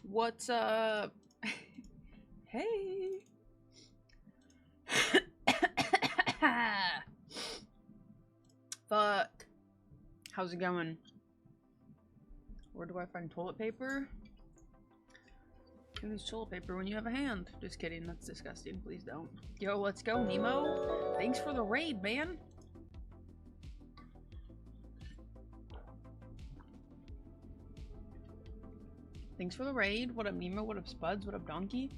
What's up? Hey. Fuck. How's it going? Where do I find toilet paper? Who needs toilet paper when you have a hand? Just kidding, that's disgusting. Please don't. Yo, let's go, Nemo. Thanks for the raid, man. Thanks for the raid. What up, Nemo? What up, Spuds? What up, Donkey?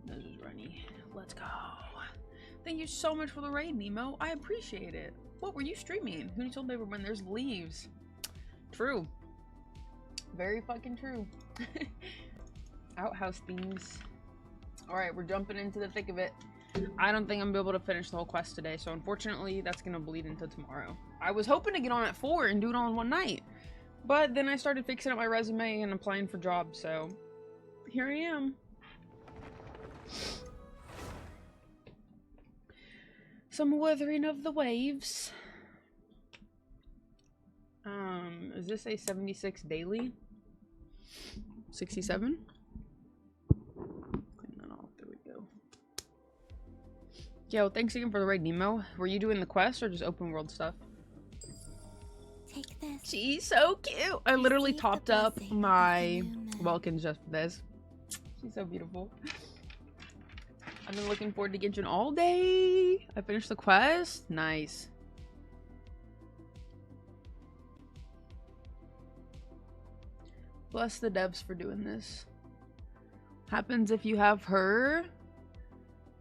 This is runny. Let's go. Thank you so much for the raid, Nemo. I appreciate it. What were you streaming? Who needs toilet paper when there's leaves? True. Very fucking true. Outhouse things. Alright, we're jumping into the thick of it. I don't think I'm gonna be able to finish the whole quest today, so unfortunately that's gonna bleed into tomorrow. I was hoping to get on at 4 and do it all in one night, but then I started fixing up my resume and applying for jobs, so here I am. Some weathering of the waves. Is this a 76 daily? 67? Clean that off, there we go. Yo, thanks again for the raid, Nemo. Were you doing the quest or just open world stuff? Take this. She's so cute! I literally topped up my Welkins just for this. She's so beautiful. I've been looking forward to Genshin all day. I finished the quest. Nice. Bless the devs for doing this. Happens if you have her.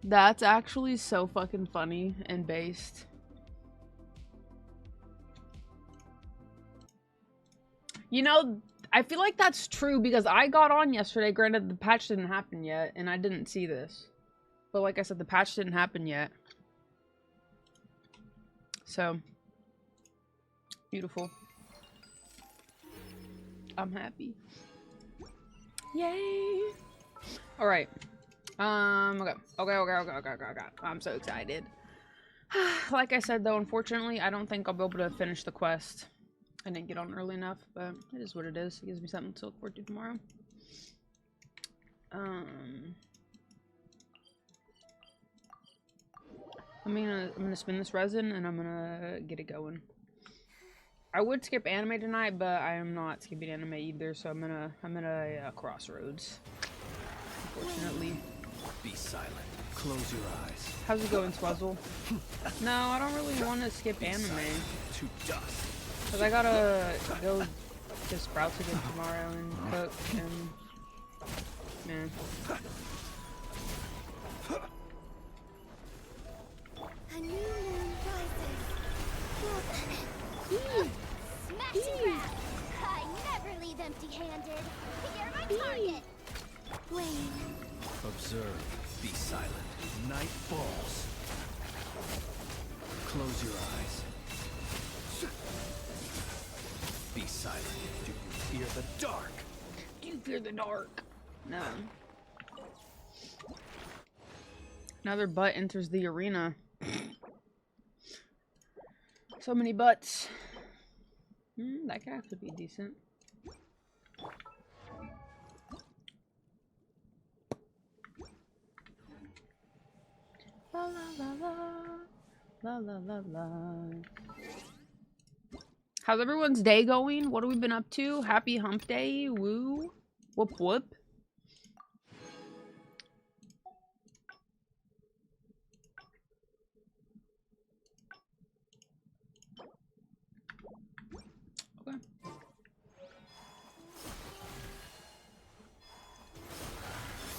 That's actually so fucking funny and based. You know, I feel like that's true because I got on yesterday. Granted, the patch didn't happen yet, and I didn't see this. But like I said, the patch didn't happen yet. So, beautiful. I'm happy. Yay! Alright. Okay. I'm so excited. Like I said, though, unfortunately, I don't think I'll be able to finish the quest. I didn't get on early enough, but it is what it is. It gives me something to look forward to tomorrow. I'm gonna spin this resin and I'm gonna get it going. I would skip anime tonight, but I am not skipping anime either, so I'm at a crossroads. Unfortunately. Be silent. Close your eyes. How's it going, Swazzle? No, I don't really want to skip anime. To dust. Cause I gotta go to Sprouts again tomorrow and cook and man. A new moon rises. Smashing grab! I never leave empty-handed. You're my target. Wayne. Observe. Be silent. Night falls. Close your eyes. Be silent. Do you fear the dark? Do you fear the dark? No. Another butt enters the arena. So many butts. That could actually be decent. La la la la. La la la la. How's everyone's day going? What have we been up to? Happy hump day. Woo. Whoop whoop. Okay.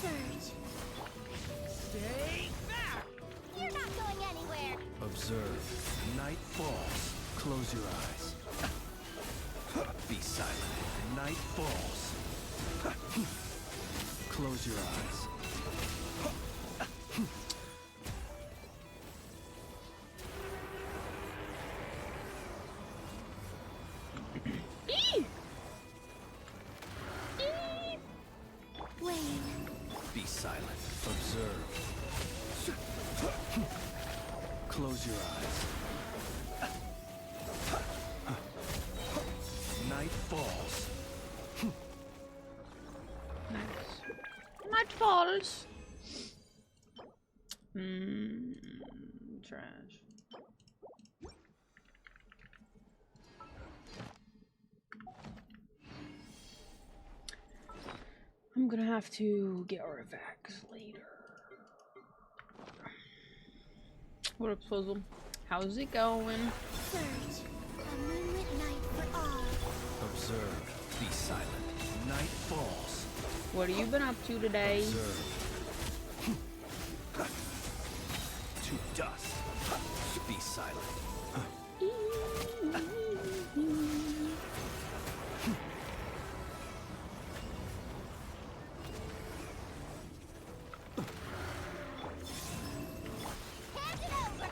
Surge. Stay back! You're not going anywhere. Observe. Night falls. Close your eyes. Be silent. Night falls. Close your eyes. Wayne. Be silent. Observe. Close your eyes. night falls. Nice. Night falls. Trash. I'm gonna have to get artifacts later. What up, Swizzle? How's it going? Search. A moonlit night for all. Observe. Be silent. Night falls. What have you been up to today? Observe. To dust. Be silent. Hand it over.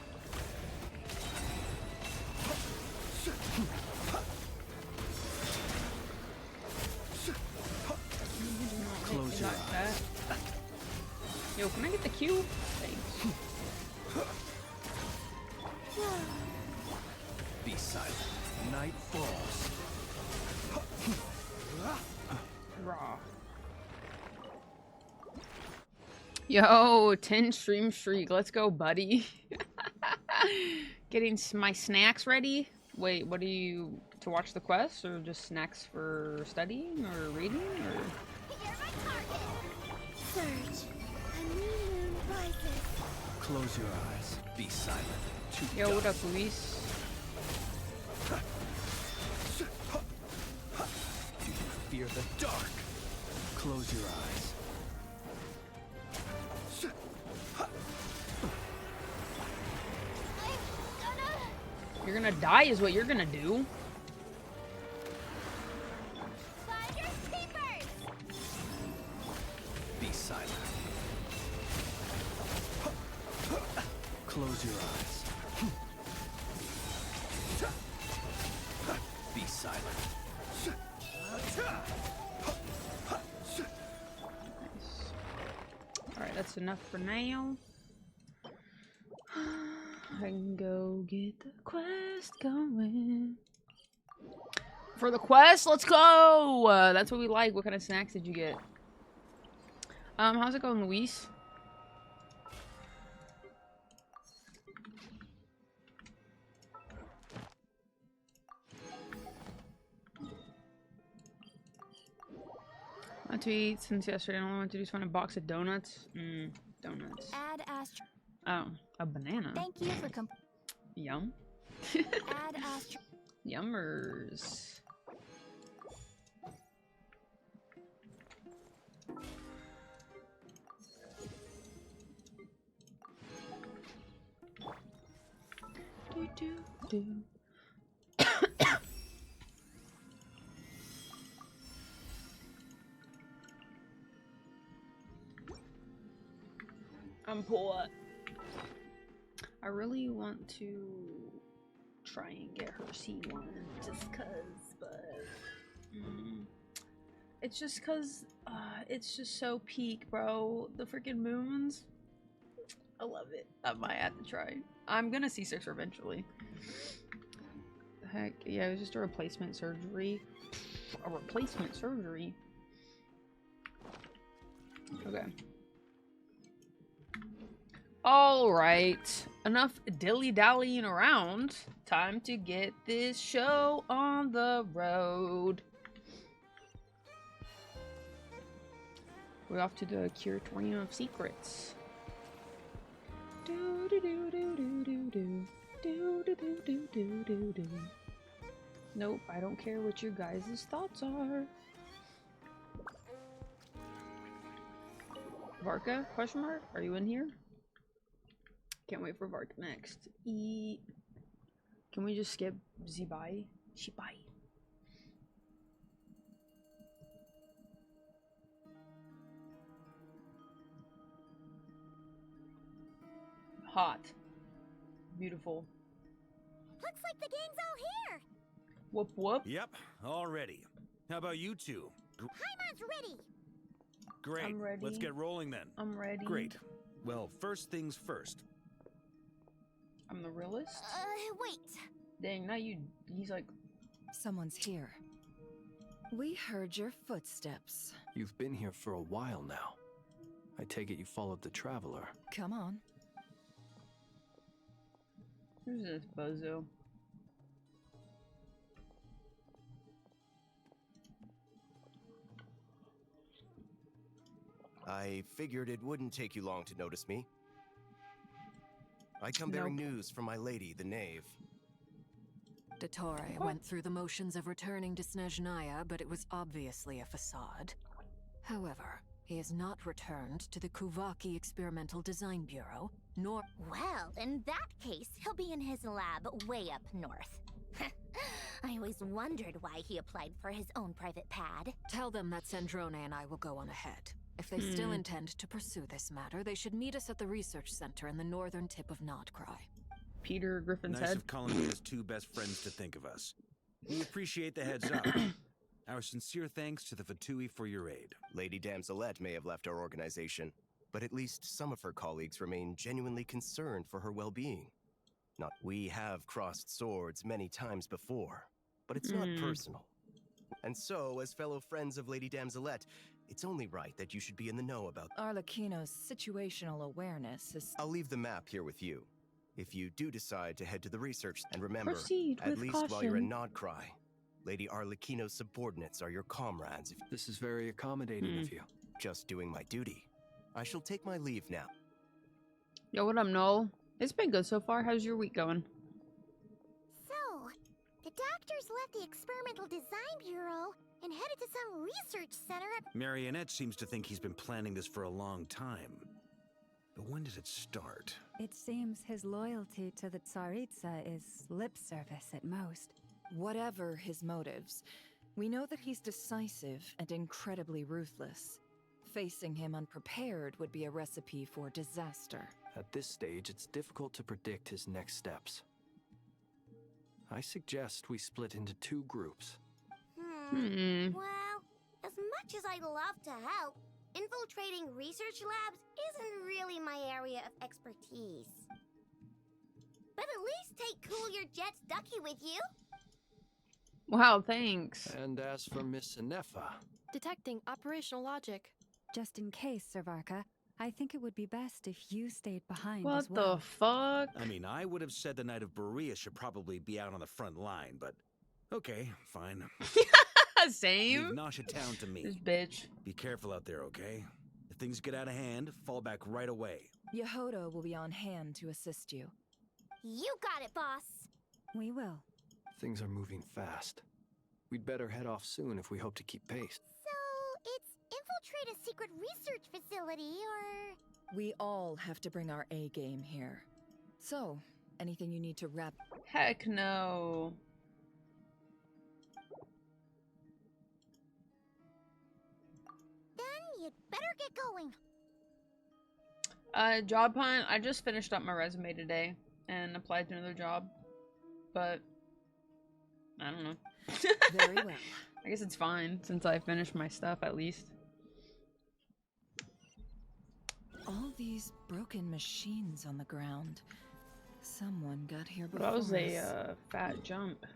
Close your Like eyes. that. Yo, can I get the cue? Thanks. Be silent. Night falls. Raw. Yo, 10 stream streak. Let's go, buddy. Getting my snacks ready. Wait, what are you to watch the quest or just snacks for studying or reading or? You're my target. Search. A new moon rises. Close your eyes. Be silent. To Yo, what up, dust. Luis? Do you fear the dark? Close your eyes. I'm gonna You're gonna die is what you're gonna do. finders keepers. Be silent. Close your eyes. Be silent. Nice. Alright, that's enough for now. I can go get the quest going. For the quest, let's go! That's what we like. What kind of snacks did you get? How's it going, Luis? I tweet since yesterday. I only want to do is find a box of donuts. Donuts. Add astro. Oh, a banana. Thank you for Yum. add astro. Yummers. Do. I'm poor. I really want to try and get her C1 just cause, but it's just cause it's just so peak, bro. The freaking moons. I love it. I might have to try. I'm gonna C6 her eventually. Heck, yeah, it was just a replacement surgery. A replacement surgery? Okay. Alright. Enough dilly-dallying around. Time to get this show on the road. We're off to the Curatorium of Secrets. Do do do do do do do do do do do do do do. Nope, I don't care what your guys' thoughts are. Varka? Question mark? Are you in here? Can't wait for Varka next. Eat. Can we just skip Zibai? Shibai. Hot. Beautiful. Looks like the gang's all here. Whoop whoop. Yep, all ready. How about you two? Paimon's ready. Great. I'm ready. Let's get rolling then. I'm ready. Great. Well, first things first. I'm the realist? Wait. Dang, now you. He's like. Someone's here. We heard your footsteps. You've been here for a while now. I take it you followed the Traveler. Come on. Who's this bozo? I figured it wouldn't take you long to notice me. I come bearing news from my lady, the Knave. Dottore went through the motions of returning to Snezhnaya, but it was obviously a facade. However, he has not returned to the Kuvaki Experimental Design Bureau, nor— Well, in that case, he'll be in his lab way up north. I always wondered why he applied for his own private pad. Tell them that Sandrone and I will go on ahead. If they still intend to pursue this matter, they should meet us at the research center in the northern tip of Nodcry. Peter Griffin's Nice head. of Columbia's two best friends to think of us. We appreciate the heads up. Our sincere thanks to the Fatui for your aid. Lady Damselette may have left our organization, but at least some of her colleagues remain genuinely concerned for her well-being. Not we have crossed swords many times before, but it's not personal. And so, as fellow friends of Lady Damselette, it's only right that you should be in the know about— Arlecchino's situational awareness is— I'll leave the map here with you. If you do decide to head to the research, and remember, Proceed at with least while you're in caution. Nodcry, Lady Arlecchino's subordinates are your comrades. If This is very accommodating of you. just doing my duty. I shall take my leave now. Yo, what up, Noel? It's been good so far. How's your week going? So, the doctors left the Experimental Design Bureau and headed to some research center at— Marionette seems to think he's been planning this for a long time. But when did it start? It seems his loyalty to the Tsaritsa is lip service at most. Whatever his motives, we know that he's decisive and incredibly ruthless. Facing him unprepared would be a recipe for disaster. At this stage, it's difficult to predict his next steps. I suggest we split into two groups. Well, as much as I'd love to help, infiltrating research labs isn't really my area of expertise. But at least take Cool Your Jet's Ducky with you. Wow, thanks. And as for Miss Inefa, Detecting operational logic. Just in case, Servarka, I think it would be best if you stayed behind What as well. the fuck? I mean, I would have said the Knight of Berea should probably be out on the front line, but okay, fine. Same. Leave Nasha Town to This me. bitch. Be careful out there, okay? If things get out of hand, fall back right away. Yehodo will be on hand to assist you. You got it, boss. We will. things are moving fast. We'd better head off soon if we hope to keep pace. So, it's infiltrate a secret research facility, or... We all have to bring our A game here. So, anything you need to wrap... Heck no. Then you'd better get going. Job hunt. I just finished up my resume today and applied to another job. But, I don't know. Very well. I guess it's fine since I finished my stuff at least. All these broken machines on the ground. Someone got here But before that was a us. fat jump.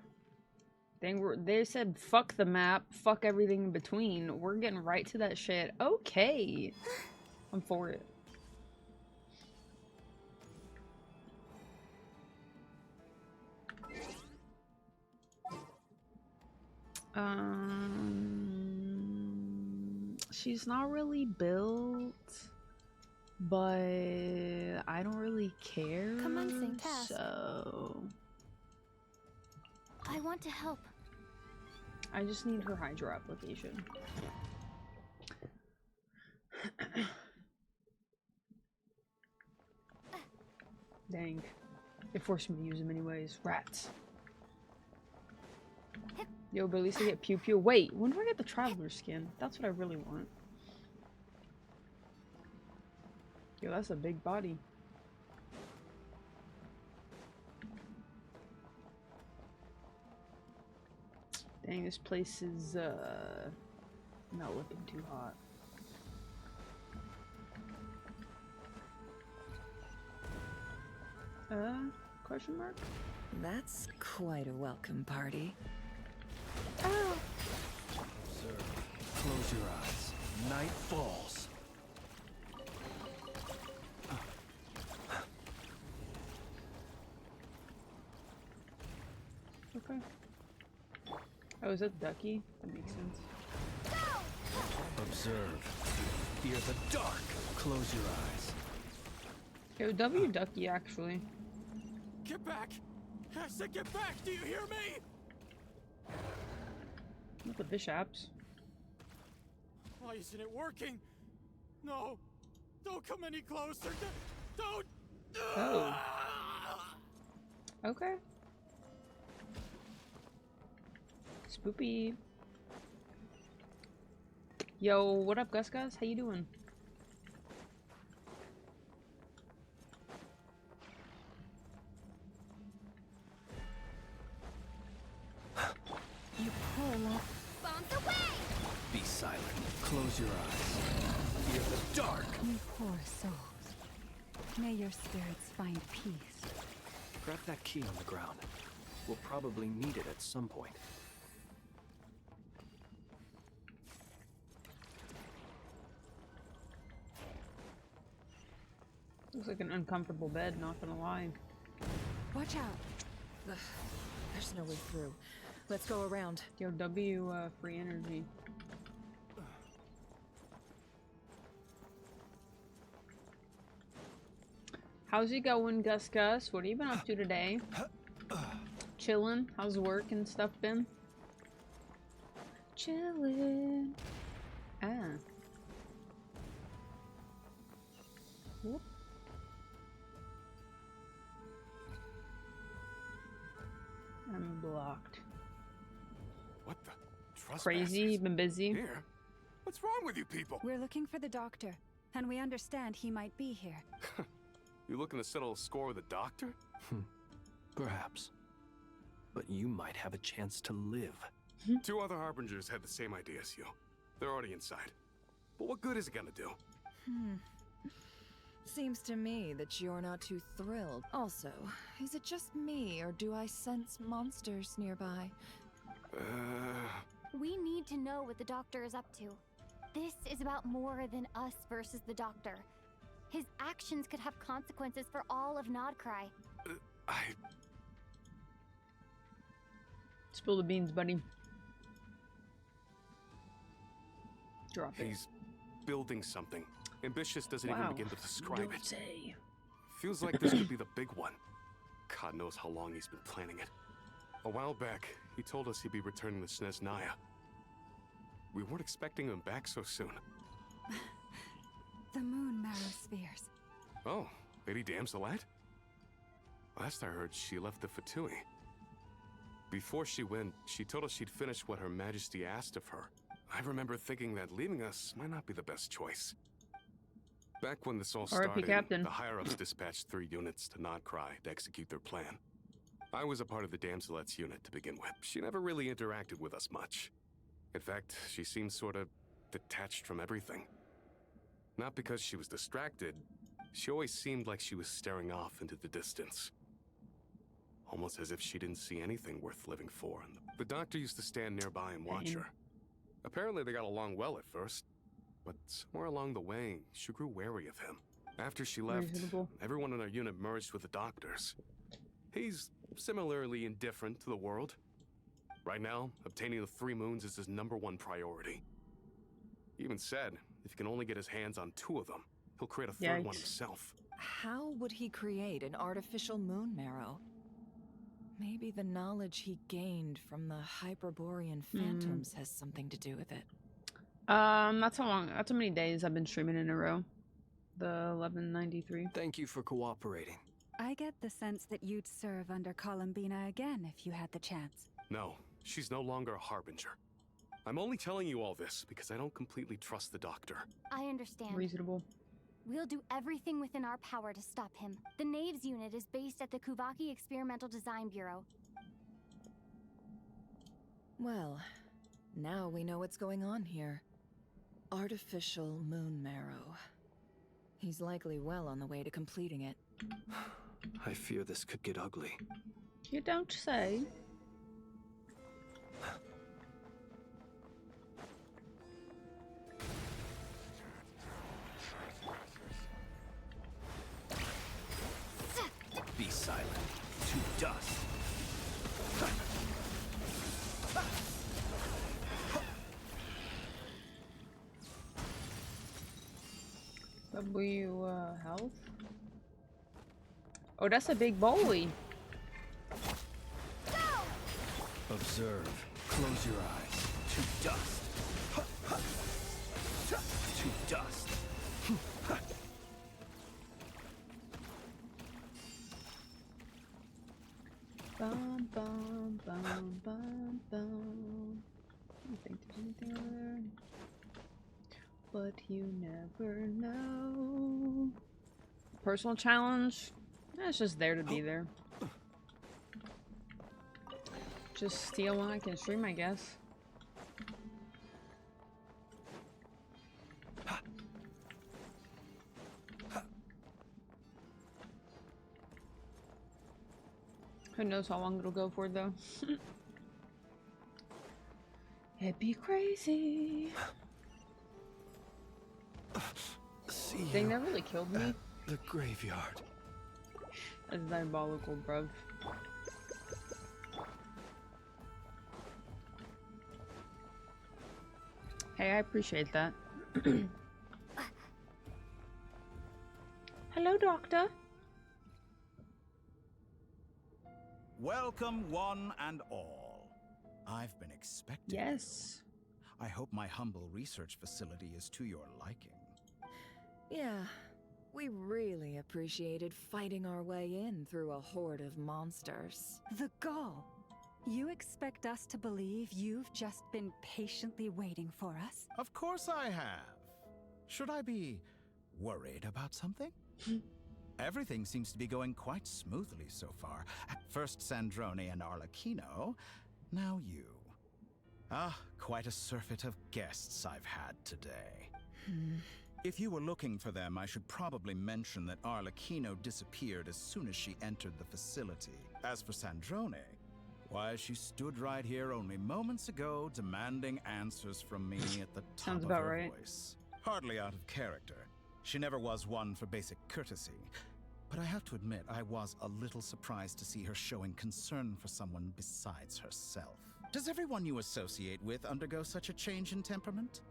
They said fuck the map, fuck everything in between. We're getting right to that shit. Okay. I'm for it. She's not really built, but I don't really care. Commencing task. So I want to help. I just need her Hydro application. Dang. They forced me to use them anyways. Rats. Yo, but at least I get Pew Pew. Wait, when do I get the Traveler skin? That's what I really want. Yo, that's a big body. Dang, this place is, not looking too hot. Question mark? That's quite a welcome party. Oh. Close your eyes. Night falls. Okay. Oh, is that Ducky? That makes sense. Observe. Fear the dark. Close your eyes. Yo, W Ducky, actually. Get back! I said get back! Do you hear me? Look at the apps. Why isn't it working? No! Don't come any closer! Don't! Oh. Okay. Spoopy. Yo, what up, Gus? How you doing? You poor love. Bombs away! Be silent. Close your eyes. Fear the dark. You poor souls. May your spirits find peace. Grab that key on the ground. We'll probably need it at some point. Looks like an uncomfortable bed, not gonna lie. Watch out. Ugh, there's no way through. Let's go around. Yo, W, free energy. How's it going, Gus? What have you been up to today? Chillin'? How's work and stuff been? Chillin'. Ah. Whoop. I'm blocked. What the? Crazy, been busy. Here? What's wrong with you people? We're looking for the doctor, and we understand he might be here. You looking to settle a score with the doctor? Perhaps. But you might have a chance to live. Two other harbingers had the same idea as you. They're already inside. But what good is it gonna do? Seems to me that you're not too thrilled. Also, is it just me, or do I sense monsters nearby? We need to know what the doctor is up to. This is about more than us versus the doctor. His actions could have consequences for all of Nodcry. Spill the beans, buddy. Drop it. He's building something. Ambitious doesn't even begin to describe it. Say. Feels like this could be the big one. God knows how long he's been planning it. A while back, he told us he'd be returning to Snezhnaya. We weren't expecting him back so soon. The moon marrow spheres. Oh, Lady Damselette? Last I heard, she left the Fatui. Before she went, she told us she'd finish what Her Majesty asked of her. I remember thinking that leaving us might not be the best choice. Back when this all started, Captain. the higher-ups dispatched 3 units to Nodcry to execute their plan. I was a part of the Damselette's unit to begin with. She never really interacted with us much. In fact, she seemed sort of detached from everything. Not because she was distracted, she always seemed like she was staring off into the distance. Almost as if she didn't see anything worth living for. And the doctor used to stand nearby and watch her. Apparently they got along well at first, but somewhere along the way, she grew wary of him. After she left, everyone in our unit merged with the doctors. He's similarly indifferent to the world. Right now, obtaining the 3 moons is his #1 priority. He even said, if he can only get his hands on 2 of them, he'll create a 3rd one himself. How would he create an artificial moon marrow? Maybe the knowledge he gained from the Hyperborean phantoms has something to do with it. That's how many days I've been streaming in a row. The 1193. Thank you for cooperating. I get the sense that you'd serve under Columbina again if you had the chance. No, she's no longer a harbinger. I'm only telling you all this because I don't completely trust the doctor. I understand. Reasonable. We'll do everything within our power to stop him. The Knaves unit is based at the Kuvaki Experimental Design Bureau. Well, now we know what's going on here. Artificial moon marrow. He's likely well on the way to completing it. I fear this could get ugly. You don't say. W health. Oh, that's a big boy. Observe. Close your eyes. To dust. To dust. Bum bum bum bum bum. I don't think there's anything over there. But you never know. Personal challenge? It's just there to be there. Just steal when I can stream, I guess. Who knows how long it'll go for, though. It'd be crazy. See Thing that really killed me. the graveyard. That's diabolical, bruv. Hey, I appreciate that. Hello, Doctor. Welcome, one and all. I've been expecting Yes. you. I hope my humble research facility is to your liking. Yeah, we really appreciated fighting our way in through a horde of monsters. The gall. You expect us to believe you've just been patiently waiting for us? Of course I have. Should I be worried about something? Everything seems to be going quite smoothly so far. At first Sandrone and Arlecchino, now you. Ah, quite a surfeit of guests I've had today. If you were looking for them, I should probably mention that Arlecchino disappeared as soon as she entered the facility. As for Sandrone, why, she stood right here only moments ago demanding answers from me at the top Sounds of about her right. voice. Hardly out of character. She never was one for basic courtesy. But I have to admit, I was a little surprised to see her showing concern for someone besides herself. Does everyone you associate with undergo such a change in temperament?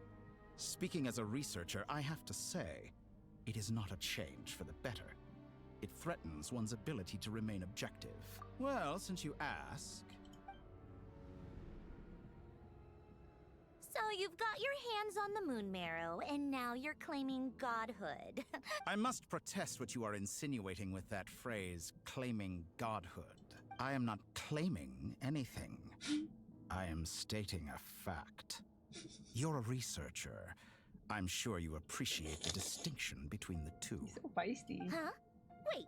Speaking as a researcher, I have to say, it is not a change for the better. It threatens one's ability to remain objective. Well, since you ask... So you've got your hands on the moon marrow, and now you're claiming godhood. I must protest what you are insinuating with that phrase, claiming godhood. I am not claiming anything. I am stating a fact. You're a researcher. I'm sure you appreciate the distinction between the two. He's so feisty. Huh? Wait,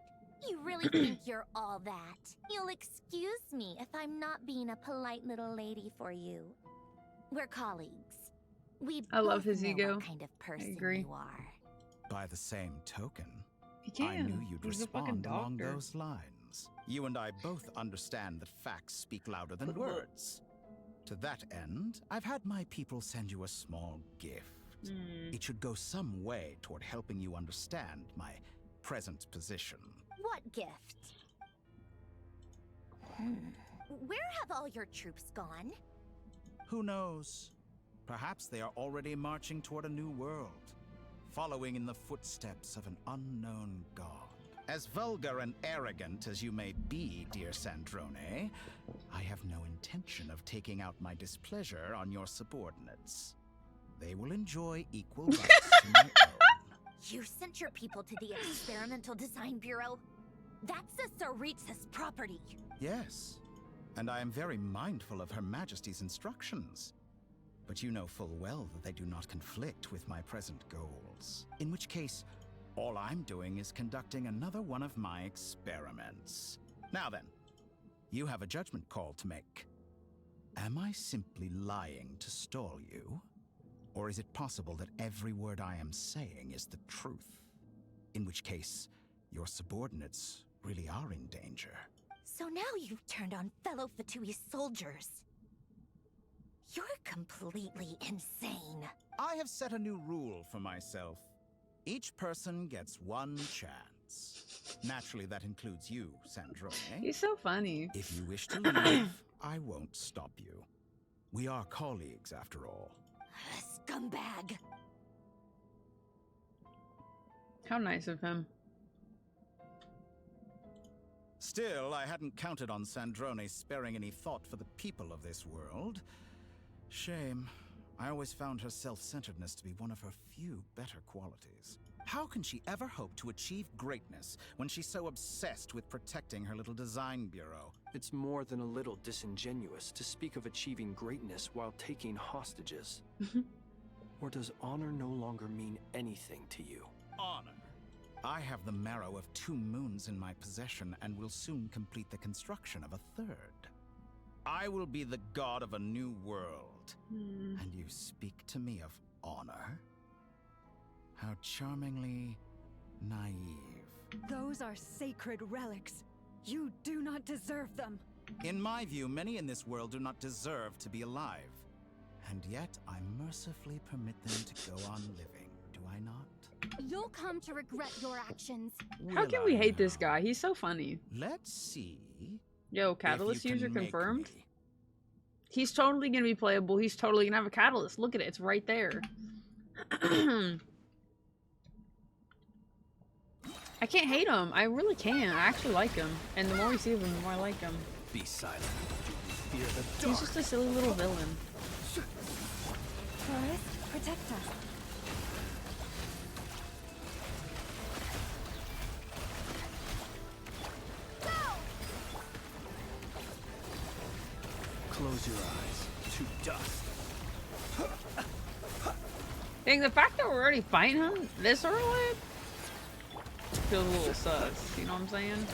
you really think you're all that? You'll excuse me if I'm not being a polite little lady for you. We're colleagues. We I love both his know ego. what kind of person agree. you are. By the same token, He can. I knew you'd He's a fucking respond along doctor. those lines. You and I both understand that facts speak louder than words. To that end, I've had my people send you a small gift. It should go some way toward helping you understand my present position. What gift? Where have all your troops gone? Who knows? Perhaps they are already marching toward a new world, following in the footsteps of an unknown god. As vulgar and arrogant as you may be, dear Sandrone, I have no intention of taking out my displeasure on your subordinates. They will enjoy equal rights to my own. You sent your people to the Experimental Design Bureau? That's the Tsaritsa's property. Yes, and I am very mindful of Her Majesty's instructions. But you know full well that they do not conflict with my present goals. In which case, all I'm doing is conducting another one of my experiments. Now then, you have a judgment call to make. Am I simply lying to stall you? Or is it possible that every word I am saying is the truth? In which case, your subordinates really are in danger. So now you've turned on fellow Fatui soldiers. You're completely insane. I have set a new rule for myself. Each person gets one chance. Naturally, that includes you, Sandrone. He's so funny. If you wish to leave, I won't stop you. We are colleagues, after all. Scumbag. How nice of him. Still, I hadn't counted on Sandrone sparing any thought for the people of this world. Shame. I always found her self-centeredness to be one of her few better qualities. How can she ever hope to achieve greatness when she's so obsessed with protecting her little design bureau? It's more than a little disingenuous to speak of achieving greatness while taking hostages. Or does honor no longer mean anything to you? Honor. I have the marrow of 2 moons in my possession and will soon complete the construction of a 3rd. I will be the god of a new world. And you speak to me of honor? How charmingly naive. Those are sacred relics. You do not deserve them. In my view, many in this world do not deserve to be alive. And yet, I mercifully permit them to go on living, do I not? You'll come to regret your actions. How can we hate this guy? He's so funny. Let's see. Yo, catalyst if you user can make confirmed. me. He's totally gonna be playable. He's totally gonna have a catalyst. Look at it. It's right there. I can't hate him. I really can't. I actually like him. And the more we see of him, the more I like him. Be silent. Fear the dark. He's just a silly little villain. Forest, protect us. Close your eyes to dust. Dang, the fact that we're already fighting him this early feels a little sus. You know what I'm saying?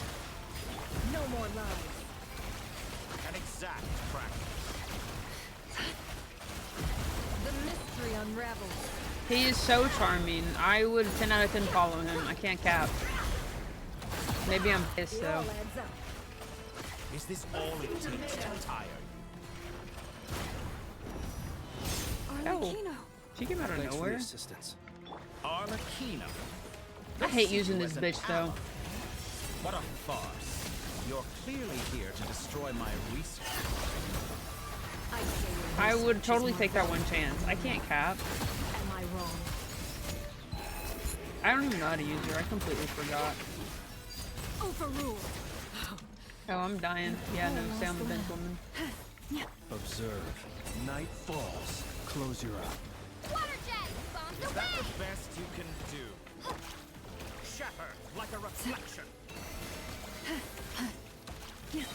No more lies. An exact practice. The mystery unravels. He is so charming. I would 10 out of 10 follow him. I can't cap. Maybe I'm pissed though. Adds up. Is this all it takes to tire you? Arlecchino. She came out of Thanks for nowhere. your assistance. Arlecchino. I hate using this bitch though. What a farce. You're clearly here to destroy my research. I would totally take that one chance. I can't cap. Am I wrong? I don't even know how to use her. I completely forgot. Overruled. Oh, I'm dying. Yeah, no, stay on the bench, woman. Observe. Night falls. Close your eyes. Water jet! Bombs Is that away! the best you can do? Shatter like a reflection. Holy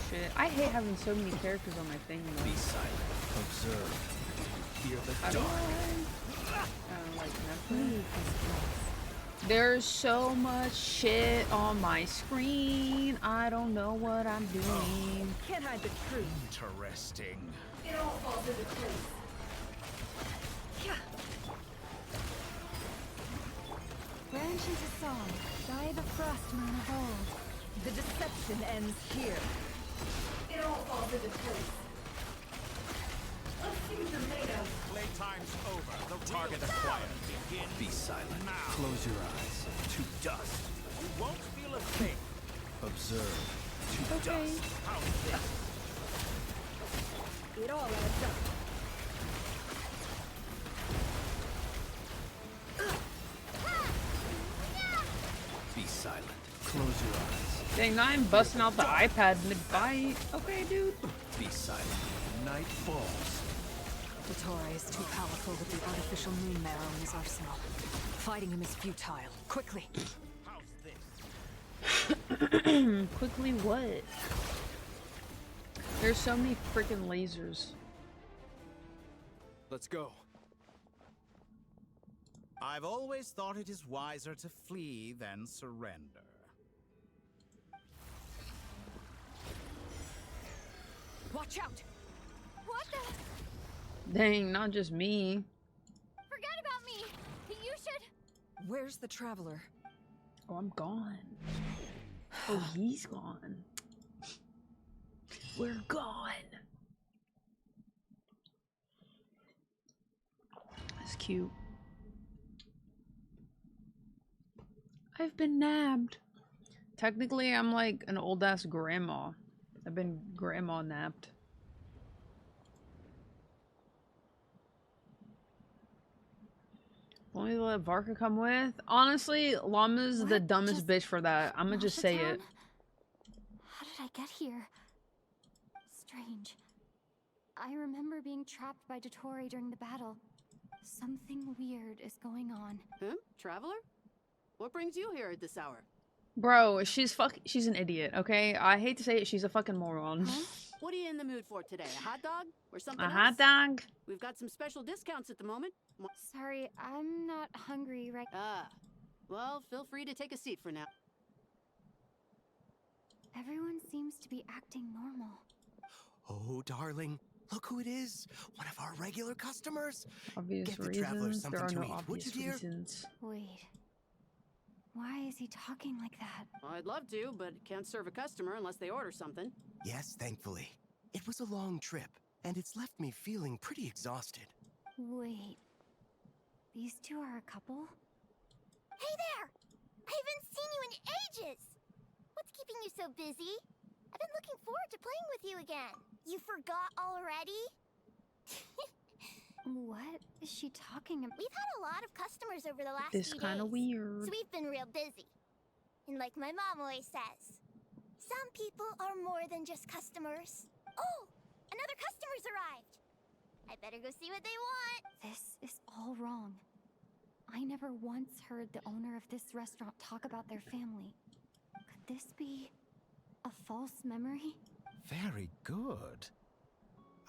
shit. I hate having so many characters on my thing though. Be silent. Observe. Fear the I dark. don't like nothing. There's so much shit on my screen. I don't know what I'm doing. Can't hide the truth. Interesting. It all falls into place. Branch into song, by the frost moon of old. The deception ends here. It all falls into place. Let's see what you're made of. Playtime's over. The target acquired. Begin Be silent. now. Close your eyes. To dust. You won't feel a thing. Observe. To Okay. dust. How's this? It all adds up. Be silent. Close your eyes. Dang, now I'm busting out the iPad mid-fight. Okay, dude. Be silent. Night falls. Vittore is too powerful with the artificial moon marrow in his arsenal. Fighting him is futile. Quickly. How's this? Quickly what? There's so many freaking lasers. Let's go. I've always thought it is wiser to flee than surrender. Watch out! What the? Dang, not just me. Forget about me! You should... Where's the traveler? Oh, I'm gone. Oh, he's gone. We're gone. That's cute. I've been nabbed. Technically, I'm like an old ass grandma. I've been grandma napped. Only let Varka come with? Honestly, Llama's the dumbest bitch for that. I'm gonna just say it. How did I get here? Strange. I remember being trapped by Dottore during the battle. Something weird is going on. Huh? Traveler? What brings you here at this hour? Bro, she's an idiot, okay? I hate to say it, she's a fucking moron. Huh? What are you in the mood for today? A hot dog? Or something else? A hot dog? We've got some special discounts at the moment. Sorry, I'm not hungry right now. Ah. Well, feel free to take a seat for now. Everyone seems to be acting normal. Oh, darling. Look who it is. One of our regular customers. Obvious Get the traveler reasons? something There are to no eat, would you, obvious dear? reasons. Wait. Why is he talking like that? Well, I'd love to, but can't serve a customer unless they order something. Yes, thankfully. It was a long trip, and it's left me feeling pretty exhausted. Wait. These two are a couple? Hey there! I haven't seen you in ages! What's keeping you so busy? I've been looking forward to playing with you again. You forgot already? What is she talking about? We've had a lot of customers over the last This few kind of days, weird. so we've been real busy. And like my mom always says, some people are more than just customers. Oh, another customer's arrived. I better go see what they want. This is all wrong. I never once heard the owner of this restaurant talk about their family. Could this be a false memory? Very good.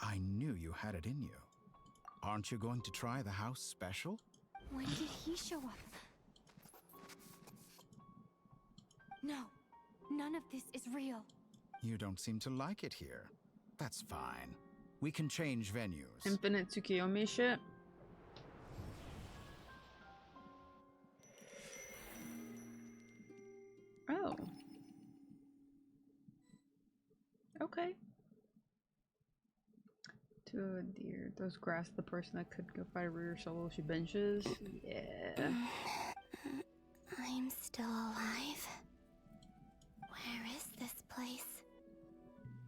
I knew you had it in you. Aren't you going to try the house special? When did he show up? No, none of this is real. You don't seem to like it here. That's fine. We can change venues. Infinite Tsukiyomi shit. Oh. Okay. To a deer. Those grass the person that could go fight a rear solo she benches. Yeah. I'm still alive. Where is this place?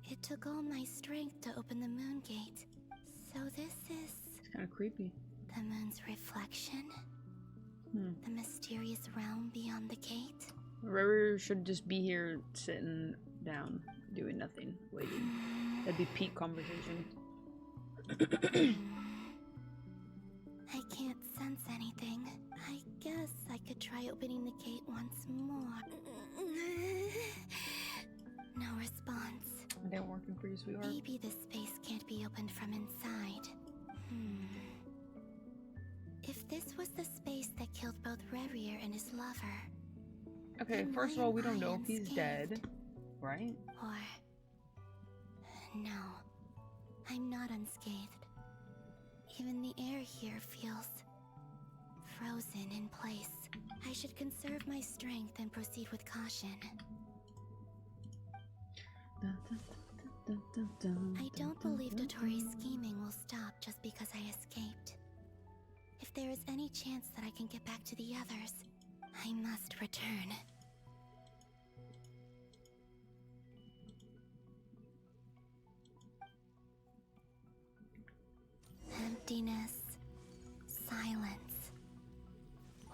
It took all my strength to open the moon gate. So this is... It's kind of creepy. the moon's reflection? The mysterious realm beyond the gate? River should just be here sitting down, doing nothing, waiting. That'd be peak conversation. I can't sense anything. I guess I could try opening the gate once more. No response. It ain't working for you, sweetheart. Maybe this space can't be opened from inside. If this was the space that killed both Rerir and his lover... Okay, then first of why all, we am don't I know if he's unscathed? dead, right? Or... no. I'm not unscathed. Even the air here feels... frozen in place. I should conserve my strength and proceed with caution. I don't believe Dottori's scheming will stop just because I escaped. If there is any chance that I can get back to the others, I must return. Emptiness. Silence.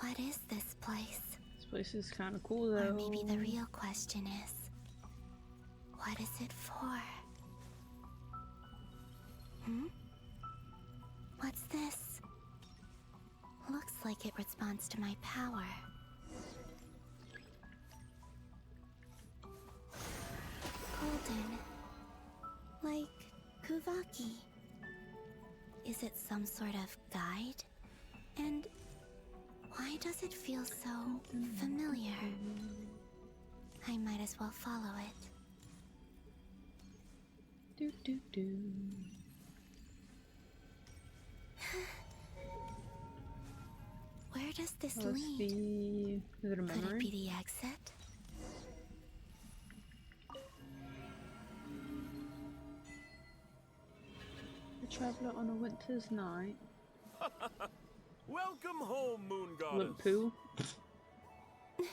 What is this place? This place is kind of cool, Or though. maybe the real question is, what is it for? What's this? Looks like it responds to my power. Golden. Like Kuvaki. Is it some sort of guide? And why does it feel so familiar? I might as well follow it. Do do do. Where does this Let's lead? see. Is it a Could it memory? be the exit? The traveler on a winter's night. Welcome home, Moon Goddess. Limp poo. Is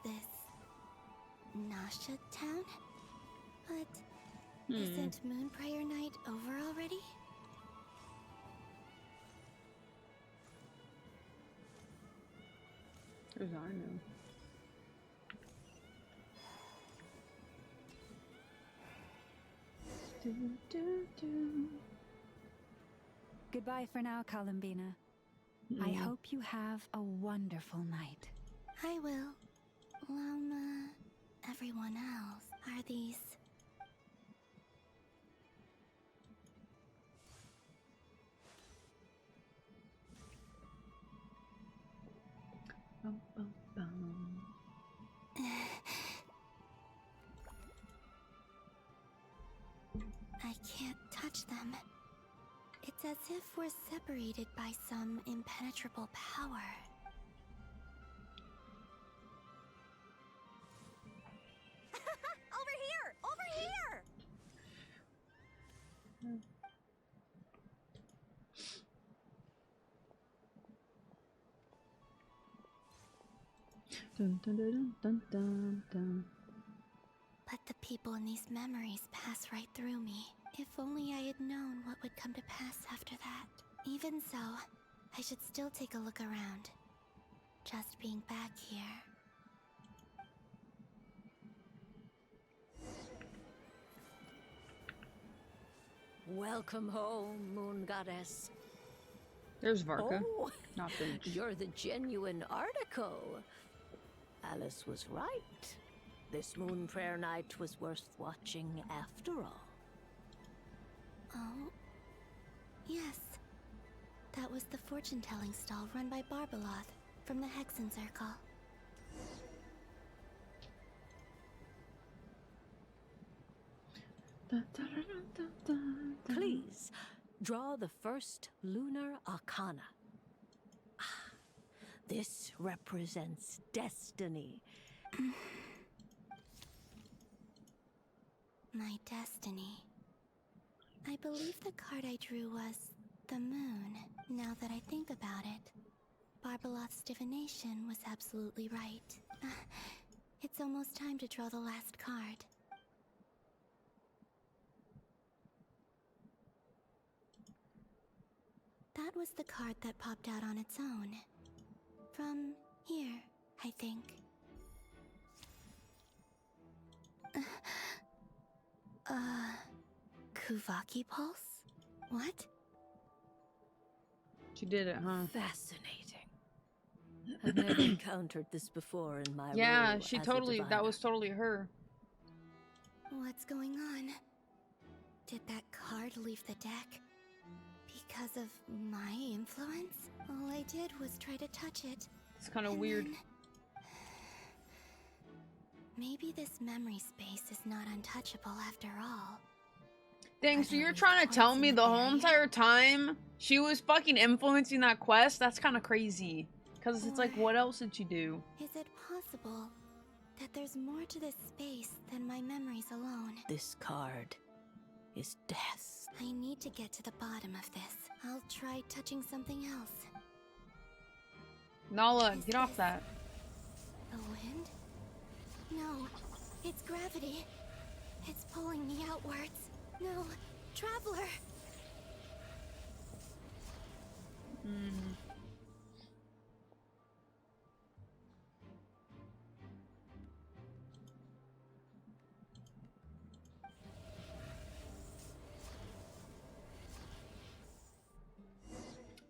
this Nasha Town? But isn't Moon Prayer Night over already? As I know. Goodbye for now, Columbina. I hope you have a wonderful night. I will. Everyone else. Are these... Bum, bum, bum. I can't touch them. It's as if we're separated by some impenetrable power. Over here! Over here! Dun, dun, dun, dun, dun, dun. But the people in these memories pass right through me. If only I had known what would come to pass after that. Even so, I should still take a look around. Just being back here. Welcome home, Moon Goddess. There's Varka. Oh, Not Finch. you're the genuine article. Alice was right. This moon prayer night was worth watching after all. Oh, yes. That was the fortune-telling stall run by Barbeloth from the Hexen Circle. Please, draw the first lunar arcana. Ah, this represents destiny. My destiny. I believe the card I drew was the moon, now that I think about it. Barbeloth's divination was absolutely right. It's almost time to draw the last card. That was the card that popped out on its own. From here, I think. Kuvaki pulse? What? She did it, huh? Fascinating. I've never encountered this before in my Yeah, role she as a totally, that diviner. was totally her. What's going on? Did that card leave the deck? Because of my influence? All I did was try to touch it. It's kind of and weird. then- Maybe this memory space is not untouchable after all. Dang, Are so there you're weak trying to points tell in me the the whole area? entire time she was fucking influencing that quest? That's kind of crazy. Because it's like, Or- what else did she do? Is it possible that there's more to this space than my memories alone? This card is death. I need to get to the bottom of this. I'll try touching something else. Nala, Is get off this- that. The wind? No, it's gravity. It's pulling me outwards. No, Traveler!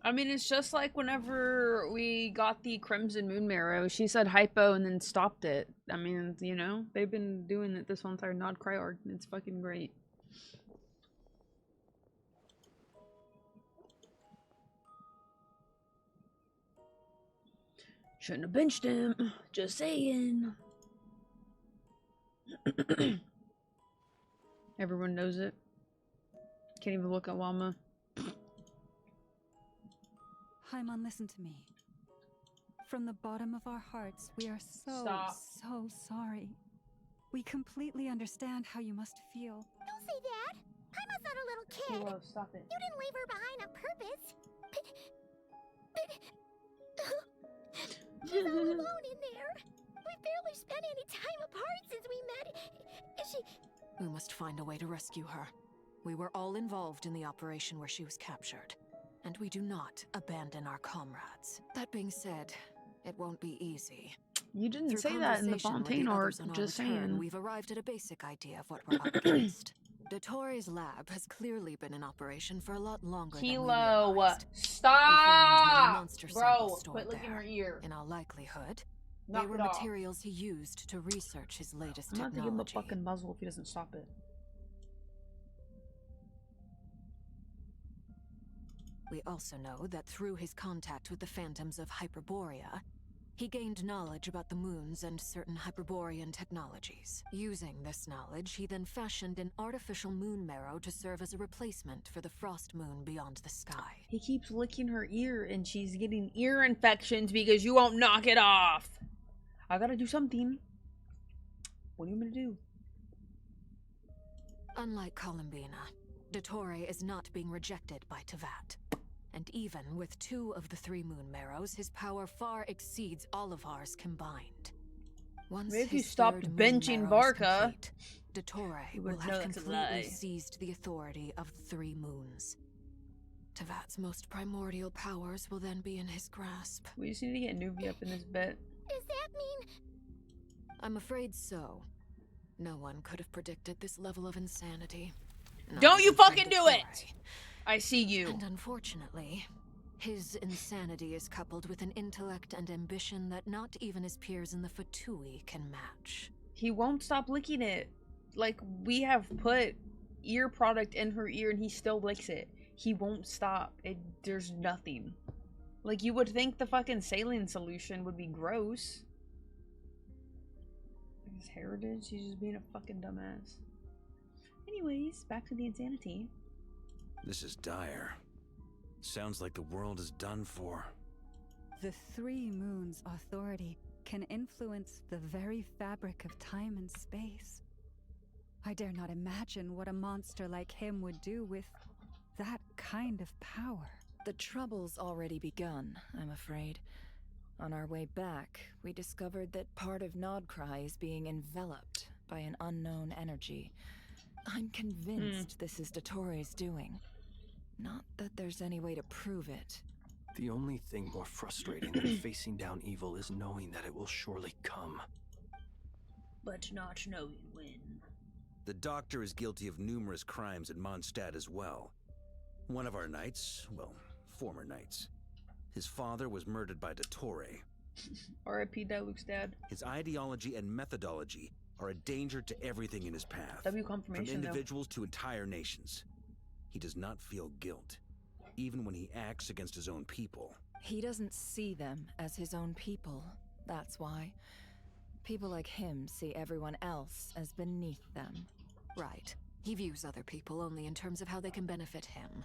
I mean, it's just like whenever we got the Crimson Moon Marrow, she said hypo and then stopped it. I mean, you know, they've been doing it this whole entire Nod Cry arc, and it's fucking great. Shouldn't have benched him. Just saying. Everyone knows it. Can't even look at Llama. Haimon, listen to me. From the bottom of our hearts, we are so sorry. We completely understand how you must feel. Don't say that! Paima's not a little kid! Whoa, stop it. You didn't leave her behind on purpose! She's all alone in there! We barely spent any time apart since we met, and she... We must find a way to rescue her. We were all involved in the operation where she was captured, and we do not abandon our comrades. That being said, It won't be easy. You didn't Through say that in the conversation with Fontaine the arc, others on our just return, saying. we've arrived at a basic idea of what we're up against. Dottore lab has clearly been in operation for a lot longer than we Kilo, realized. stop! Bro, Bro, quit licking her ear. In all likelihood, Knock they were it off. materials he used to research his latest I'm gonna have to give him a technology. fucking muzzle if he doesn't stop it. We also know that through his contact with the phantoms of Hyperborea, he gained knowledge about the moons and certain Hyperborean technologies. Using this knowledge, he then fashioned an artificial moon marrow to serve as a replacement for the frost moon beyond the sky. He keeps licking her ear and she's getting ear infections because you won't knock it off. I gotta do something. What do you want me to do? Unlike Columbina, Dottore is not being rejected by Tevat. And even with 2 of the 3 moon marrows, his power far exceeds all of ours combined. Once Maybe if you his stopped third moon benching marrow is Barca, complete, Dottore you would will know have it's a completely lie. seized the authority of the 3 moons. Tevat's most primordial powers will then be in his grasp. We just need to get Nuvi up in this bit. Does that mean... I'm afraid so. No one could have predicted this level of insanity. Not Don't you even fucking do Dottore. it! I see you. And unfortunately, his insanity is coupled with an intellect and ambition that not even his peers in the Fatui can match. He won't stop licking it. Like, we have put ear product in her ear and he still licks it. He won't stop. There's nothing. Like, you would think the fucking saline solution would be gross. His heritage, he's just being a fucking dumbass. Anyways, back to the insanity. This is dire. Sounds like the world is done for. The 3 moons' authority can influence the very fabric of time and space. I dare not imagine what a monster like him would do with that kind of power. The trouble's already begun, I'm afraid. On our way back, we discovered that part of Nodcry is being enveloped by an unknown energy. I'm convinced this is Dottore's doing. Not that there's any way to prove it. The only thing more frustrating than facing down evil is knowing that it will surely come. But not knowing when. The doctor is guilty of numerous crimes at Mondstadt as well. One of our knights, well, former knights. His father was murdered by Dottore. R.I.P. Diluc's dad. His ideology and methodology are a danger to everything in his path. W From confirmation, individuals to entire nations. He does not feel guilt, even when he acts against his own people. He doesn't see them as his own people. That's why. People like him see everyone else as beneath them. Right. He views other people only in terms of how they can benefit him.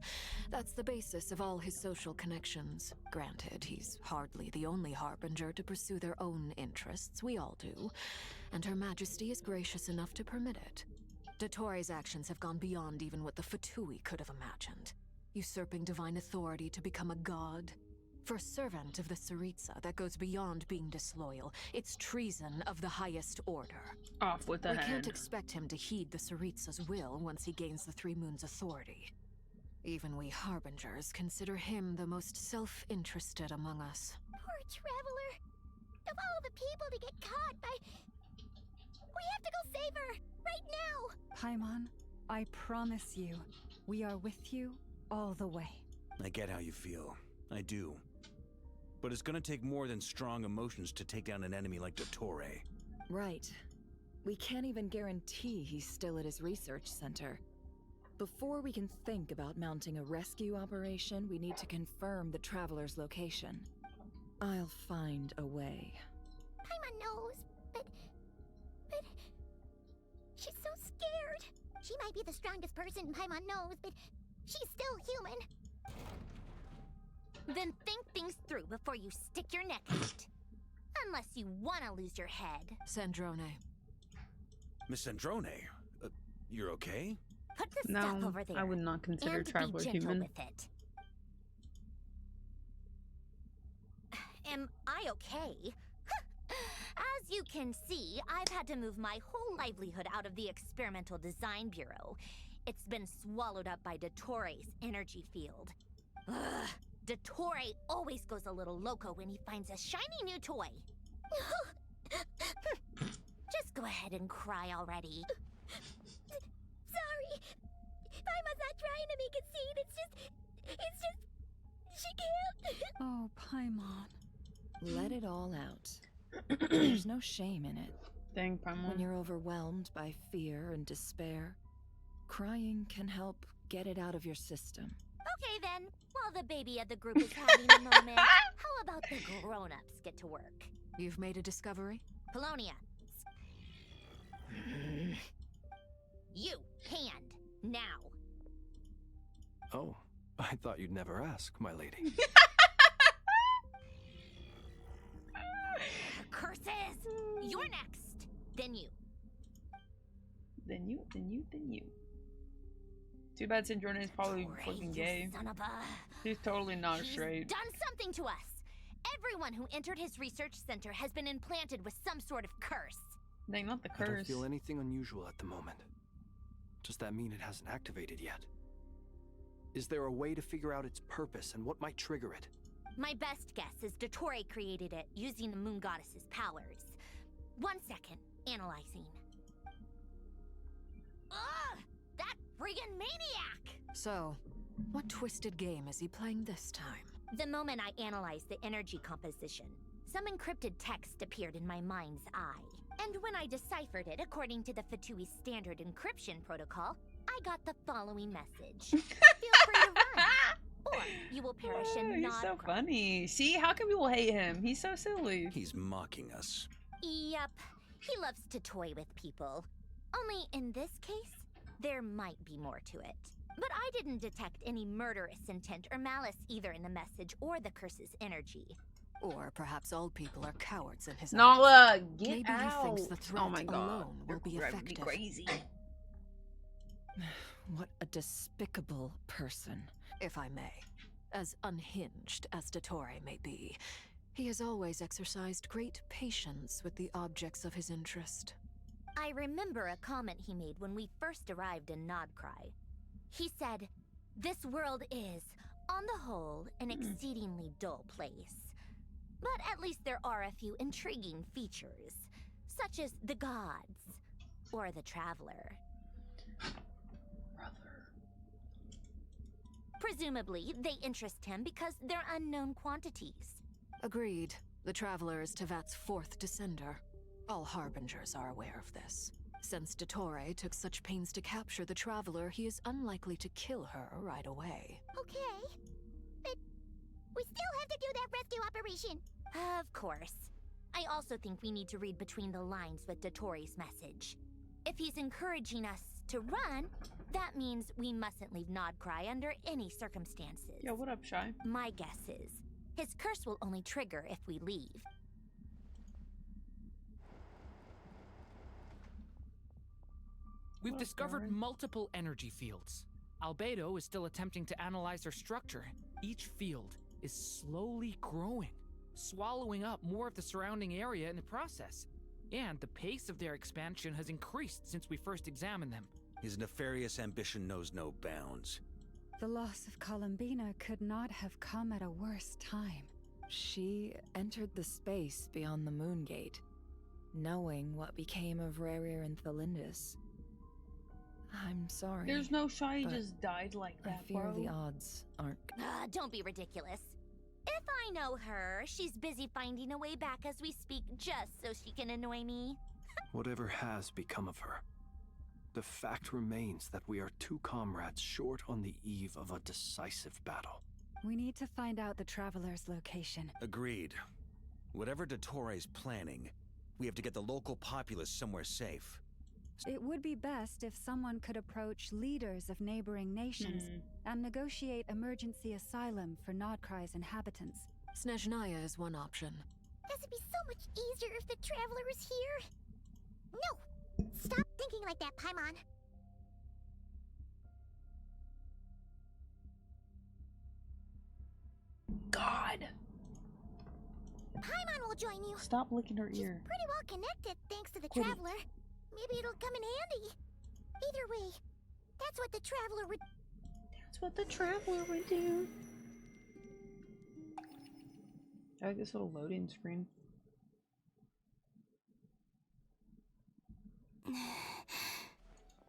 That's the basis of all his social connections. Granted, he's hardly the only harbinger to pursue their own interests. We all do. And Her Majesty is gracious enough to permit it. Dottore's actions have gone beyond even what the Fatui could have imagined. Usurping divine authority to become a god. For a servant of the Tsaritsa, that goes beyond being disloyal. It's treason of the highest order. Off with the We head. can't expect him to heed the Tsaritsa's will once he gains the 3 moons' authority. Even we harbingers consider him the most self-interested among us. Poor traveler. Of all the people to get caught by... We have to go save her! Right now! Paimon, I promise you, we are with you all the way. I get how you feel. I do. But it's gonna take more than strong emotions to take down an enemy like Dottore. Right. We can't even guarantee he's still at his research center. Before we can think about mounting a rescue operation, we need to confirm the traveler's location. I'll find a way. Paimon knows, but... She's so scared. She might be the strongest person Paimon knows, but she's still human. Then think things through before you stick your neck out. Unless you want to lose your head. Sandrone. Miss Sandrone, you're okay? Put the stuff over there. I would not consider and Traveler be gentle human. with it. Am I okay? As you can see, I've had to move my whole livelihood out of the Experimental Design Bureau. It's been swallowed up by Dottore's energy field. Ugh. Dottore always goes a little loco when he finds a shiny new toy. Just go ahead and cry already. Sorry. Paimon's not trying to make a scene. It's just, she can't. Oh, Paimon. Let it all out. There's no shame in it. Dang, Paimon. When you're overwhelmed by fear and despair, crying can help get it out of your system. Okay then, while the baby of the group is having a moment, how about the grown-ups get to work? You've made a discovery? Polonia. You, hand, now. Oh, I thought you'd never ask, my lady. Curses! You're next. Then you. Then you. Too bad Sandrone is probably Dottore, fucking you gay. son of a... He's totally not He's straight. done something to us. Everyone who entered his research center has been implanted with some sort of curse. Dang, not the I don't curse. feel anything unusual at the moment. Does that mean it hasn't activated yet? Is there a way to figure out its purpose and what might trigger it? My best guess is Dottore created it using the moon goddess's powers. 1 second, analyzing. Ugh! That friggin' maniac! So, what twisted game is he playing this time? The moment I analyzed the energy composition, some encrypted text appeared in my mind's eye. And when I deciphered it according to the Fatui standard encryption protocol, I got the following message. Feel free to run, or you will perish in He's so funny. See, how can people hate him? He's so silly. He's mocking us. Yep, he loves to toy with people. Only in this case, there might be more to it. But I didn't detect any murderous intent or malice either in the message or the curse's energy. Or perhaps all people are cowards in his eyes. Nala, get Maybe out. he thinks the threat Oh my God. alone will be You're driving me effective. crazy. What a despicable person. If I may. As unhinged as Dottore may be, he has always exercised great patience with the objects of his interest. I remember a comment he made when we first arrived in Nodcry. He said, "This world is, on the whole, an exceedingly dull place. But at least there are a few intriguing features, such as the gods, or the traveler." Brother. Presumably, they interest him because they're unknown quantities. Agreed. The Traveler is Tevat's fourth descender. All Harbingers are aware of this. Since Dottore took such pains to capture the Traveler, he is unlikely to kill her right away. Okay, but we still have to do that rescue operation. Of course. I also think we need to read between the lines with Dottore's message. If he's encouraging us to run, that means we mustn't leave Nodcry under any circumstances. Yo, what up, Shy? My guess is, his curse will only trigger if we leave. We've discovered multiple energy fields. Albedo is still attempting to analyze their structure. Each field is slowly growing, swallowing up more of the surrounding area in the process. And the pace of their expansion has increased since we first examined them. His nefarious ambition knows no bounds. The loss of Columbina could not have come at a worse time. She entered the space beyond the Moon Gate, knowing what became of Rerir and Thalindus. I'm sorry. There's no Shy but just died like that, I fear bro. the odds aren't. Don't be ridiculous. If I know her, she's busy finding a way back as we speak just so she can annoy me. Whatever has become of her, the fact remains that we are two comrades short on the eve of a decisive battle. We need to find out the Traveler's location. Agreed. Whatever Dottore's planning, we have to get the local populace somewhere safe. It would be best if someone could approach leaders of neighboring nations and negotiate emergency asylum for Nodcry's inhabitants. Snezhnaya is one option. This would be so much easier if the Traveler is here. No! Stop thinking like that, Paimon. God! Paimon will join you. Stop licking her ear. Pretty well connected thanks to the Quit it. Traveler. Maybe it'll come in handy. Either way, that's what the Traveler would... That's what the Traveler would do. I like this little loading screen.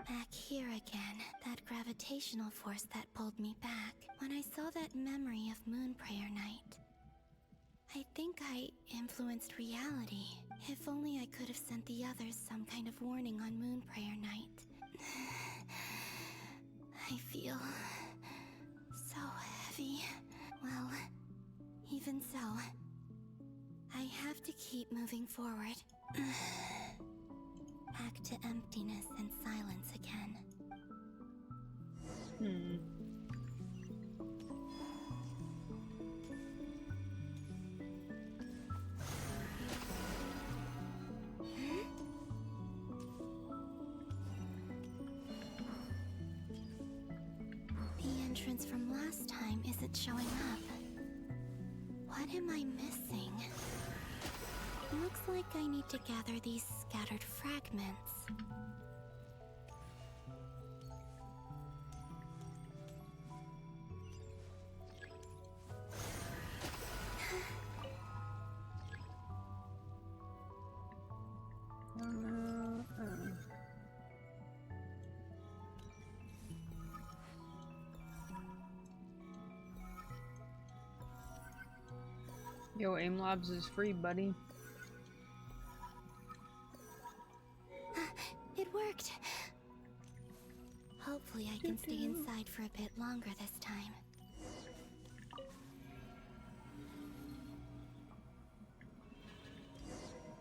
Back here again, that gravitational force that pulled me back when I saw that memory of Moon Prayer Night. I think I influenced reality. If only I could have sent the others some kind of warning on Moon Prayer Night. I feel so heavy. Well, even so, I have to keep moving forward. Back to emptiness and silence again. The entrance from last time isn't showing up. What am I missing? Looks like I need to gather these scattered fragments. Yo, AIM Labs is free, buddy. It worked. Hopefully I can stay inside for a bit longer this time.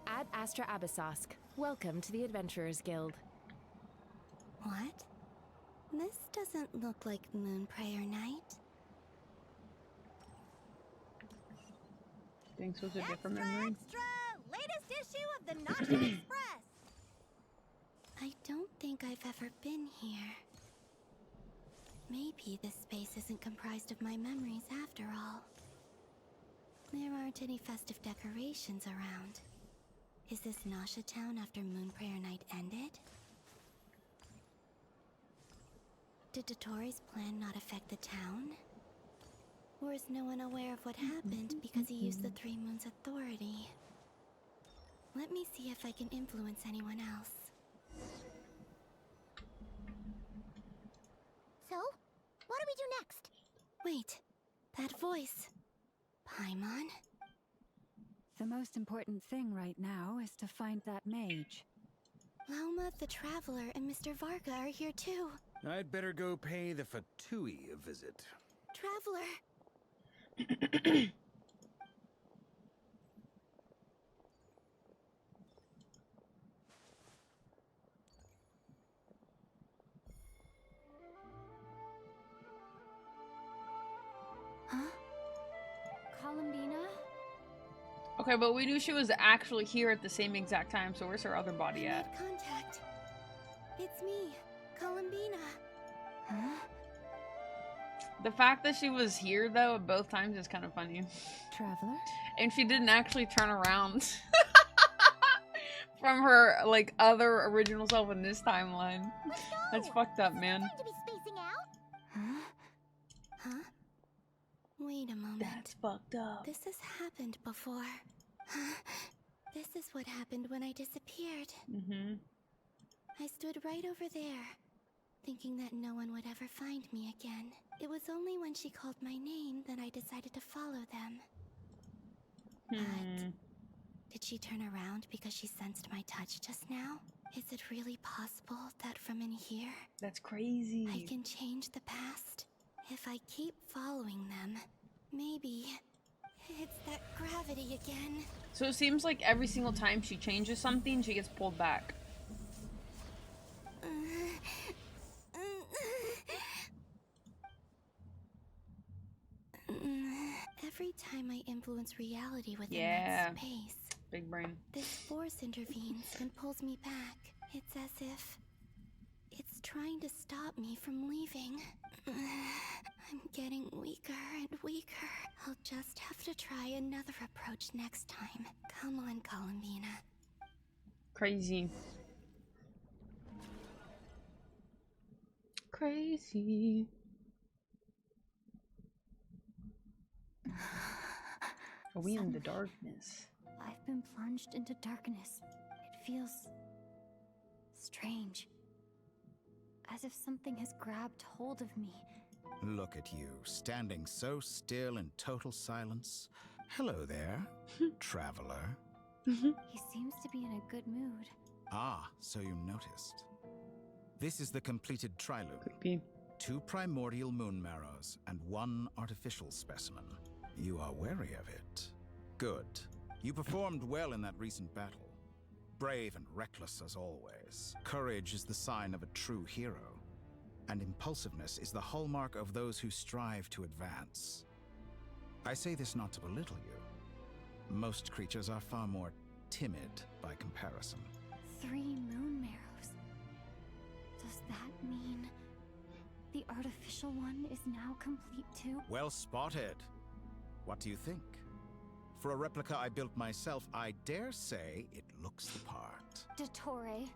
Ad Astra Abyssosque. Welcome to the Adventurers Guild. What? This doesn't look like Moon Prayer Night. Thanks was a different memory. Extra! Latest issue of the Notch Express! I don't think I've ever been here. Maybe this space isn't comprised of my memories after all. There aren't any festive decorations around. Is this Nasha Town after Moon Prayer Night ended? Did Dotori's plan not affect the town? Or is no one aware of what happened because he used the Three Moons' authority? Let me see if I can influence anyone else. So, what do we do next? Wait, that voice. Paimon? The most important thing right now is to find that mage. Lauma the Traveler and Mr. Varga are here too. I'd better go pay the Fatui a visit. Traveler! Huh? Columbina? Okay, but we knew she was actually here at the same exact time, so where's her other body at? Contact. It's me, Columbina. Huh? The fact that she was here, though, at both times is kind of funny. Traveler? And she didn't actually turn around from her, like, other original self in this timeline. That's fucked up, man. To be spacing out? Huh? Huh? Wait a moment. That's fucked up. This has happened before. This is what happened when I disappeared. I stood right over there, thinking that no one would ever find me again. It was only when she called my name that I decided to follow them. But did she turn around because she sensed my touch just now? Is it really possible that from in here, that's crazy, I can change the past? If I keep following them, maybe it's that gravity again. So it seems like every single time she changes something, she gets pulled back. Every time I influence reality within Yeah. that space, Big brain. this force intervenes and pulls me back. It's as if it's trying to stop me from leaving. I'm getting weaker and weaker. I'll just have to try another approach next time. Come on, Columbina. Crazy. Crazy. Are we in the Suddenly, darkness? I've been plunged into darkness. It feels strange. As if something has grabbed hold of me. Look at you, standing so still in total silence. Hello there, traveler. He seems to be in a good mood. Ah, so you noticed. This is the completed triloom. Creepy. 2 primordial moon marrows and 1 artificial specimen. You are wary of it. Good. You performed well in that recent battle. Brave and reckless as always. Courage is the sign of a true hero. And impulsiveness is the hallmark of those who strive to advance. I say this not to belittle you. Most creatures are far more timid by comparison. 3 moon marrows. Does that mean the artificial one is now complete too? Well spotted. What do you think? For a replica I built myself, I dare say it looks the part. Dottore,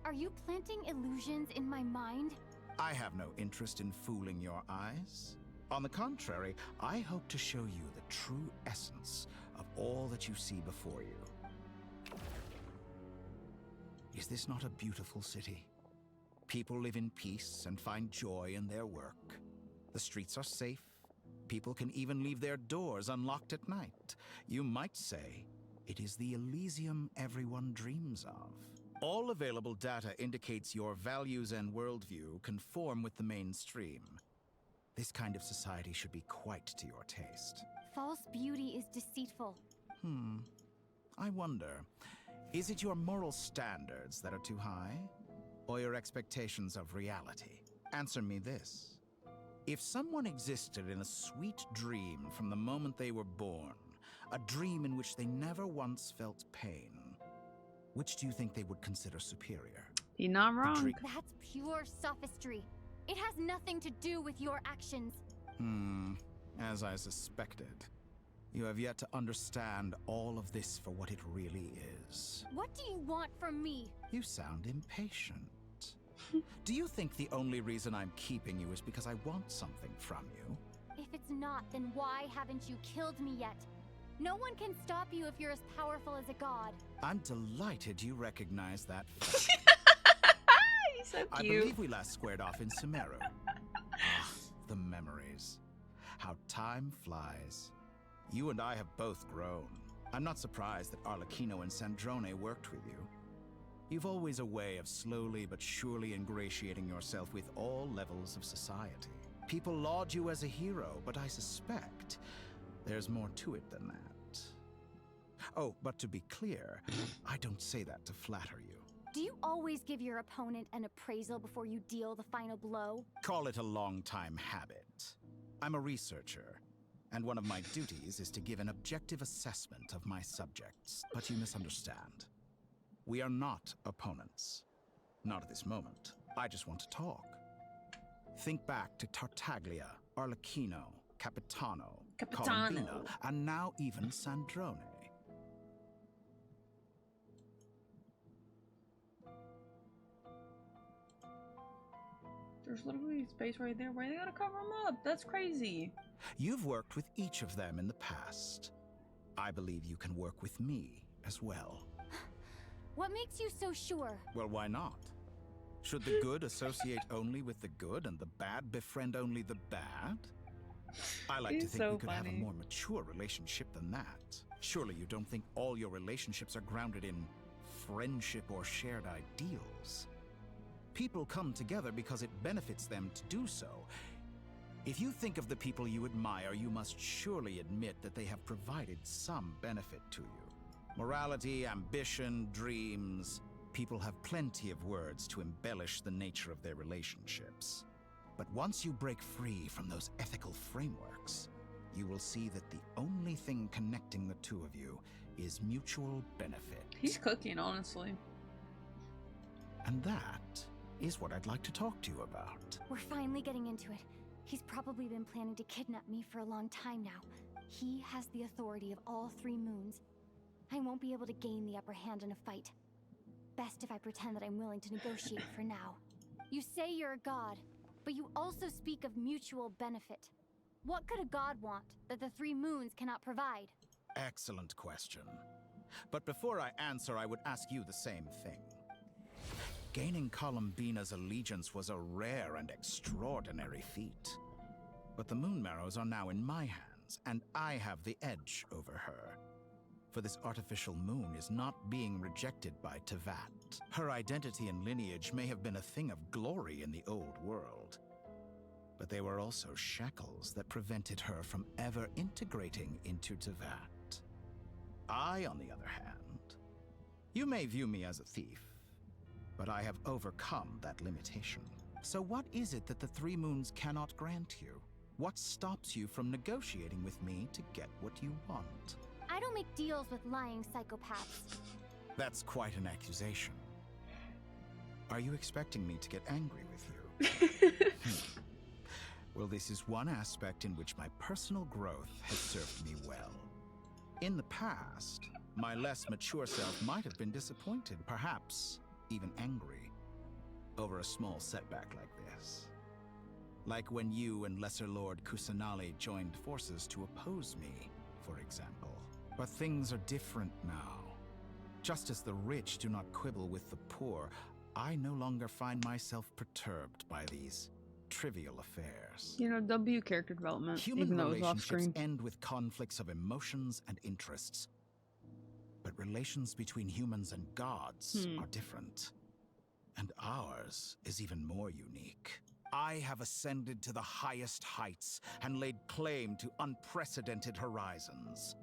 are you planting illusions in my mind? I have no interest in fooling your eyes. On the contrary, I hope to show you the true essence of all that you see before you. Is this not a beautiful city? People live in peace and find joy in their work. The streets are safe. People can even leave their doors unlocked at night. You might say it is the Elysium everyone dreams of. All available data indicates your values and worldview conform with the mainstream. This kind of society should be quite to your taste. False beauty is deceitful. I wonder, is it your moral standards that are too high? Or your expectations of reality? Answer me this. If someone existed in a sweet dream from the moment they were born, a dream in which they never once felt pain, which do you think they would consider superior? You're not wrong. That's pure sophistry. It has nothing to do with your actions. As I suspected. You have yet to understand all of this for what it really is. What do you want from me? You sound impatient. Do you think the only reason I'm keeping you is because I want something from you? If it's not, then why haven't you killed me yet? No one can stop you if you're as powerful as a god. I'm delighted you recognize that. He's so cute. I believe we last squared off in Sumeru. The memories. How time flies. You and I have both grown. I'm not surprised that Arlecchino and Sandrone worked with you. You've always a way of slowly but surely ingratiating yourself with all levels of society. People laud you as a hero, but I suspect there's more to it than that. Oh, but to be clear, I don't say that to flatter you. Do you always give your opponent an appraisal before you deal the final blow? Call it a long-time habit. I'm a researcher, and one of my duties is to give an objective assessment of my subjects. But you misunderstand. We are not opponents. Not at this moment. I just want to talk. Think back to Tartaglia, Arlecchino, Capitano, Columbina, and now even Sandrone. There's literally space right there. Why they gotta cover them up? That's crazy. You've worked with each of them in the past. I believe you can work with me as well. What makes you so sure? Well, why not? Should the good associate only with the good and the bad befriend only the bad? I like to think we could have a more mature relationship than that. Surely you don't think all your relationships are grounded in friendship or shared ideals? People come together because it benefits them to do so. If you think of the people you admire, you must surely admit that they have provided some benefit to you. Morality, ambition, dreams. People have plenty of words to embellish the nature of their relationships. But once you break free from those ethical frameworks, you will see that the only thing connecting the two of you is mutual benefit. He's cooking, honestly. And that is what I'd like to talk to you about. We're finally getting into it. He's probably been planning to kidnap me for a long time now. He has the authority of all 3 moons. I won't be able to gain the upper hand in a fight. Best if I pretend that I'm willing to negotiate for now. You say you're a god, but you also speak of mutual benefit. What could a god want that the 3 moons cannot provide? Excellent question. But before I answer, I would ask you the same thing. Gaining Columbina's allegiance was a rare and extraordinary feat. But the Moon Marrows are now in my hands, and I have the edge over her. For this artificial moon is not being rejected by Tevat. Her identity and lineage may have been a thing of glory in the old world, but they were also shackles that prevented her from ever integrating into Tevat. I, on the other hand, you may view me as a thief, but I have overcome that limitation. So what is it that the 3 moons cannot grant you? What stops you from negotiating with me to get what you want? I don't make deals with lying psychopaths. That's quite an accusation. Are you expecting me to get angry with you? Well, this is one aspect in which my personal growth has served me well. In the past, my less mature self might have been disappointed, perhaps even angry, over a small setback like this. Like when you and Lesser Lord Kusanali joined forces to oppose me, for example. But things are different now. Just as the rich do not quibble with the poor, I no longer find myself perturbed by these trivial affairs. You know, W character development, Human even though it was off relationships screen. end with conflicts of emotions and interests. But relations between humans and gods are different. And ours is even more unique. I have ascended to the highest heights and laid claim to unprecedented horizons.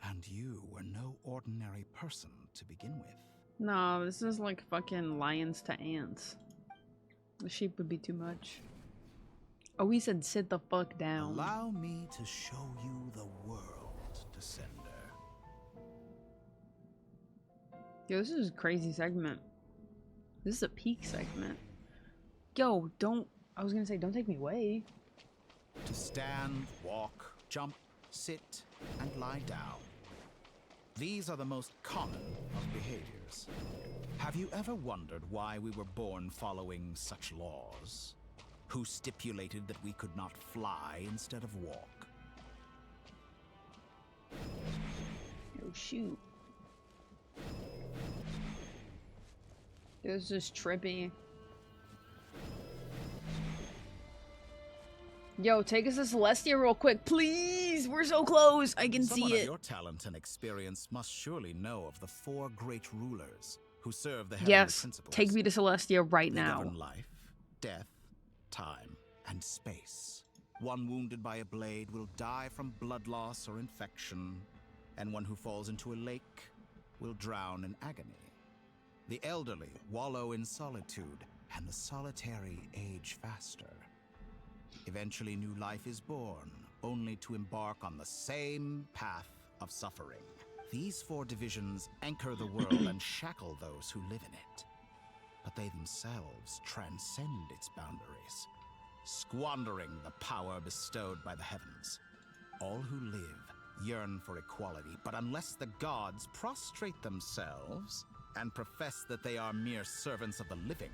And you were no ordinary person to begin with. No, this is like fucking lions to ants. The sheep would be too much. Oh, he said sit the fuck down. Allow me to show you the world, Descender. Yo, this is a crazy segment. This is a peak segment. Yo, I was gonna say, don't take me away. To stand, walk, jump, sit, and lie down. These are the most common of behaviors. Have you ever wondered why we were born following such laws? Who stipulated that we could not fly instead of walk? Oh, shoot. This is trippy. Yo, take us to Celestia real quick, please! We're so close! I can Someone see of it. your talent and experience must surely know of the 4 great rulers who serve the heavenly Yes, principles. take me to Celestia right They now. govern life, death, time, and space. One wounded by a blade will die from blood loss or infection, and one who falls into a lake will drown in agony. The elderly wallow in solitude, and the solitary age faster. Eventually, new life is born, only to embark on the same path of suffering. These 4 divisions anchor the world and shackle those who live in it. But they themselves transcend its boundaries, squandering the power bestowed by the heavens. All who live yearn for equality, but unless the gods prostrate themselves and profess that they are mere servants of the living,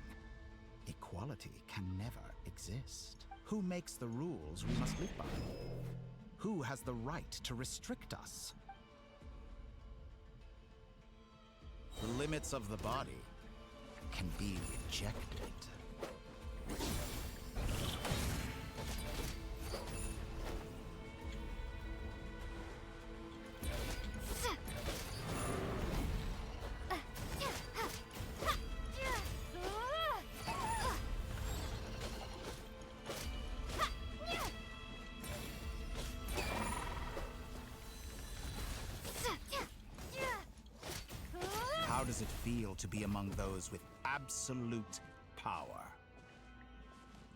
equality can never exist. Who makes the rules we must live by? Who has the right to restrict us? The limits of the body can be rejected. How does it feel to be among those with absolute power?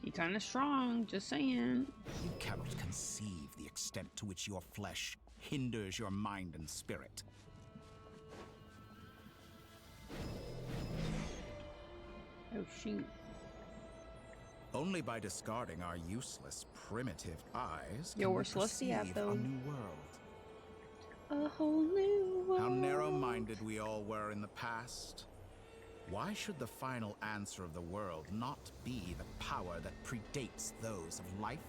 He kind of strong, just saying. You cannot conceive the extent to which your flesh hinders your mind and spirit. Oh, shoot. Only by discarding our useless, primitive eyes Yo, can we where's Celestia at, perceive though? a new world. A whole new world. How narrow-minded we all were in the past. Why should the final answer of the world not be the power that predates those of life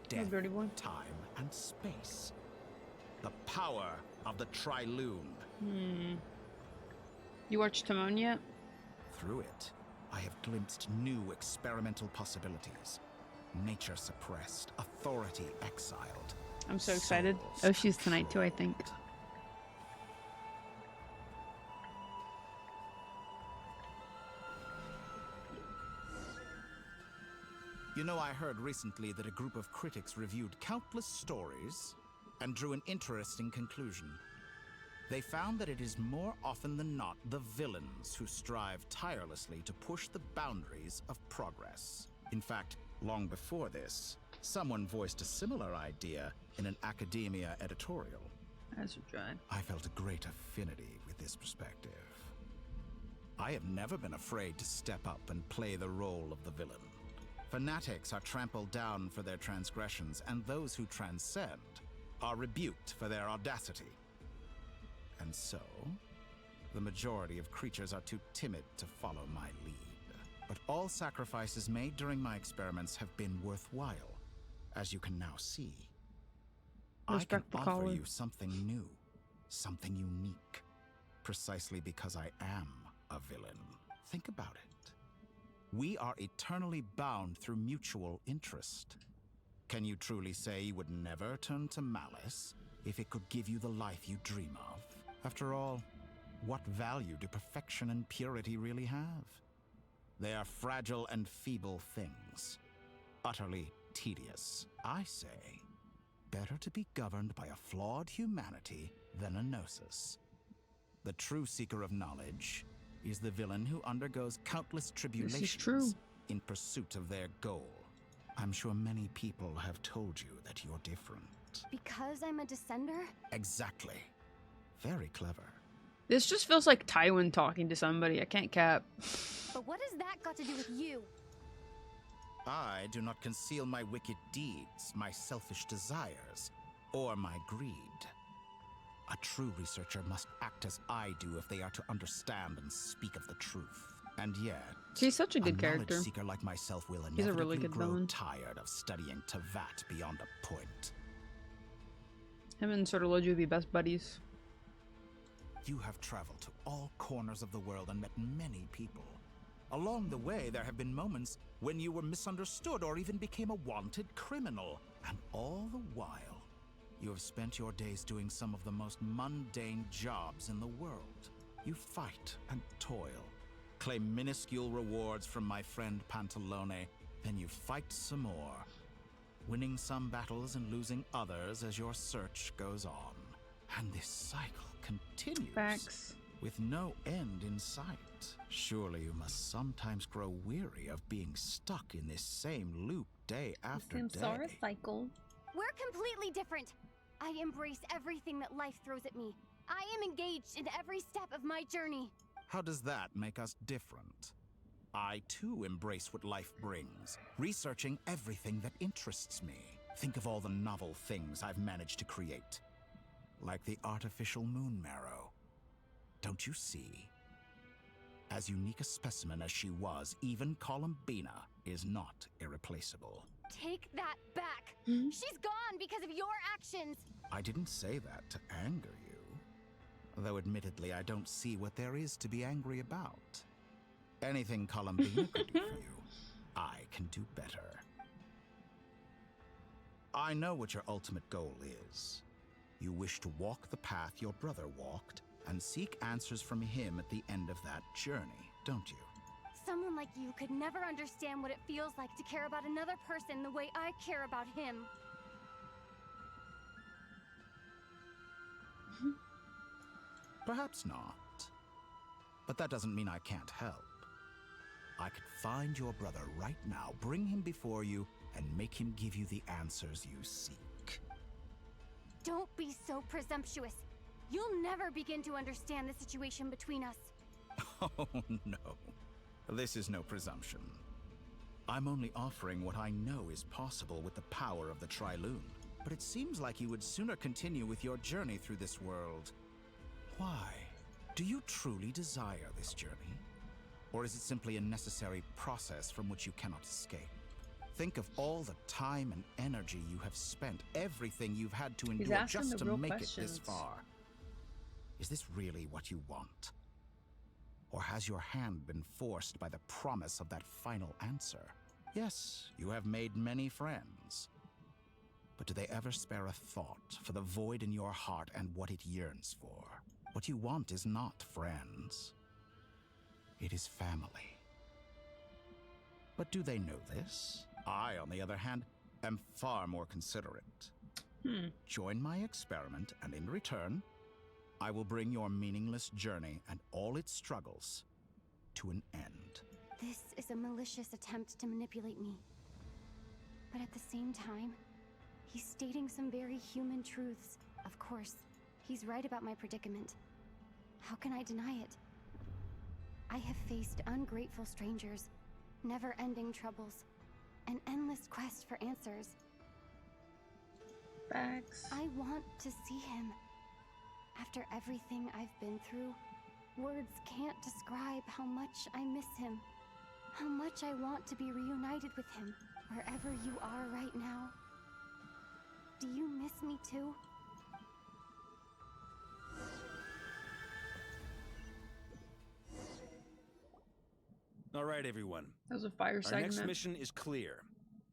death, dirty boy. time, and space. The power of the Triloon. You watched Timon yet? Through it, I have glimpsed new experimental possibilities. Nature suppressed, authority exiled. I'm so excited. Souls Oh, she's tonight too, I think. You know, I heard recently that a group of critics reviewed countless stories and drew an interesting conclusion. They found that it is more often than not the villains who strive tirelessly to push the boundaries of progress. In fact, long before this, someone voiced a similar idea in an academia editorial. That's a drag. I felt a great affinity with this perspective. I have never been afraid to step up and play the role of the villain. Fanatics are trampled down for their transgressions, and those who transcend are rebuked for their audacity. And so, the majority of creatures are too timid to follow my lead. But all sacrifices made during my experiments have been worthwhile, as you can now see. Respect I the can offer caller. you something new, something unique, precisely because I am a villain. Think about it. We are eternally bound through mutual interest. Can you truly say you would never turn to malice if it could give you the life you dream of? After all, what value do perfection and purity really have? They are fragile and feeble things, utterly tedious. I say, better to be governed by a flawed humanity than a gnosis. The true seeker of knowledge is the villain who undergoes countless tribulations in pursuit of their goal. I'm sure many people have told you that you're different. Because I'm a descender? Exactly. Very clever. This just feels like Tywin talking to somebody. I can't cap. But what has that got to do with you? I do not conceal my wicked deeds, my selfish desires, or my greed. A true researcher must act as I do if they are to understand and speak of the truth. And yet, he's such a good knowledge character. seeker like myself will He's a inevitably really good grow villain. tired of studying Tavat beyond a point. Him and Sortology would be best buddies. You have traveled to all corners of the world and met many people. Along the way, there have been moments when you were misunderstood or even became a wanted criminal. And all the while, you have spent your days doing some of the most mundane jobs in the world. You fight and toil, claim minuscule rewards from my friend Pantalone, then you fight some more, winning some battles and losing others as your search goes on. And this cycle continues. Facts. With no end in sight. Surely you must sometimes grow weary of being stuck in this same loop day after day. cycle. We're completely different. I embrace everything that life throws at me. I am engaged in every step of my journey. How does that make us different? I too embrace what life brings, researching everything that interests me. Think of all the novel things I've managed to create. Like the artificial moon marrow. Don't you see? As unique a specimen as she was, even Columbina is not irreplaceable. Take that back. She's gone because of your actions. I didn't say that to anger you. Though admittedly, I don't see what there is to be angry about. Anything Columbina could do for you, I can do better. I know what your ultimate goal is. You wish to walk the path your brother walked and seek answers from him at the end of that journey, don't you? Someone like you could never understand what it feels like to care about another person the way I care about him. Perhaps not. But that doesn't mean I can't help. I could find your brother right now, bring him before you, and make him give you the answers you seek. Don't be so presumptuous. You'll never begin to understand the situation between us. Oh, no. This is no presumption. I'm only offering what I know is possible with the power of the Triloon. But it seems like you would sooner continue with your journey through this world. Why? Do you truly desire this journey? Or is it simply a necessary process from which you cannot escape? Think of all the time and energy you have spent, everything you've had to He's endure asking just the to real make it questions. this far. Is this really what you want? Or has your hand been forced by the promise of that final answer? Yes, you have made many friends. But do they ever spare a thought for the void in your heart and what it yearns for? What you want is not friends. It is family. But do they know this? I, on the other hand, am far more considerate. Join my experiment, and in return, I will bring your meaningless journey and all its struggles to an end. This is a malicious attempt to manipulate me. But at the same time, he's stating some very human truths. Of course, he's right about my predicament. How can I deny it? I have faced ungrateful strangers, never-ending troubles, an endless quest for answers. Facts. I want to see him. After everything I've been through, words can't describe how much I miss him. How much I want to be reunited with him, wherever you are right now. Do you miss me too? All right, everyone. That was a fire Our segment. next mission is clear.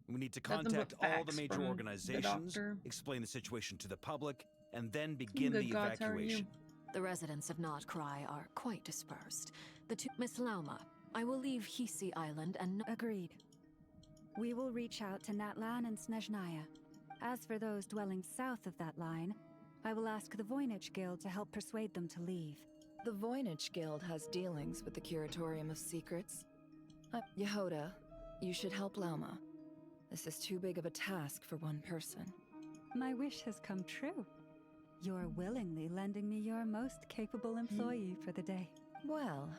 We need to Nothing but contact all the facts major from the organizations, doctor. explain the situation to the public, and then begin Good the gods, how are you? evacuation. The residents of Nodcry are quite dispersed. The two... Miss Lauma, I will leave Hisi Island and... Agreed. We will reach out to Natlan and Snezhnaya. As for those dwelling south of that line, I will ask the Voynich Guild to help persuade them to leave. The Voynich Guild has dealings with the Curatorium of Secrets. Yehoda, you should help Lauma. This is too big of a task for one person. My wish has come true. You're willingly lending me your most capable employee for the day. Well,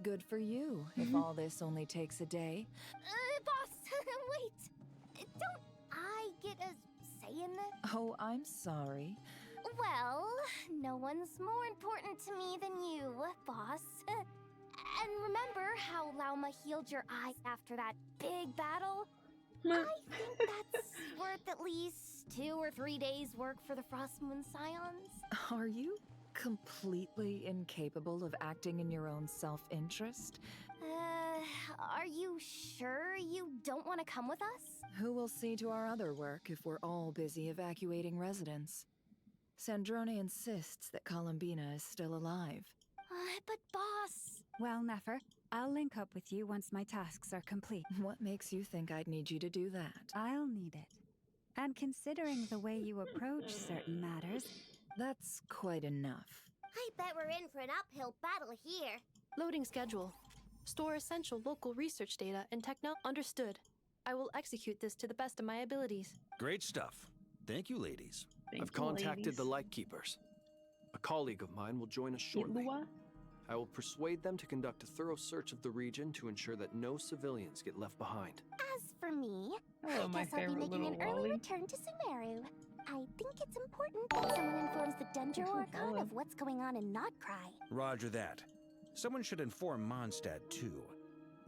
good for you, if all this only takes a day. Boss, wait. Don't I get a say in this? Oh, I'm sorry. Well, no one's more important to me than you, boss. And remember how Lauma healed your eyes after that big battle? I think that's worth at least 2 or 3 days' work for the Frostmoon Scions. Are you completely incapable of acting in your own self-interest? Are you sure you don't want to come with us? Who will see to our other work if we're all busy evacuating residents? Sandrone insists that Columbina is still alive. But boss... Well, Nefer, I'll link up with you once my tasks are complete. What makes you think I'd need you to do that? I'll need it. And considering the way you approach certain matters... That's quite enough. I bet we're in for an uphill battle here. Loading schedule. Store essential local research data and techno. Understood. I will execute this to the best of my abilities. Great stuff. Thank you, ladies. I've contacted the Lightkeepers. A colleague of mine will join us shortly. I will persuade them to conduct a thorough search of the region to ensure that no civilians get left behind. As for me, Hello, my I guess I'll be favorite making an little early lolly. return to Sumeru. I think it's important that someone informs the Dendro Archon of what's going on in Nodcry. Roger that. Someone should inform Mondstadt, too.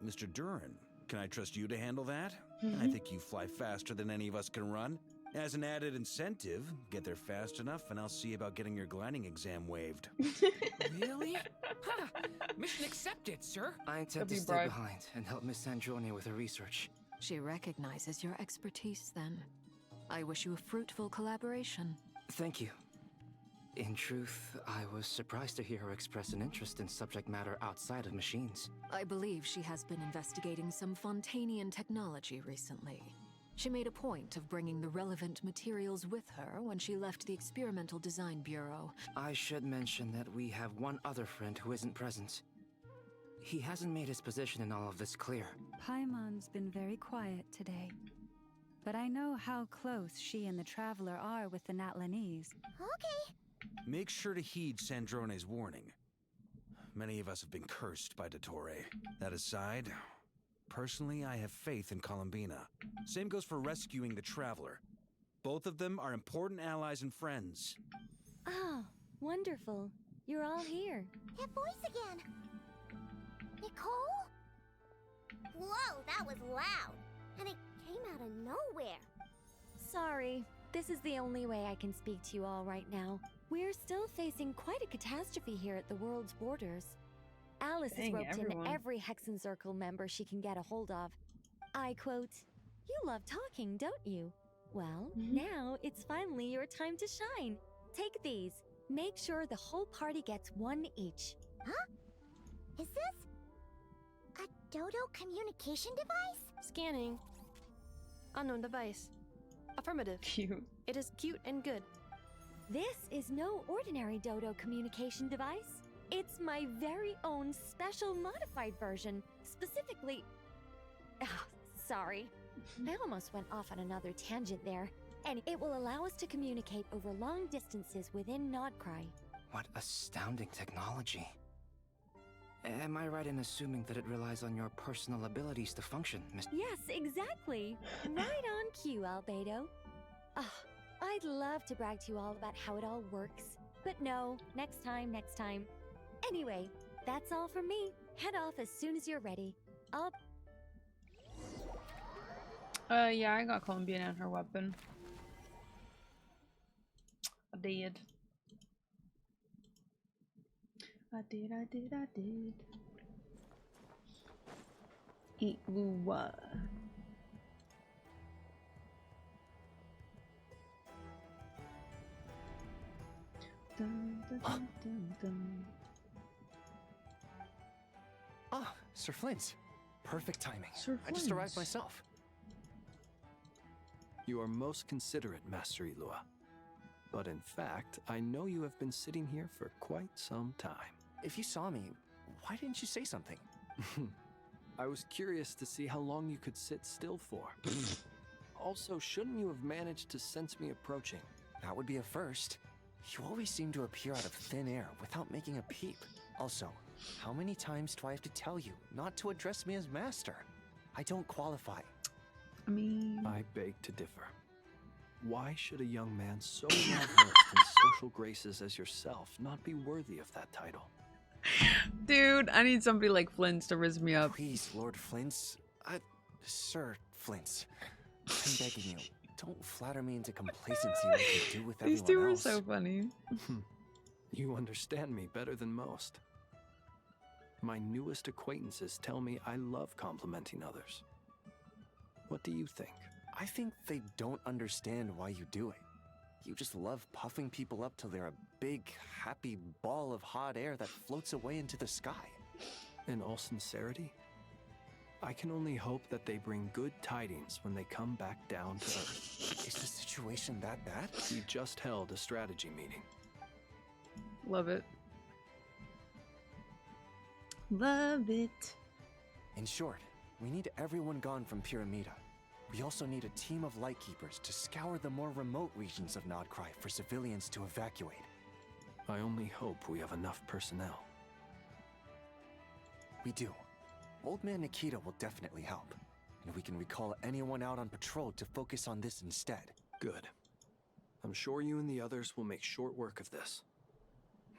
Mr. Durin, can I trust you to handle that? I think you fly faster than any of us can run. As an added incentive, get there fast enough and I'll see about getting your gliding exam waived. Really? Huh. Mission accepted, sir. I intend to stay behind and help Miss Sandrone with her research. She recognizes your expertise, then. I wish you a fruitful collaboration. Thank you. In truth, I was surprised to hear her express an interest in subject matter outside of machines. I believe she has been investigating some Fontanian technology recently. She made a point of bringing the relevant materials with her when she left the Experimental Design Bureau. I should mention that we have one other friend who isn't present. He hasn't made his position in all of this clear. Paimon's been very quiet today. But I know how close she and the Traveler are with the Natlanese. Okay. Make sure to heed Sandrone's warning. Many of us have been cursed by Dottore. That aside, personally, I have faith in Columbina. Same goes for rescuing the Traveler. Both of them are important allies and friends. Oh, wonderful. You're all here. That voice again. Nicole? Whoa, that was loud. And it came out of nowhere. Sorry, this is the only way I can speak to you all right now. We're still facing quite a catastrophe here at the world's borders. Alice has roped in every Hexencircle member she can get a hold of. I quote, "You love talking, don't you? Well, now it's finally your time to shine. Take these. Make sure the whole party gets one each." Huh? Is this a dodo communication device? Scanning. Unknown device. Affirmative. Cute. It is cute and good. This is no ordinary dodo communication device. It's my very own special modified version, specifically... sorry. I almost went off on another tangent there. And it will allow us to communicate over long distances within Nodcry. What astounding technology. Am I right in assuming that it relies on your personal abilities to function, Miss? Yes, exactly. Right on cue, Albedo. I'd love to brag to you all about how it all works. But no, next time. Anyway, that's all from me. Head off as soon as you're ready. Yeah, I got Columbian and her weapon. I did. Eat Lua. Dun, dun, dun, dun, dun. Ah, Sir Flint. Perfect timing. Sir I just arrived Flint. myself. You are most considerate, Master Ilua. But in fact, I know you have been sitting here for quite some time. If you saw me, why didn't you say something? I was curious to see how long you could sit still for. Also, shouldn't you have managed to sense me approaching? That would be a first. You always seem to appear out of thin air without making a peep. Also, how many times do I have to tell you not to address me as master? I don't qualify. I beg to differ. Why should a young man so well-versed in social graces as yourself not be worthy of that title? Dude, I need somebody like Flint's to raise me up. Please, Lord Flint's. Sir Flint's. I'm begging you, don't flatter me into complacency like you do with everyone else. These two are so funny. You understand me better than most. My newest acquaintances tell me I love complimenting others. What do you think? I think they don't understand why you do it. You just love puffing people up till they're a big, happy ball of hot air that floats away into the sky. In all sincerity, I can only hope that they bring good tidings when they come back down to Earth. Is the situation that bad? We just held a strategy meeting. Love it. Love it. In short, we need everyone gone from Pyramida. We also need a team of Lightkeepers to scour the more remote regions of Nodcry for civilians to evacuate. I only hope we have enough personnel. We do. Old Man Nikita will definitely help, and we can recall anyone out on patrol to focus on this instead. Good. I'm sure you and the others will make short work of this.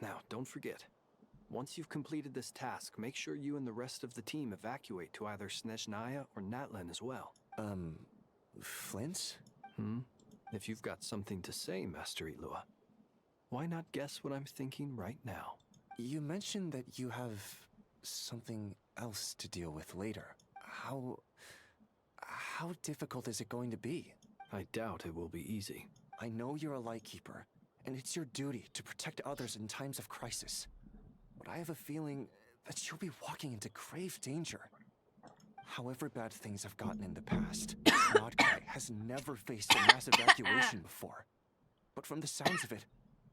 Now, don't forget, once you've completed this task, make sure you and the rest of the team evacuate to either Snezhnaya or Natlan as well. Flint? If you've got something to say, Master Ilua, why not guess what I'm thinking right now? You mentioned that you have something else to deal with later. How difficult is it going to be? I doubt it will be easy. I know you're a Lightkeeper, and it's your duty to protect others in times of crisis. But I have a feeling that you'll be walking into grave danger. However bad things have gotten in the past, Nodcry has never faced a mass evacuation before. But from the sounds of it,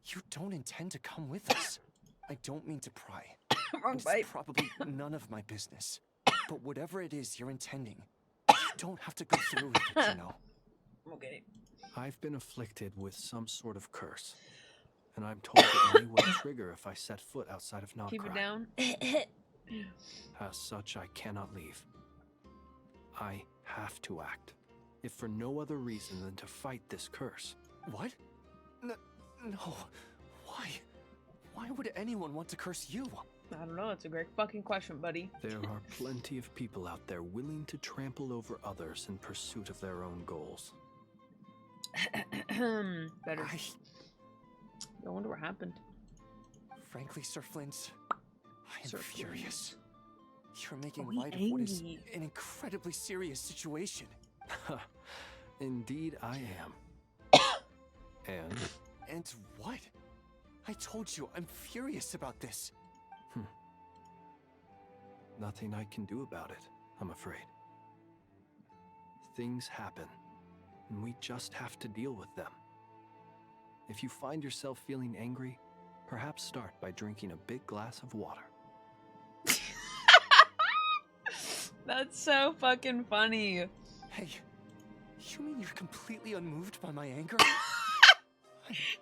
you don't intend to come with us. I don't mean to pry. It's probably none of my business. But whatever it is you're intending, you don't have to go through with it, you know. Okay. I've been afflicted with some sort of curse, and I'm told it may well trigger if I set foot outside of Nodcry. Keep it down. As such, I cannot leave. I have to act, if for no other reason than to fight this curse. What? No. Why? Why would anyone want to curse you? I don't know. It's a great fucking question, buddy. There are plenty of people out there willing to trample over others in pursuit of their own goals. Better. I wonder what happened. Frankly, Sir Flint, I am Sir furious. You're making he's light of what is angry. an incredibly serious situation. Indeed, I am. And? And what? I told you, I'm furious about this. Nothing I can do about it, I'm afraid. Things happen, and we just have to deal with them. If you find yourself feeling angry, perhaps start by drinking a big glass of water. That's so fucking funny. Hey, you mean you're completely unmoved by my anger?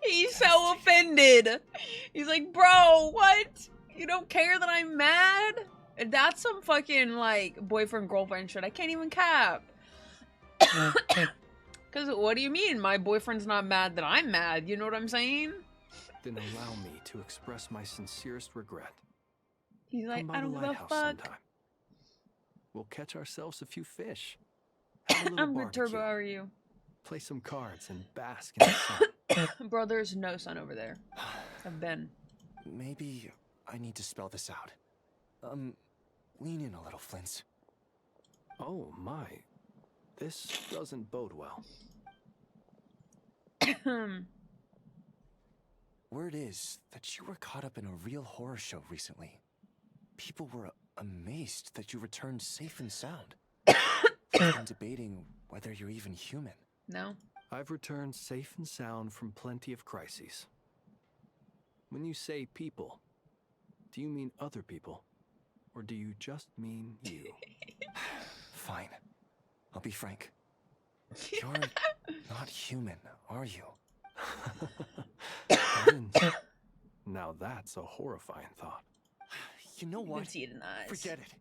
He's so offended. He's like, bro, what? You don't care that I'm mad? That's some fucking, like, boyfriend-girlfriend shit. I can't even cap. Because what do you mean? My boyfriend's not mad that I'm mad. You know what I'm saying? Then allow me to express my sincerest regret. He's like, Come by I the don't give a lighthouse fuck. sometime. We'll catch ourselves a few fish. Have a little I'm barbecue. Turbo, are you? Play some cards and bask in the sun. Bro, there's no sun over there. I've been. Maybe I need to spell this out. Lean in a little, Flint. Oh my. This doesn't bode well. Word is that you were caught up in a real horror show recently. People were amazed that you returned safe and sound. I'm debating whether you're even human. No. I've returned safe and sound from plenty of crises. When you say people, do you mean other people? Or do you just mean you? Fine. I'll be frank. You're not human, are you? Heavens. Now that's a horrifying thought. You know You what? can see it in the eyes. Forget it.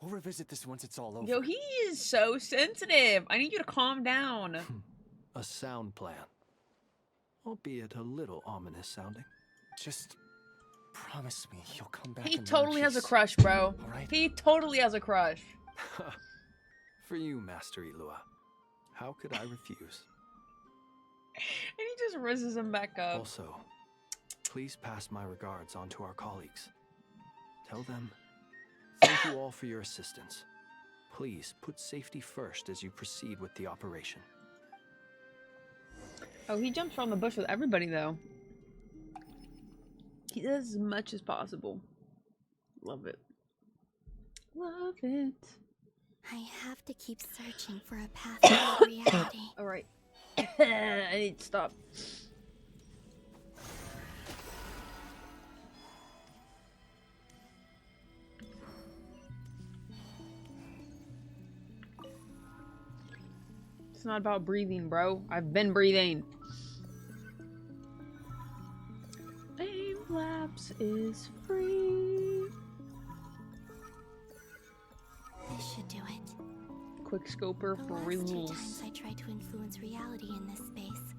We'll revisit this once it's all over. Yo, he is so sensitive. I need you to calm down. A sound plan. Albeit a little ominous sounding. Just promise me you'll come back. He in totally one has a piece. crush, bro. All right? He totally has a crush. For you, Master Ilua. How could I refuse? And he just rizzes him back up. Also, please pass my regards on to our colleagues. Tell them, thank you all for your assistance. Please put safety first as you proceed with the operation. Oh, he jumps from the bush with everybody, though. He does as much as possible. Love it. Love it. I have to keep searching for a path to reality. Alright. I need to stop. It's not about breathing, bro. I've been breathing. Aim Labs is free. This should do it. Quick scoper for The last 2 rules. times I tried to influence reality in this space,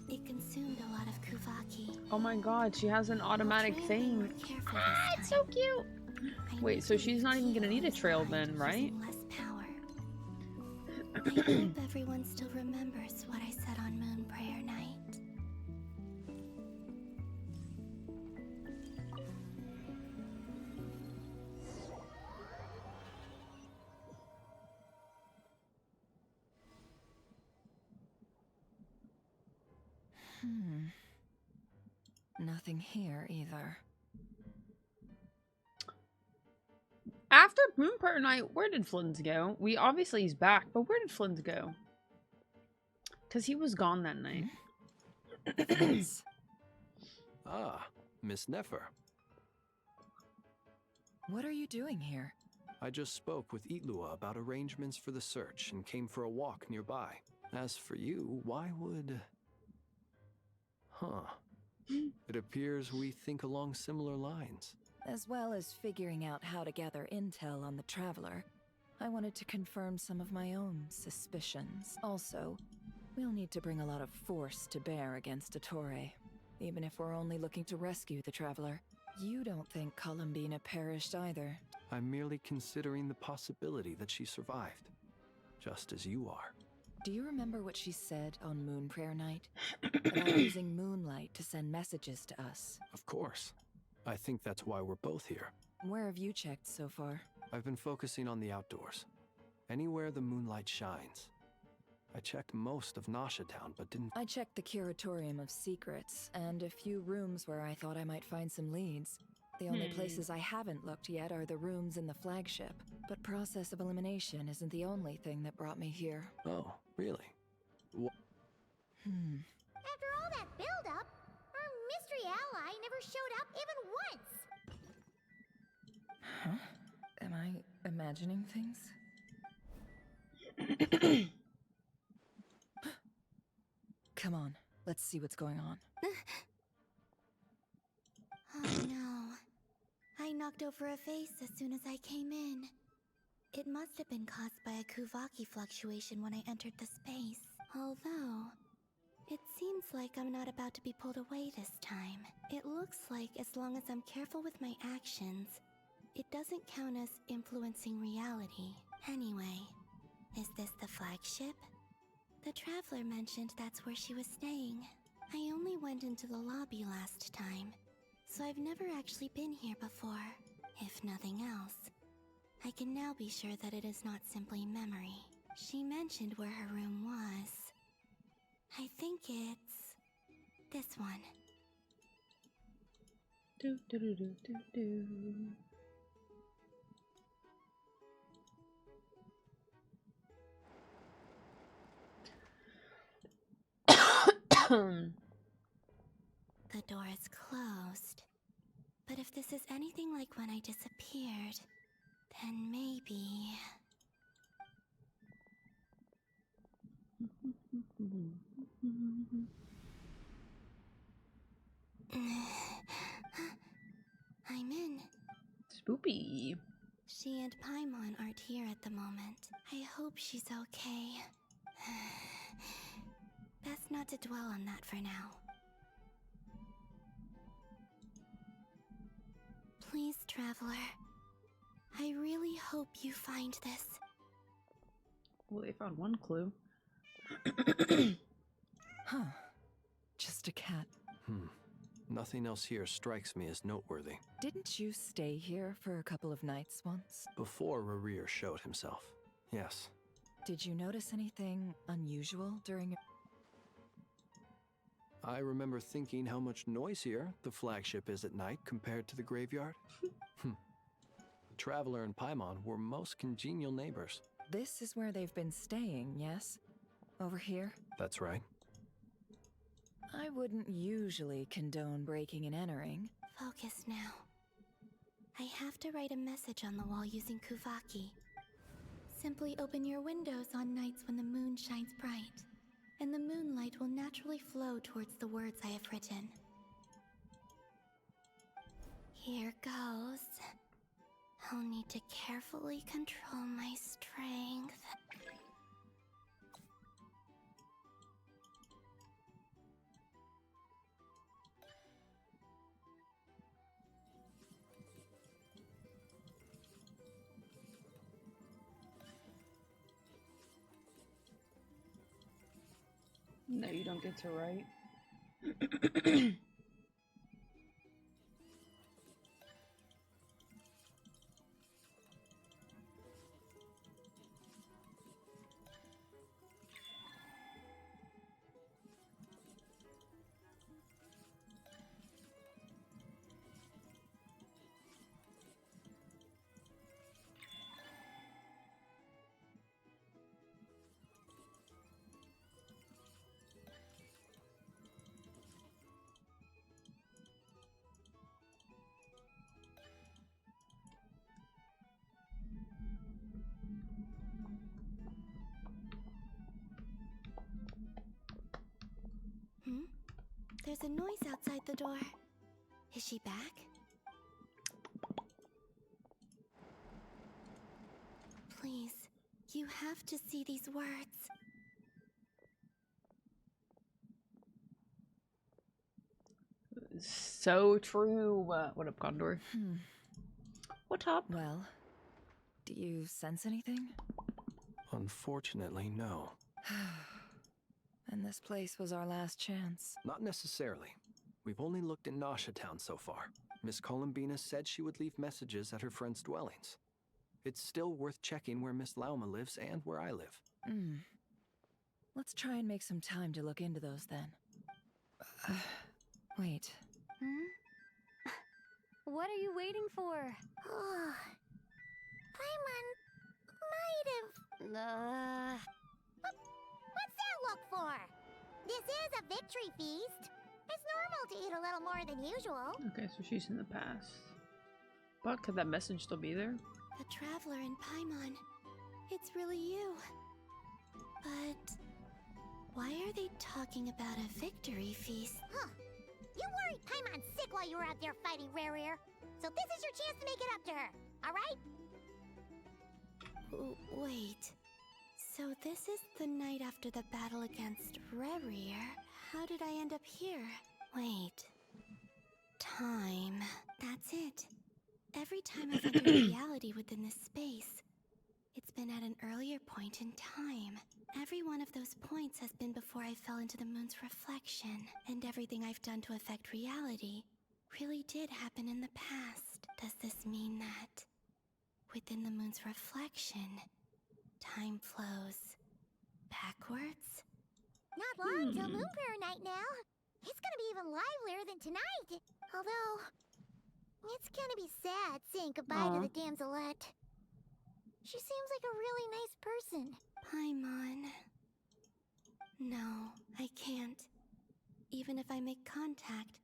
it consumed a lot of Kuvaki. Oh my god, she has an automatic thing. Ah, it's so cute. Wait, so she's not even gonna need a trail then, right? Less power. I hope everyone still remembers what I said on Moon Prayer Night. Nothing here either. After Moon Prayer Night, where did Flins go? Obviously he's back, but where did Flins go? Because he was gone that night. Ah, Miss Nefer. What are you doing here? I just spoke with Ilua about arrangements for the search and came for a walk nearby. As for you, why would... Huh. It appears we think along similar lines. As well as figuring out how to gather intel on the Traveler, I wanted to confirm some of my own suspicions. Also, we'll need to bring a lot of force to bear against Dottore, even if we're only looking to rescue the Traveler. You don't think Columbina perished either. I'm merely considering the possibility that she survived, just as you are. Do you remember what she said on Moon Prayer Night? About using moonlight to send messages to us. Of course. I think that's why we're both here. Where have you checked so far? I've been focusing on the outdoors. Anywhere the moonlight shines. I checked most of Nasha Town, but didn't... I checked the Curatorium of Secrets, and a few rooms where I thought I might find some leads. The only places I haven't looked yet are the rooms in the flagship. But process of elimination isn't the only thing that brought me here. Oh, really? After all that build-up, our mystery ally never showed up even once. Huh? Am I imagining things? Come on, let's see what's going on. Oh no. I knocked over a vase as soon as I came in. It must have been caused by a Kuvaki fluctuation when I entered the space. Although, it seems like I'm not about to be pulled away this time. It looks like as long as I'm careful with my actions, it doesn't count as influencing reality. Anyway, is this the flagship? The Traveler mentioned that's where she was staying. I only went into the lobby last time, so I've never actually been here before. If nothing else, I can now be sure that it is not simply memory. She mentioned where her room was. I think it's this one. Do do do do do do. The door is closed. But if this is anything like when I disappeared, then maybe... I'm in. Spoopy. She and Paimon aren't here at the moment. I hope she's okay. Best not to dwell on that for now. Please, Traveler. I really hope you find this. Well, they found one clue. Huh. Just a cat. Nothing else here strikes me as noteworthy. Didn't you stay here for a couple of nights once? Before Rarir showed himself. Yes. Did you notice anything unusual during your... I remember thinking how much noisier the flagship is at night compared to the graveyard. The Traveler and Paimon were most congenial neighbors. This is where they've been staying, yes? Over here? That's right. I wouldn't usually condone breaking and entering. Focus now. I have to write a message on the wall using Kuvaki. Simply open your windows on nights when the moon shines bright, and the moonlight will naturally flow towards the words I have written. Here goes. I'll need to carefully control my strength. No, you don't get to write. There's a noise outside the door. Is she back? Please, you have to see these words. So true. What up, Condor? What up? Well, do you sense anything? Unfortunately, no. And this place was our last chance. Not necessarily. We've only looked in Nasha Town so far. Miss Columbina said she would leave messages at her friends' dwellings. It's still worth checking where Miss Lauma lives and where I live. Let's try and make some time to look into those then. Wait. What are you waiting for? Paimon might have... What's that look for? This is a victory feast. It's normal to eat a little more than usual. Okay, so she's in the past. But could that message still be there? The Traveler in Paimon. It's really you. But why are they talking about a victory feast? Huh. You worried Paimon sick while you were out there fighting Rare. So this is your chance to make it up to her, alright? Wait. So this is the night after the battle against Rare. How did I end up here? Wait. Time. That's it. Every time I've entered reality within this space, it's been at an earlier point in time. Every one of those points has been before I fell into the moon's reflection, and everything I've done to affect reality really did happen in the past. Does this mean that within the moon's reflection, time flows backwards? Not long till Moon Prayer Night now. It's gonna be even livelier than tonight. Although, it's gonna be sad saying goodbye to the damselette. She seems like a really nice person. Paimon. No, I can't. Even if I make contact,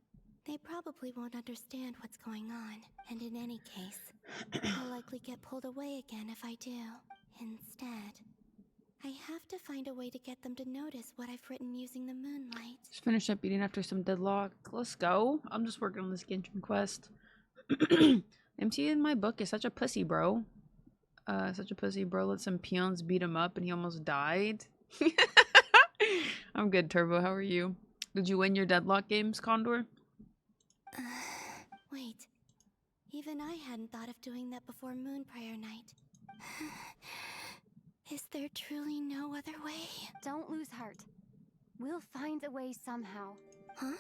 they probably won't understand what's going on. And in any case, I'll likely get pulled away again if I do. Instead, I have to find a way to get them to notice what I've written using the moonlight. Just finished up eating after some deadlock. Let's go. I'm just working on this Genshin quest. MC in my book is such a pussy, bro. Such a pussy, bro. Let some peons beat him up and he almost died. I'm good, Turbo. How are you? Did you win your deadlock games, Condor? Wait. Even I hadn't thought of doing that before Moon Prayer Night. Is there truly no other way? Don't lose heart. We'll find a way somehow. Huh?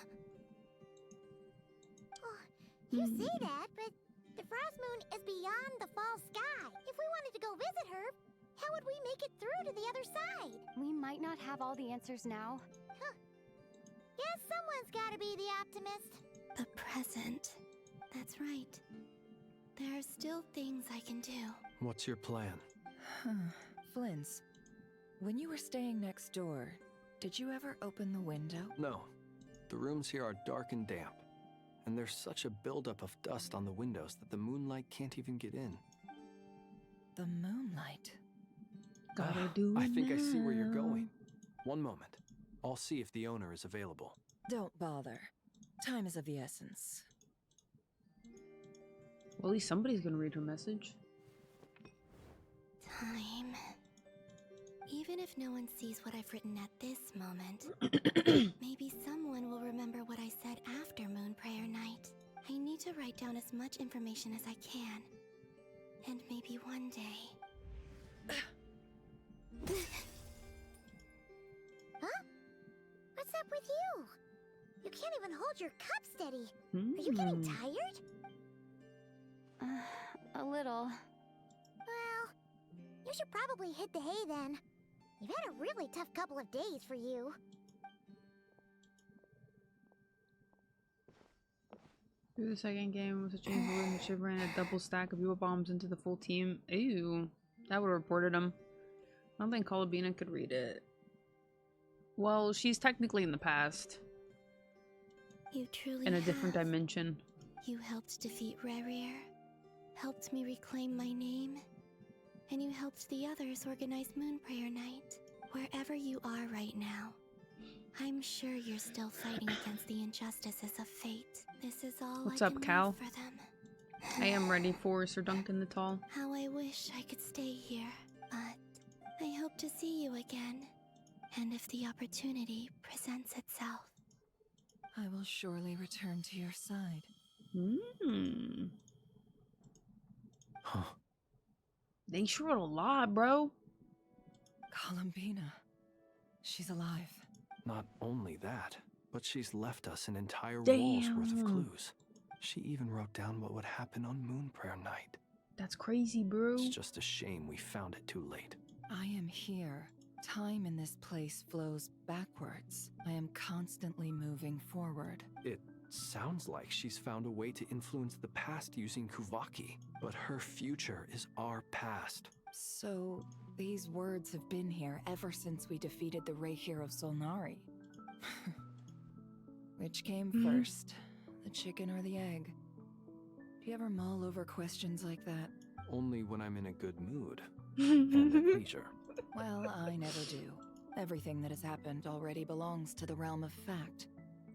You say that, but the Frost Moon is beyond the fall sky. If we wanted to go visit her, how would we make it through to the other side? We might not have all the answers now. Huh. Guess someone's gotta be the optimist. The present. That's right. There are still things I can do. What's your plan? Flins, when you were staying next door, did you ever open the window? No. The rooms here are dark and damp. And there's such a buildup of dust on the windows that the moonlight can't even get in. The moonlight? Gotta do I think I see where you're going. One moment. I'll see if the owner is available. Don't bother. Time is of the essence. Well, at least somebody's gonna read her message. Time. Even if no one sees what I've written at this moment, maybe someone will remember what I said after Moon Prayer Night. I need to write down as much information as I can. And maybe one day... Huh? What's up with you? You can't even hold your cup steady. Are you getting tired? A little. Well, you should probably hit the hay then. You've had a really tough couple of days for you. Through the second game was a change of room. She ran a double stack of Yuba bombs into the full team. Ew. That would have reported him. I don't think Columbina could read it. Well, she's technically in the past. You truly in a different dimension. You helped defeat Rare, helped me reclaim my name, and you helped the others organize Moon Prayer Night. Wherever you are right now, I'm sure you're still fighting against the injustices of fate. This is all What's I up, can Cal? do for them. I am ready for Sir Duncan the Tall. How I wish I could stay here, but I hope to see you again. And if the opportunity presents itself. I will surely return to your side. Huh. They sure a lot, bro. Columbina. She's alive. Not only that, but she's left us an entire wall's worth of clues. She even wrote down what would happen on Moon Prayer Night. That's crazy, bro. It's just a shame we found it too late. I am here. Time in this place flows backwards. I am constantly moving forward. It sounds like she's found a way to influence the past using Kuvaki, but her future is our past. So, these words have been here ever since we defeated the Ray Hero Solnari. Which came first, the chicken or the egg? Do you ever mull over questions like that? Only when I'm in a good mood and at leisure. Well, I never do. Everything that has happened already belongs to the realm of fact.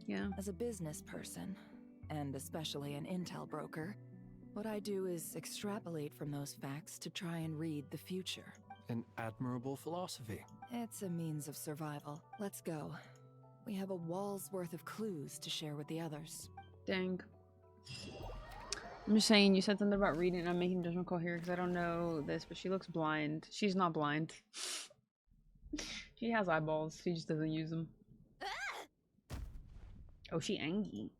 Yeah. As a business person, and especially an intel broker, what I do is extrapolate from those facts to try and read the future. An admirable philosophy. It's a means of survival. Let's go. We have a wall's worth of clues to share with the others. Dang. I'm just saying, you said something about reading, and I'm making judgment call here because I don't know this, but she looks blind. She's not blind. She has eyeballs. She just doesn't use them. Oh, she angry.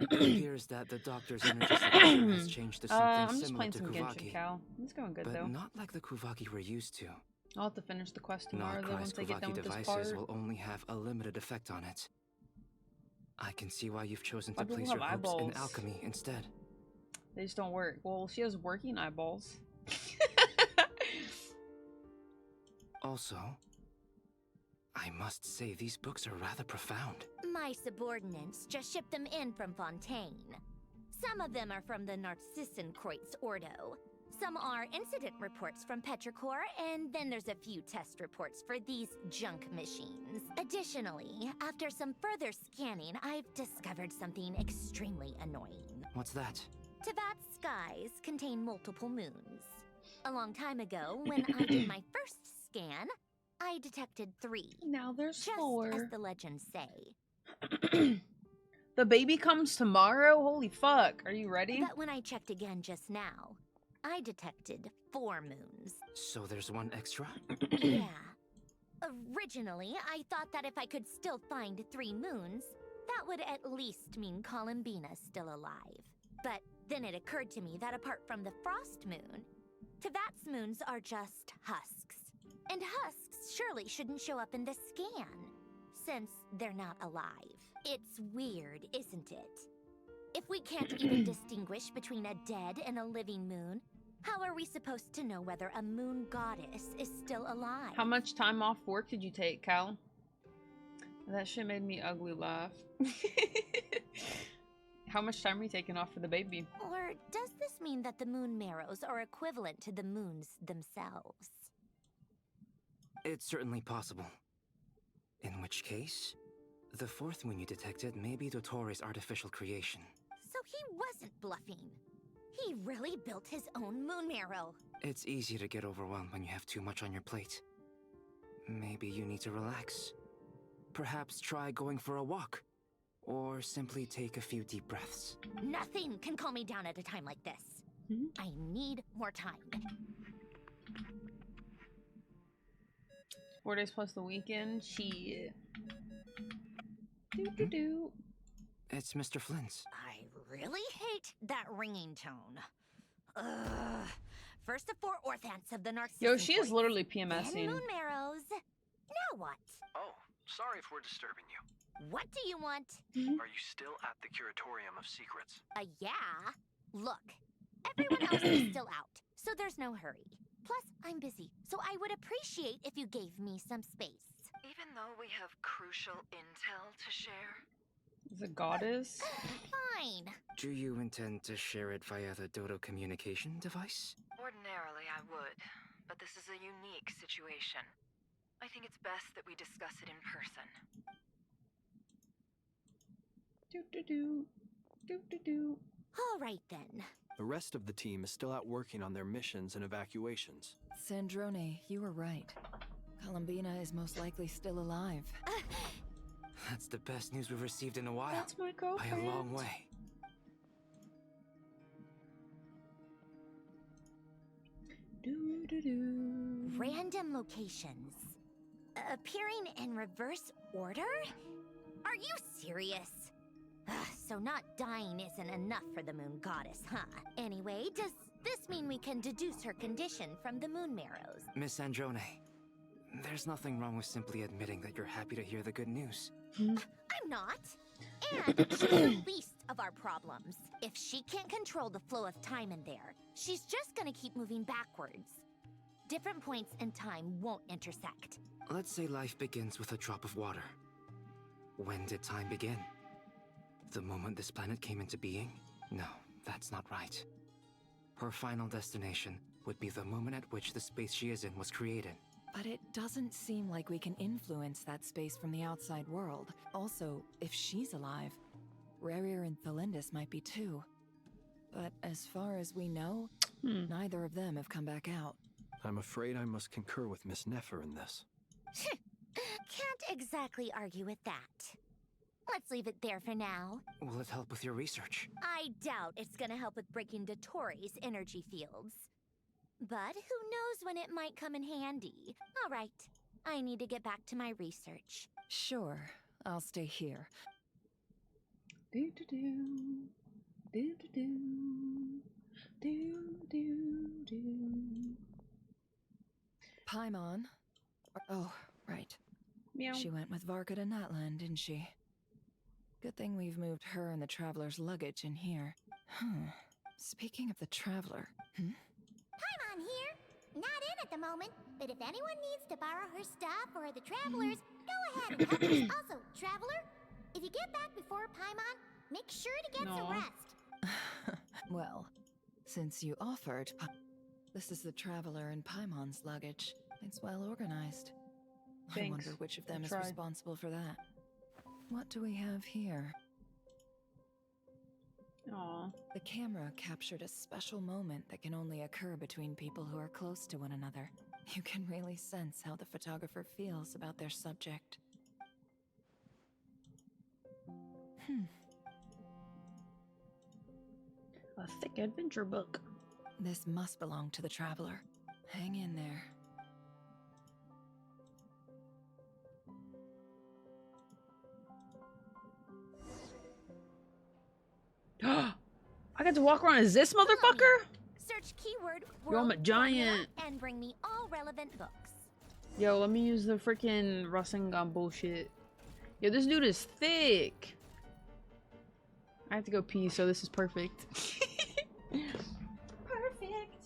It appears that the doctor's energy signature has changed to something I'm just similar playing to some Kuvaki. Genshin, Cal. It's going good, but though. not like the Kuvaki we're used to. I'll have to finish the quest tomorrow, though, Nodcry's once I get done Kuvaki with this devices part. will only have a limited effect on it. I can see why you've chosen Why to people place have your hopes in eyeballs? alchemy instead. They just don't work. Well, she has working eyeballs. Also, I must say these books are rather profound. My subordinates just shipped them in from Fontaine. Some of them are from the Narcissenkreuz Ordo. Some are incident reports from Petrichor, and then there's a few test reports for these junk machines. Additionally, after some further scanning, I've discovered something extremely annoying. What's that? Tevat's skies contain multiple moons. A long time ago, when I did my first scan, I detected 3. Now there's just 4. as the legends say. The baby comes tomorrow? Holy fuck. Are you ready? But when I checked again just now, I detected 4 moons. So there's one extra? Yeah. Originally, I thought that if I could still find 3 moons, that would at least mean Columbina's still alive. But then it occurred to me that apart from the frost moon, Tevat's moons are just husks. And husks surely shouldn't show up in the scan, since they're not alive. It's weird, isn't it? If we can't even distinguish between a dead and a living moon, how are we supposed to know whether a moon goddess is still alive? How much time off work did you take, Cal? That shit made me ugly laugh. How much time are you taking off for the baby? Or does this mean that the moon marrows are equivalent to the moons themselves? It's certainly possible. In which case, the 4th moon you detected may be Dottore artificial creation. So he wasn't bluffing. He really built his own moon marrow. It's easy to get overwhelmed when you have too much on your plate. Maybe you need to relax. Perhaps try going for a walk. Or simply take a few deep breaths. Nothing can calm me down at a time like this. I need more time. 4 days plus the weekend? Shit. It's Mr. Flynn's. I really hate that ringing tone. Ugh. First the 4 orthants of the Narcissus. Yo, she is literally Then PMSing. moon marrows. Now what? Oh, sorry if we're disturbing you. What do you want? Are you still at the Curatorium of Secrets? Yeah. Look, everyone else is still out, so there's no hurry. Plus, I'm busy, so I would appreciate if you gave me some space. Even though we have crucial intel to share? The goddess? Fine. Do you intend to share it via the Dodo communication device? Ordinarily, I would, but this is a unique situation. I think it's best that we discuss it in person. All right, then. The rest of the team is still out working on their missions and evacuations. Sandrone, you were right. Columbina is most likely still alive. That's the best news we've received in a while. That's my By girlfriend. a long way. Random locations. Appearing in reverse order? Are you serious? So not dying isn't enough for the moon goddess, huh? Anyway, does this mean we can deduce her condition from the moon marrows? Miss Androne, there's nothing wrong with simply admitting that you're happy to hear the good news. I'm not. And she's the least of our problems. If she can't control the flow of time in there, she's just gonna keep moving backwards. Different points in time won't intersect. Let's say life begins with a drop of water. When did time begin? The moment this planet came into being? No, that's not right. Her final destination would be the moment at which the space she is in was created. But it doesn't seem like we can influence that space from the outside world. Also, if she's alive, Rarier and Thalindus might be too. But as far as we know, neither of them have come back out. I'm afraid I must concur with Miss Nefer in this. Can't exactly argue with that. Let's leave it there for now. Will it help with your research? I doubt it's gonna help with breaking Dottoro's energy fields. But who knows when it might come in handy. All right, I need to get back to my research. Sure, I'll stay here. Paimon. Oh, right. Meow. She went with Varka to Natlan, didn't she? Good thing we've moved her and the Traveler's luggage in here. Speaking of the Traveler, Paimon here. Not in at the moment, but if anyone needs to borrow her stuff or the Travelers, go ahead and help us. Also, Traveler, if you get back before Paimon, make sure to get some rest. Well, since you offered, this is the Traveler and Paimon's luggage. It's well organized. I Thanks. wonder which of them I is tried. responsible for that. What do we have here? Aw. The camera captured a special moment that can only occur between people who are close to one another. You can really sense how the photographer feels about their subject. A thick adventure book. This must belong to the Traveler. Hang in there. I get to walk around as this motherfucker? Search keyword Yo, I'm a world giant. formula and bring me all relevant books. Yo, let me use the freaking Rasengan bullshit. Yo, this dude is thick. I have to go pee, so this is perfect. Perfect.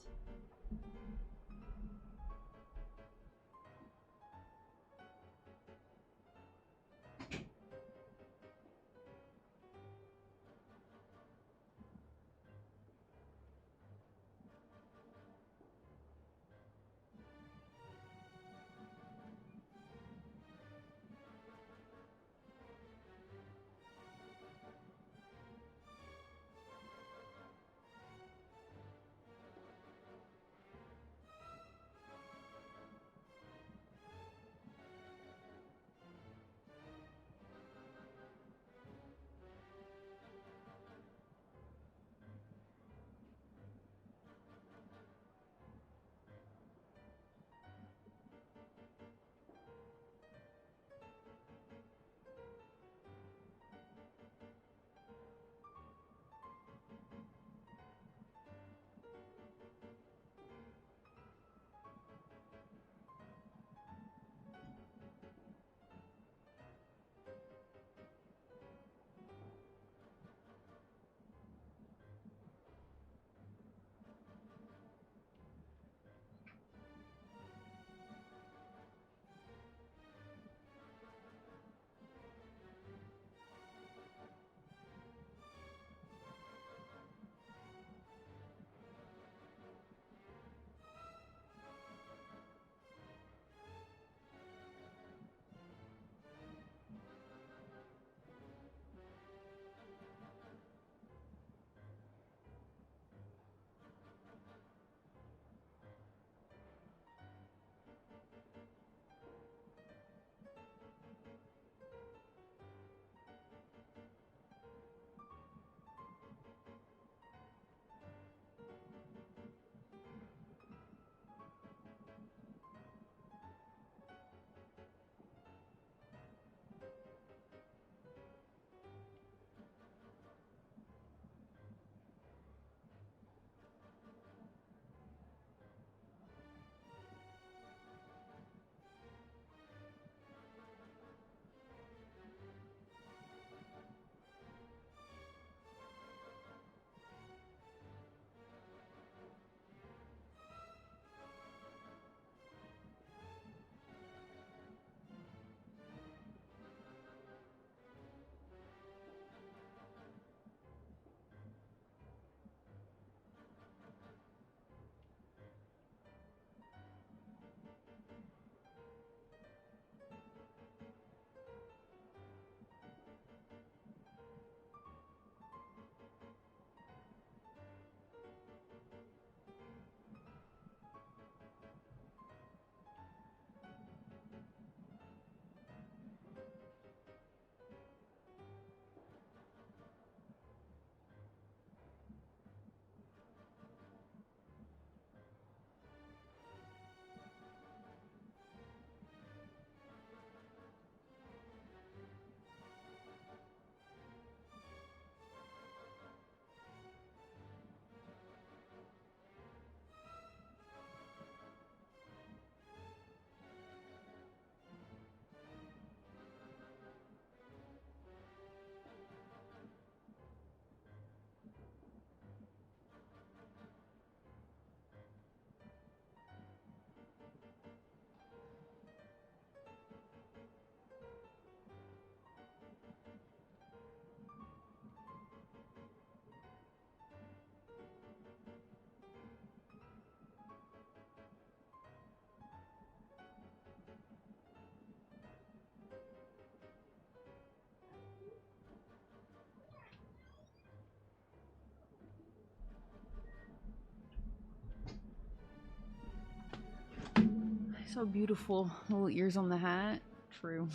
so beautiful. Little ears on the hat. True.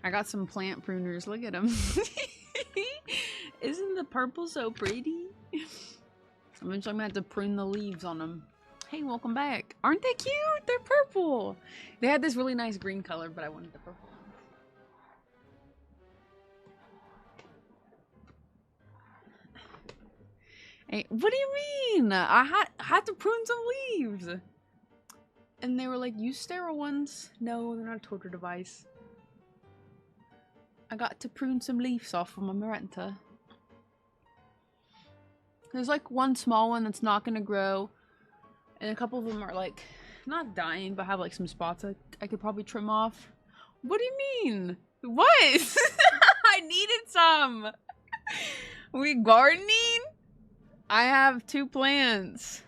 I got some plant pruners. Look at them. Isn't the purple so pretty? Eventually I'm gonna have to prune the leaves on them. Hey, welcome back. Aren't they cute? They're purple. They had this really nice green color, but I wanted the purple. Hey, what do you mean? I had to prune some leaves. And they were like, use sterile ones. No, they're not a torture device. I got to prune some leaves off of my Maranta. There's like one small one that's not gonna grow. And a couple of them are like, not dying, but have like some spots I could probably trim off. What do you mean? What? I needed some. We gardening? I have 2 plants.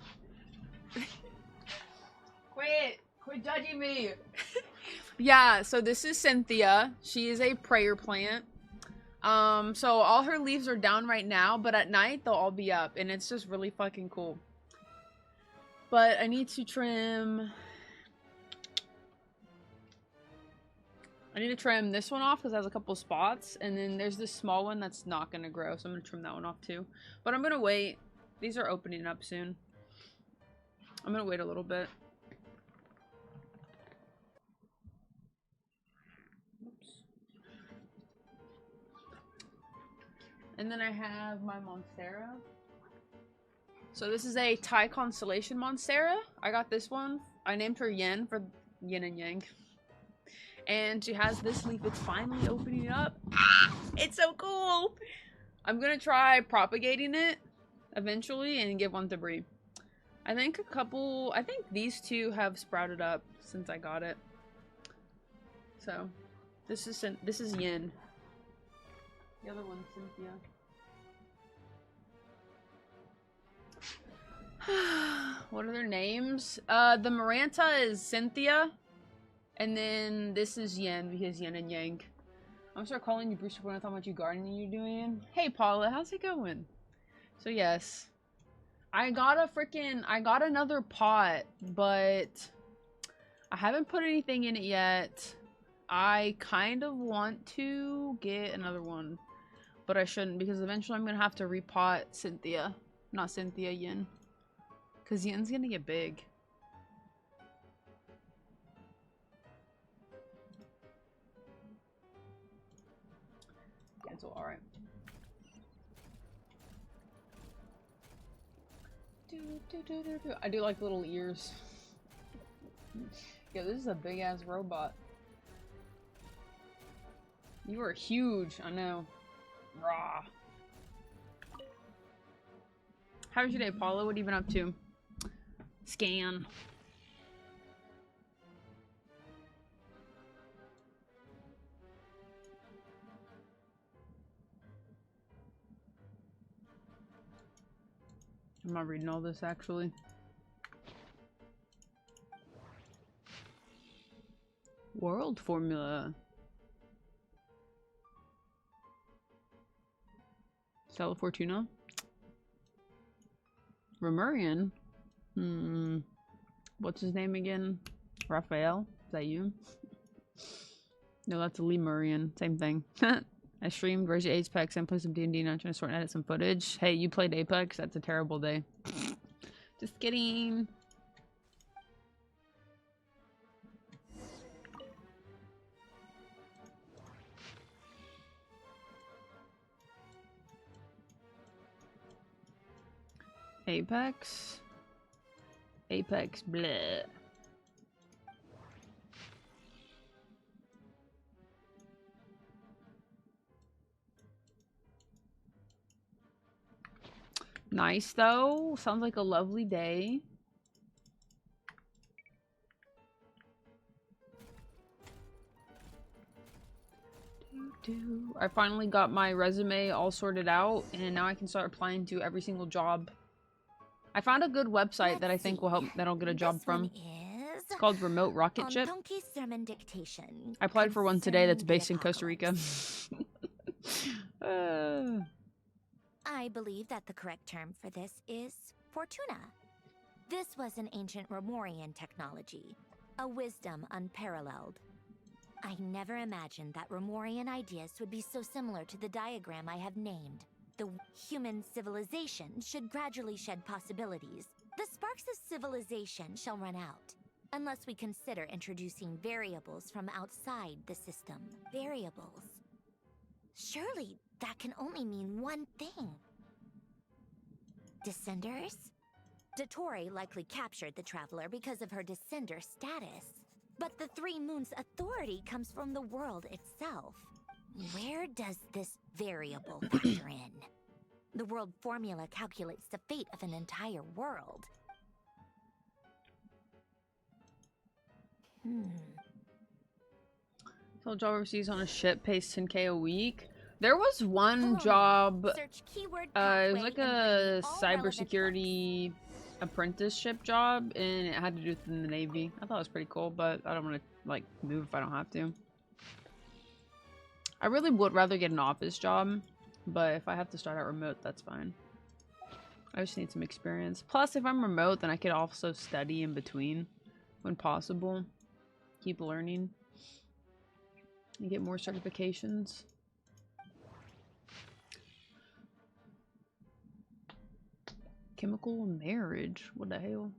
Quit judging me. Yeah, so this is Cynthia. She is a prayer plant. So all her leaves are down right now, but at night they'll all be up, and it's just really fucking cool. But I need to trim... I need to trim this one off because it has a couple spots, and then there's this small one that's not gonna grow, so I'm gonna trim that one off too. But I'm gonna wait. These are opening up soon. I'm gonna wait a little bit. Oops. And then I have my Monstera. So this is a Thai Constellation Monstera. I got this one. I named her Yen for yin and yang. And she has this leaf. It's finally opening up. Ah, it's so cool. I'm gonna try propagating it eventually and give one to Bree. I think these 2 have sprouted up since I got it. So this is Yin. The other one's Cynthia. What are their names? The Maranta is Cynthia. And then this is Yen because yin and yang. I'm gonna start calling you Bruce when I thought about you gardening you're doing. Hey Paula, how's it going? So yes. I got another pot, but I haven't put anything in it yet. I kind of want to get another one, but I shouldn't because eventually I'm gonna have to repot Cynthia. Not Cynthia, Yin. Because Yin's gonna get big. Cancel, alright. I do like little ears. Yeah, this is a big ass robot. You are huge, I know. Raw. How's your day, Paula? What have you been up to? Scan. I'm not reading all this, actually. World formula. Stella Fortuna. Romurian. What's his name again? Raphael? Is that you? No, that's a Lemurian. Same thing. I streamed, raise your Apex, and play some D&D, and I'm trying to sort and edit some footage. Hey, you played Apex? That's a terrible day. Just kidding. Apex? Apex, bleh. Nice though. Sounds like a lovely day. I finally got my resume all sorted out, and now I can start applying to every single job. I found a good website that I think will help that I'll get a job from. It's called Remote Rocket Ship. I applied for one today that's based in Costa Rica. I believe that the correct term for this is Fortuna. This was an ancient Romurian technology. a wisdom unparalleled. I never imagined that Remorian ideas would be so similar to the diagram I have named. The human civilization should gradually shed possibilities. The sparks of civilization shall run out, unless we consider introducing variables from outside the system. Variables. Surely that can only mean one thing. Descenders? Dottore likely captured the traveler because of her descender status. But the Three Moons' authority comes from the world itself. Where does this variable factor in? The world formula calculates the fate of an entire world. So job overseas on a ship pays 10K a week. There was one job, it was like a cybersecurity apprenticeship job, and it had to do with the Navy. I thought it was pretty cool, but I don't want to like move if I don't have to. I really would rather get an office job, but if I have to start out remote, that's fine. I just need some experience. Plus, if I'm remote, then I could also study in between when possible. Keep learning and get more certifications. Chemical marriage? What the hell?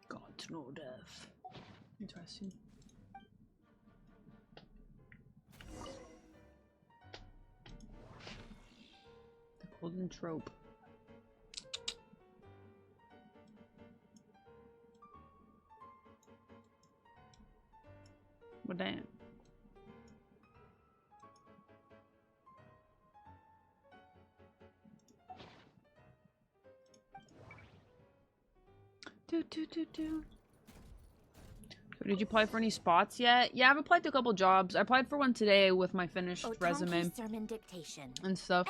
God, no death. Interesting. The golden trope. Well, damn. So did you apply for any spots yet? Yeah, I've applied to a couple jobs. I applied for one today with my finished resume and stuff.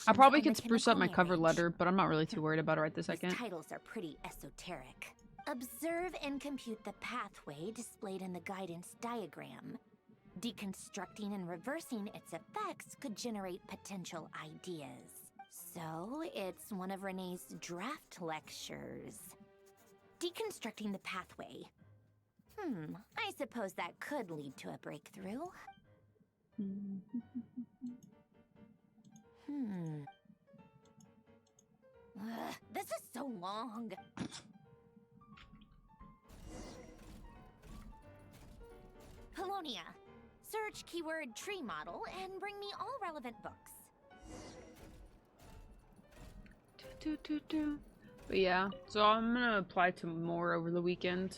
I probably could spruce up my cover letter, but I'm not really too worried about it right this second. These titles are pretty esoteric. Observe and compute the pathway displayed in the guidance diagram. Deconstructing and reversing its effects could generate potential ideas. So, it's one of Renee's draft lectures. Deconstructing the pathway. I suppose that could lead to a breakthrough. This is so long. Polonia, search keyword tree model and bring me all relevant books. But yeah, so I'm gonna apply to more over the weekend.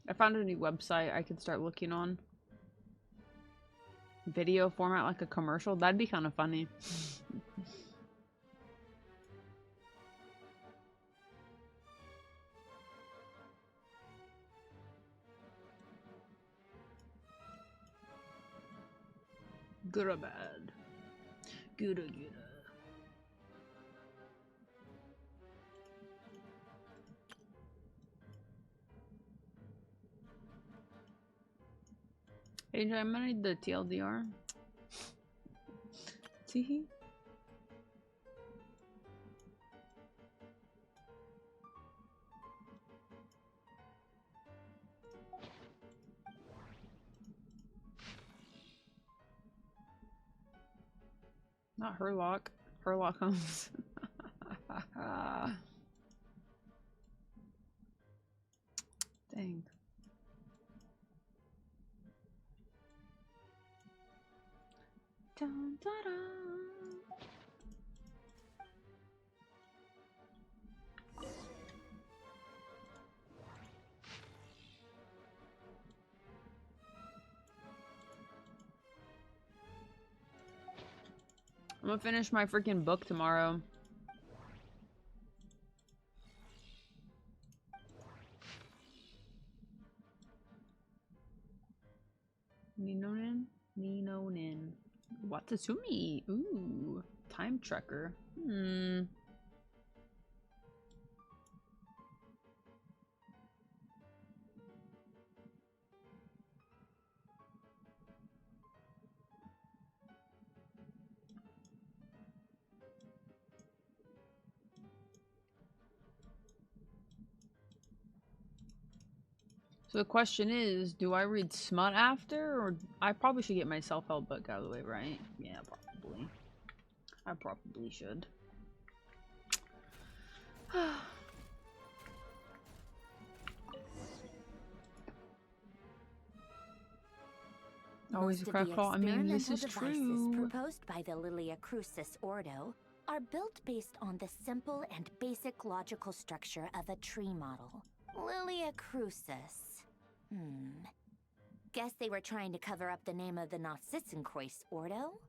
I found a new website I could start looking on. Video format like a commercial, that'd be kind of funny. Good or bad? Good or good? Hey, I'm gonna need the TLDR. Teehee. Not Herlock. Herlock Holmes. Dang. Dun, dun, dun. I'm gonna finish my freaking book tomorrow. Ninonin? Ninonin. Watatsumi. Ooh. Time tracker. So the question is, do I read smut after, or I probably should get my self-help book out of the way, right? Yeah, probably. I probably should. Always a crack call. I mean, this is true. Proposed by the Lilia Crucis Ordo are built based on the simple and basic logical structure of a tree model. Lilia Crucis. Guess they were trying to cover up the name of the Narcissenkreuz Ordo?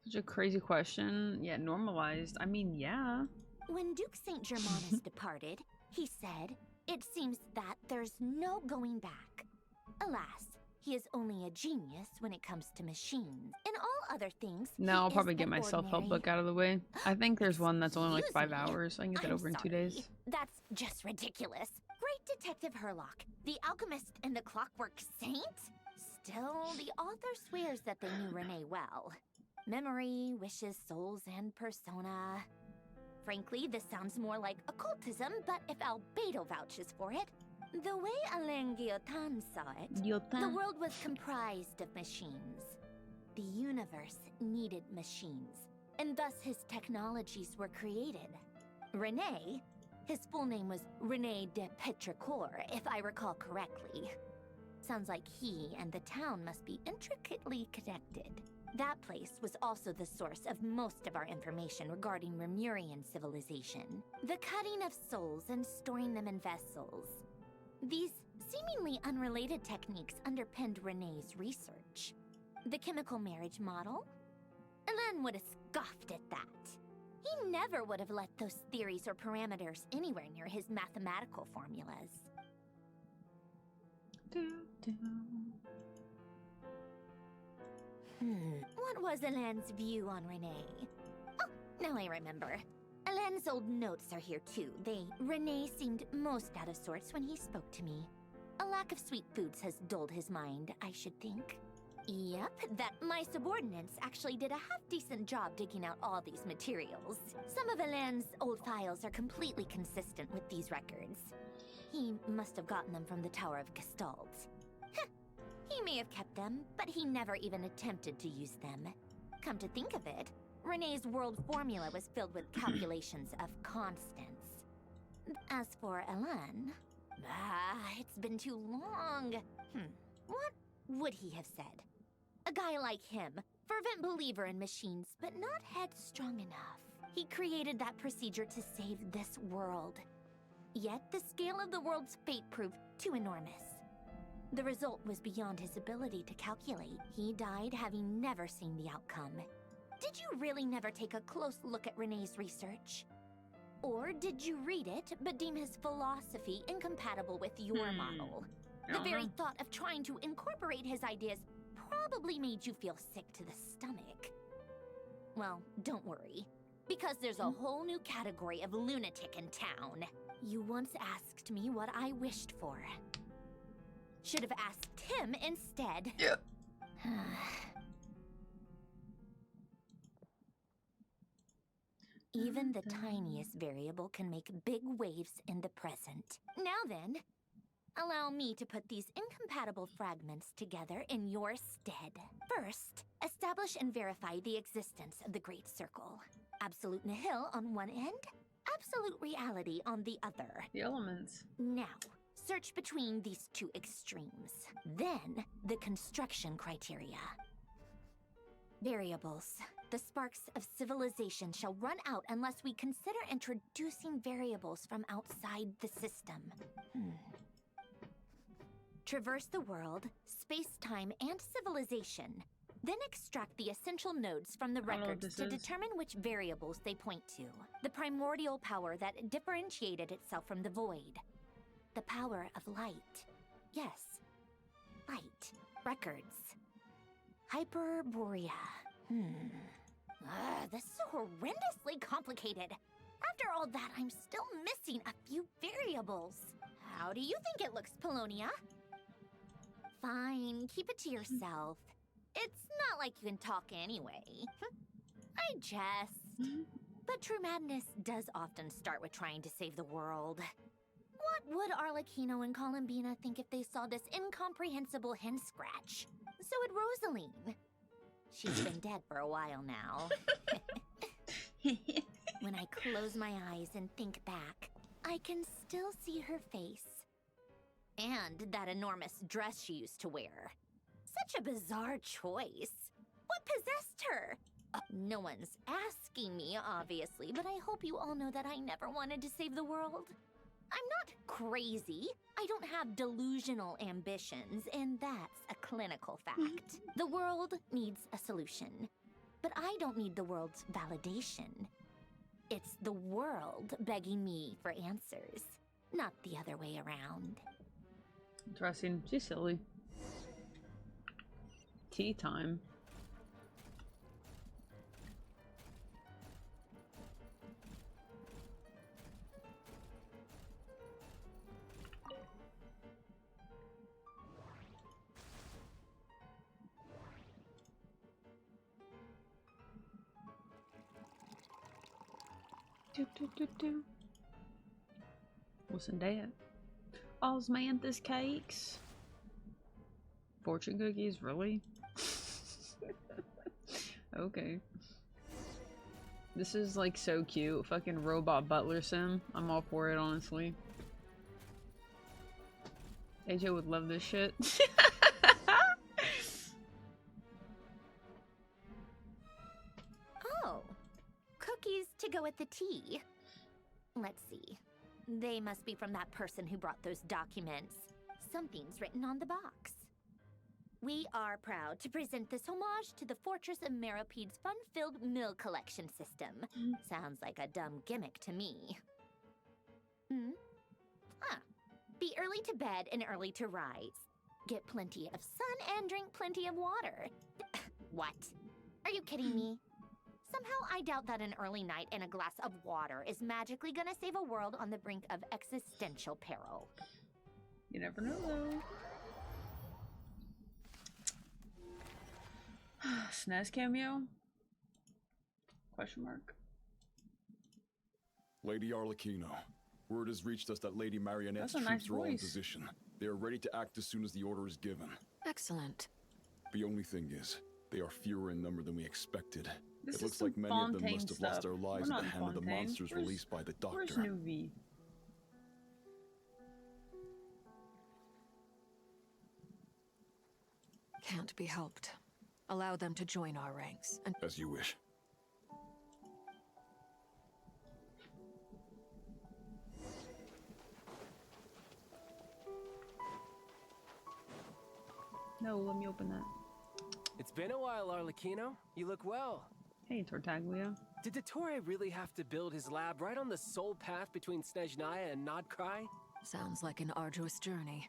Such a crazy question. Yeah, normalized. I mean, yeah. When Duke St. Germanus departed, he said, "It seems that there's no going back." Alas, he is only a genius when it comes to machines. In all other things, No, I'll probably get my self-help book out of the way. I think there's one that's only like 5 hours. So I can get that over in 2 days. That's just ridiculous. Great Detective Herlock, the alchemist and the clockwork saint? Still, the author swears that they knew Renee well. Memory, wishes, souls, and persona. Frankly, this sounds more like occultism, but if Albedo vouches for it, the way Alain Guillotin saw it, the world was comprised of machines. The universe needed machines, and thus his technologies were created. Renee, his full name was René de Petrichor, if I recall correctly. Sounds like he and the town must be intricately connected. That place was also the source of most of our information regarding Remurian civilization. The cutting of souls and storing them in vessels. These seemingly unrelated techniques underpinned René's research. The chemical marriage model? Alain would have scoffed at that. He never would have let those theories or parameters anywhere near his mathematical formulas. What was Alain's view on Renee? Oh, now I remember. Alain's old notes are here too. Renee seemed most out of sorts when he spoke to me. A lack of sweet foods has dulled his mind, I should think. Yep, that my subordinates actually did a half-decent job digging out all these materials. Some of Alain's old files are completely consistent with these records. He must have gotten them from the Tower of Gestalt. He may have kept them, but he never even attempted to use them. Come to think of it, Renee's world formula was filled with calculations of constants. As for Alain, it's been too long. What would he have said? A guy like him, fervent believer in machines, but not headstrong enough. He created that procedure to save this world. Yet the scale of the world's fate proved too enormous. The result was beyond his ability to calculate. He died having never seen the outcome. Did you really never take a close look at Renee's research? Or did you read it, but deem his philosophy incompatible with your model? The very thought of trying to incorporate his ideas probably made you feel sick to the stomach. Well, don't worry, because there's a whole new category of lunatic in town. You once asked me what I wished for. Should have asked him instead. Yeah. Even the tiniest variable can make big waves in the present. Now then, allow me to put these incompatible fragments together in your stead. First, establish and verify the existence of the Great Circle. Absolute nihil on one end, absolute reality on the other. The elements. Now, search between these two extremes. Then, the construction criteria. Variables. The sparks of civilization shall run out unless we consider introducing variables from outside the system. Traverse the world, space-time, and civilization. Then extract the essential nodes from the I don't know what records this to is. determine which variables they point to. The primordial power that differentiated itself from the void. The power of light. Yes. Light. Records. Hyperborea. This is horrendously complicated. After all that, I'm still missing a few variables. How do you think it looks, Polonia? Fine, keep it to yourself. It's not like you can talk anyway. I jest. But true madness does often start with trying to save the world. What would Arlecchino and Columbina think if they saw this incomprehensible hen scratch? So would Rosaline. She's been dead for a while now. When I close my eyes and think back, I can still see her face. And that enormous dress she used to wear. Such a bizarre choice. What possessed her? No one's asking me, obviously, but I hope you all know that I never wanted to save the world. I'm not crazy. I don't have delusional ambitions, and that's a clinical fact. The world needs a solution, but I don't need the world's validation. It's the world begging me for answers, not the other way around. Interesting. She's silly. Tea time. Do. Listen, Dad. Osmanthus cakes. Fortune cookies, really? Okay. This is like so cute. Fucking robot butler sim. I'm all for it, honestly. AJ would love this shit. Oh, cookies to go with the tea. Let's see. They must be from that person who brought those documents. Something's written on the box. We are proud to present this homage to the Fortress of Meropede's fun-filled mill collection system. Sounds like a dumb gimmick to me. Be early to bed and early to rise. Get plenty of sun and drink plenty of water. What? Are you kidding me? Somehow I doubt that an early night and a glass of water is magically gonna save a world on the brink of existential peril. You never know, though. SNES cameo? Question mark. Lady Arlecchino, word has reached us that Lady Marionette's That's a nice troops are all in voice. position. They are ready to act as soon as the order is given. Excellent. The only thing is, they are fewer in number than we expected. This It is looks some like many of them Fontaine must have lost stuff. their lives We're at not the in hand of the Fontaine. monsters Where's- released by the Where's doctor. Nuvi? Can't be helped. Allow them to join our ranks. And As you wish. No, let me open that. It's been a while, Arlecchino. You look well. Hey, Tartaglia. Did Dottore really have to build his lab right on the sole path between Snezhnaya and Nodcry? sounds like an arduous journey.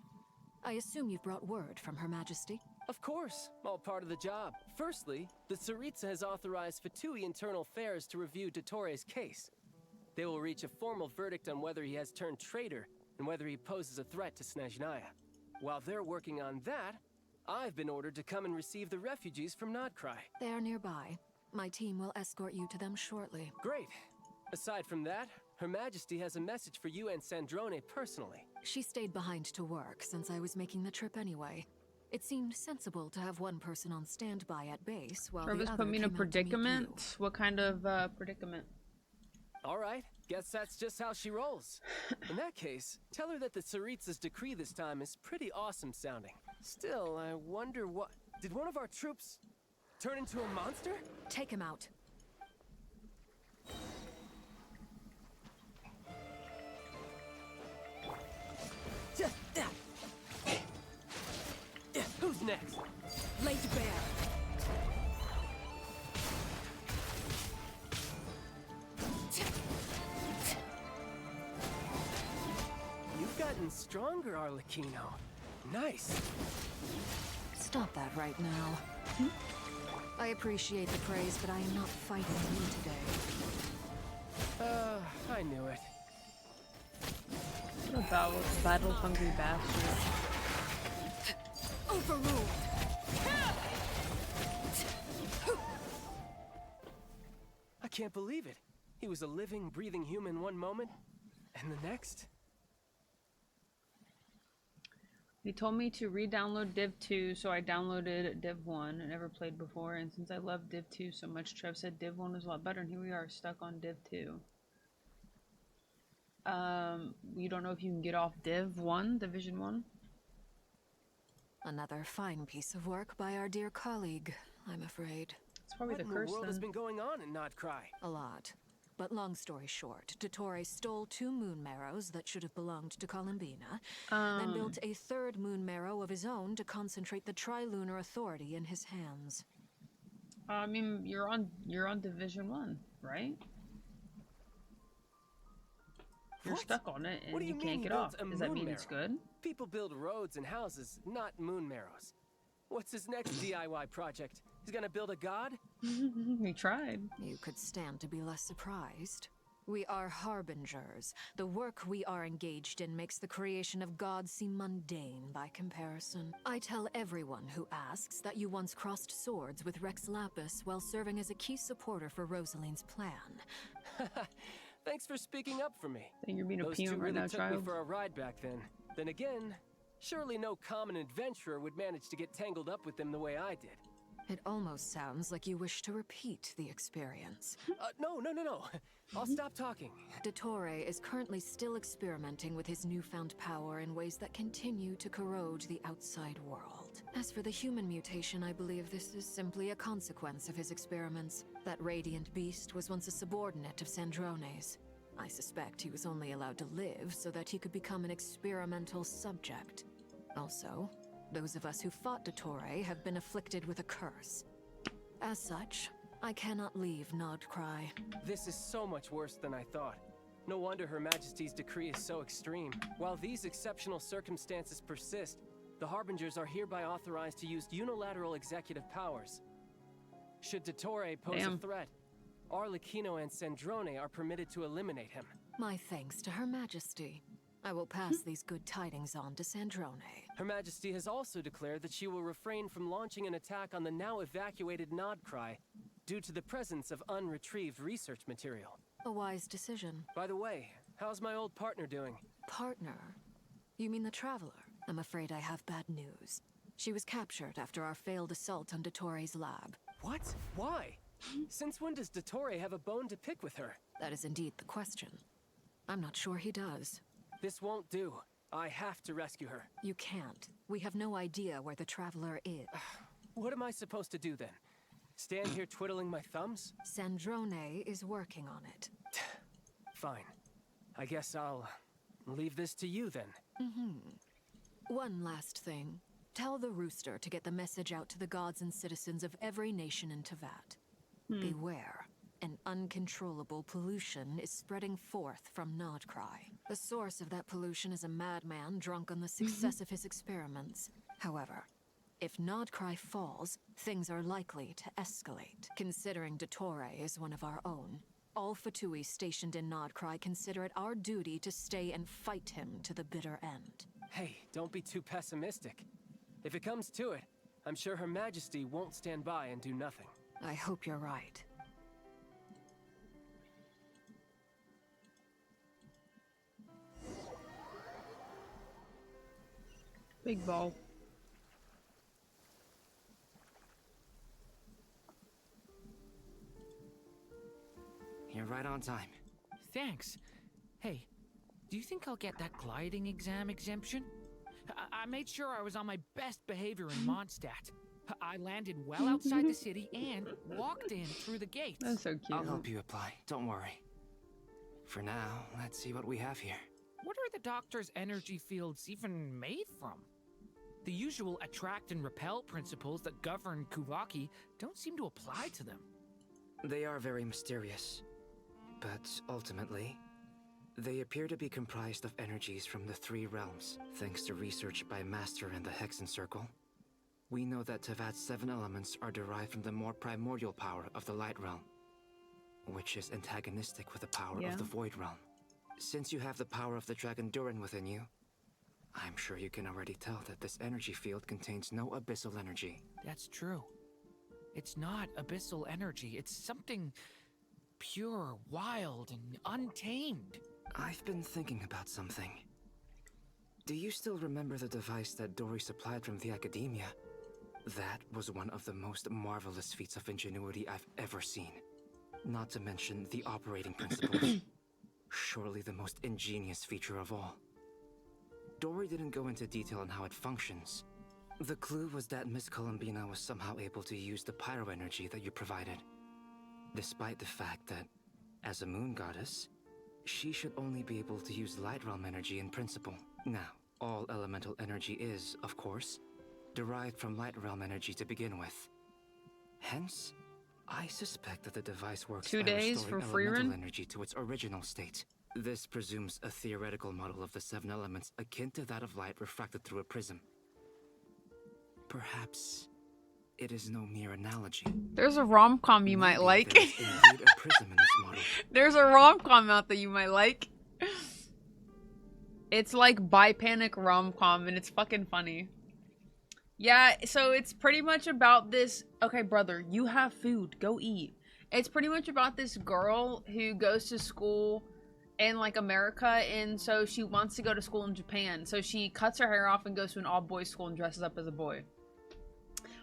I assume you've brought word from Her Majesty? Of course, all part of the job. Firstly, the Tsaritsa has authorized Fatui Internal Affairs to review Dottore's case. They will reach a formal verdict on whether he has turned traitor and whether he poses a threat to Snezhnaya. While they're working on that, I've been ordered to come and receive the refugees from Nodcry. They are nearby. My team will escort you to them shortly. Great. Aside from that, Her Majesty has a message for you and Sandrone personally. She stayed behind to work since I was making the trip anyway. It seemed sensible to have one person on standby at base while Travis the other put me in a came out to meet predicament. What kind of predicament? All right, guess that's just how she rolls. In that case, tell her that the Tsaritsa's decree this time is pretty awesome sounding. Still, I wonder what... Did one of our troops turn into a monster? Take him out. Who's next? Laid bare. even stronger, Arlecchino. Nice. Stop that right now. I appreciate the praise, but I am not fighting you today. I knew it. What about battle-hungry bastard? Overruled. I can't believe it. He was a living, breathing human one moment, and the next. He told me to re-download Div 2, so I downloaded Div 1. I never played before, and since I love Div 2 so much, Trev said Div 1 was a lot better, and here we are, stuck on Div 2. You don't know if you can get off Div 1, Division 1? Another fine piece of work by our dear colleague, I'm afraid. It's probably the curse, world has been going on in Nodcry? A lot. But long story short, Dottore stole 2 moon marrows that should have belonged to Columbina, then built a 3rd moon marrow of his own to concentrate the Trilunar authority in his hands. I mean, you're on Division 1, right? You're stuck on it and you can't get off. Does that mean it's good? People build roads and houses, not moon marrows. What's his next DIY project? He's gonna build a god? We tried. You could stand to be less surprised. We are harbingers. The work we are engaged in makes the creation of gods seem mundane by comparison. I tell everyone who asks that you once crossed swords with Rex Lapis while serving as a key supporter for Rosaline's plan. Thanks for speaking up for me. I think you're being a Those peon two right really now, took child. me for a ride back then. Then again, surely no common adventurer would manage to get tangled up with them the way I did. It almost sounds like you wish to repeat the experience. No. I'll stop talking. Dottore is currently still experimenting with his newfound power in ways that continue to corrode the outside world. As for the human mutation, I believe this is simply a consequence of his experiments. That radiant beast was once a subordinate of Sandrone's. I suspect he was only allowed to live so that he could become an experimental subject. Also, those of us who fought Dottore have been afflicted with a curse. As such, I cannot leave Nodcry. This is so much worse than I thought. No wonder Her Majesty's decree is so extreme. While these exceptional circumstances persist, the Harbingers are hereby authorized to use unilateral executive powers. Should Dottore pose a threat, Arlecchino and Sandrone are permitted to eliminate him. My thanks to Her Majesty. I will pass these good tidings on to Sandrone. Her Majesty has also declared that she will refrain from launching an attack on the now evacuated Nodcry due to the presence of unretrieved research material. A wise decision. By the way, how's my old partner doing? Partner? You mean the Traveler? I'm afraid I have bad news. She was captured after our failed assault on Dottore's lab. What? Why? Since when does Dottore have a bone to pick with her? That is indeed the question. I'm not sure he does. This won't do. I have to rescue her. You can't. We have no idea where the Traveler is. What am I supposed to do then? Stand here twiddling my thumbs? Sandrone is working on it. Fine. I guess I'll leave this to you then. One last thing. Tell the Rooster to get the message out to the gods and citizens of every nation in Tevat. Beware. An uncontrollable pollution is spreading forth from Nodcry. The source of that pollution is a madman drunk on the success of his experiments. However, if Nodcry falls, things are likely to escalate. Considering Dottore is one of our own, all Fatui stationed in Nodcry consider it our duty to stay and fight him to the bitter end. Hey, don't be too pessimistic. If it comes to it, I'm sure Her Majesty won't stand by and do nothing. I hope you're right. Big ball. You're right on time. Thanks. Hey, do you think I'll get that gliding exam exemption? I made sure I was on my best behavior in Mondstadt. I landed well outside the city and walked in through the gates. That's so cute. I'll help you apply. Don't worry. For now, let's see what we have here. What are the doctor's energy fields even made from? The usual attract and repel principles that govern Kuvaki don't seem to apply to them. They are very mysterious. But ultimately, They appear to be comprised of energies from the 3 realms, thanks to research by Master and the Hexen Circle. We know that Tevat's 7 elements are derived from the more primordial power of the Light Realm, which is antagonistic with the power of the Void Realm. Since you have the power of the Dragon Durin within you, I'm sure you can already tell that this energy field contains no abyssal energy. That's true. It's not abyssal energy. It's something pure, wild, and untamed. I've been thinking about something. Do you still remember the device that Dory supplied from the Academia? That was one of the most marvelous feats of ingenuity I've ever seen. Not to mention the operating principles. Surely the most ingenious feature of all. Dory didn't go into detail on how it functions. The clue was that Miss Columbina was somehow able to use the pyro energy that you provided. Despite the fact that, as a moon goddess, she should only be able to use Light Realm energy in principle. Now, all elemental energy is, of course, derived from Light Realm energy to begin with. Hence, I suspect that the device works 2 by days for restoring free elemental run? energy to its original state. This presumes a theoretical model of the 7 elements akin to that of light refracted through a prism. Perhaps it is no mere analogy. There's a rom-com you might like. There is indeed a prism in this model. There's a rom-com out that you might like. It's like bi-panic rom-com and it's fucking funny. Yeah, so it's pretty much about this... Okay, brother, you have food. Go eat. It's pretty much about this girl who goes to school in, like, America, and so she wants to go to school in Japan. So she cuts her hair off and goes to an all-boys school and dresses up as a boy.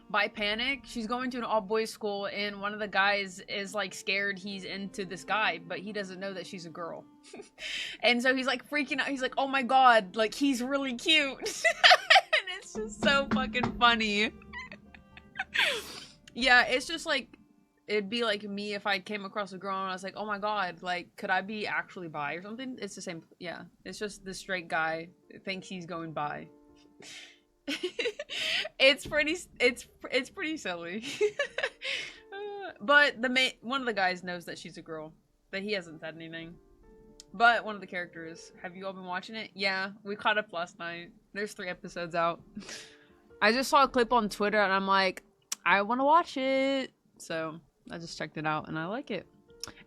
By panic, she's going to an all-boys school, and one of the guys is, like, scared he's into this guy, but he doesn't know that she's a girl. And so he's, like, freaking out. He's like, oh my god, like, he's really cute. And it's just so fucking funny. Yeah, it's just, like, it'd be like me if I came across a girl and I was like, oh my god, like, could I be actually bi or something? It's the same, yeah. It's just the straight guy thinks he's going bi. It's pretty silly. But one of the guys knows that she's a girl, but he hasn't said anything. But one of the characters, have you all been watching it? Yeah, we caught up last night. There's 3 episodes out. I just saw a clip on Twitter and I'm like, I want to watch it. So I just checked it out and I like it.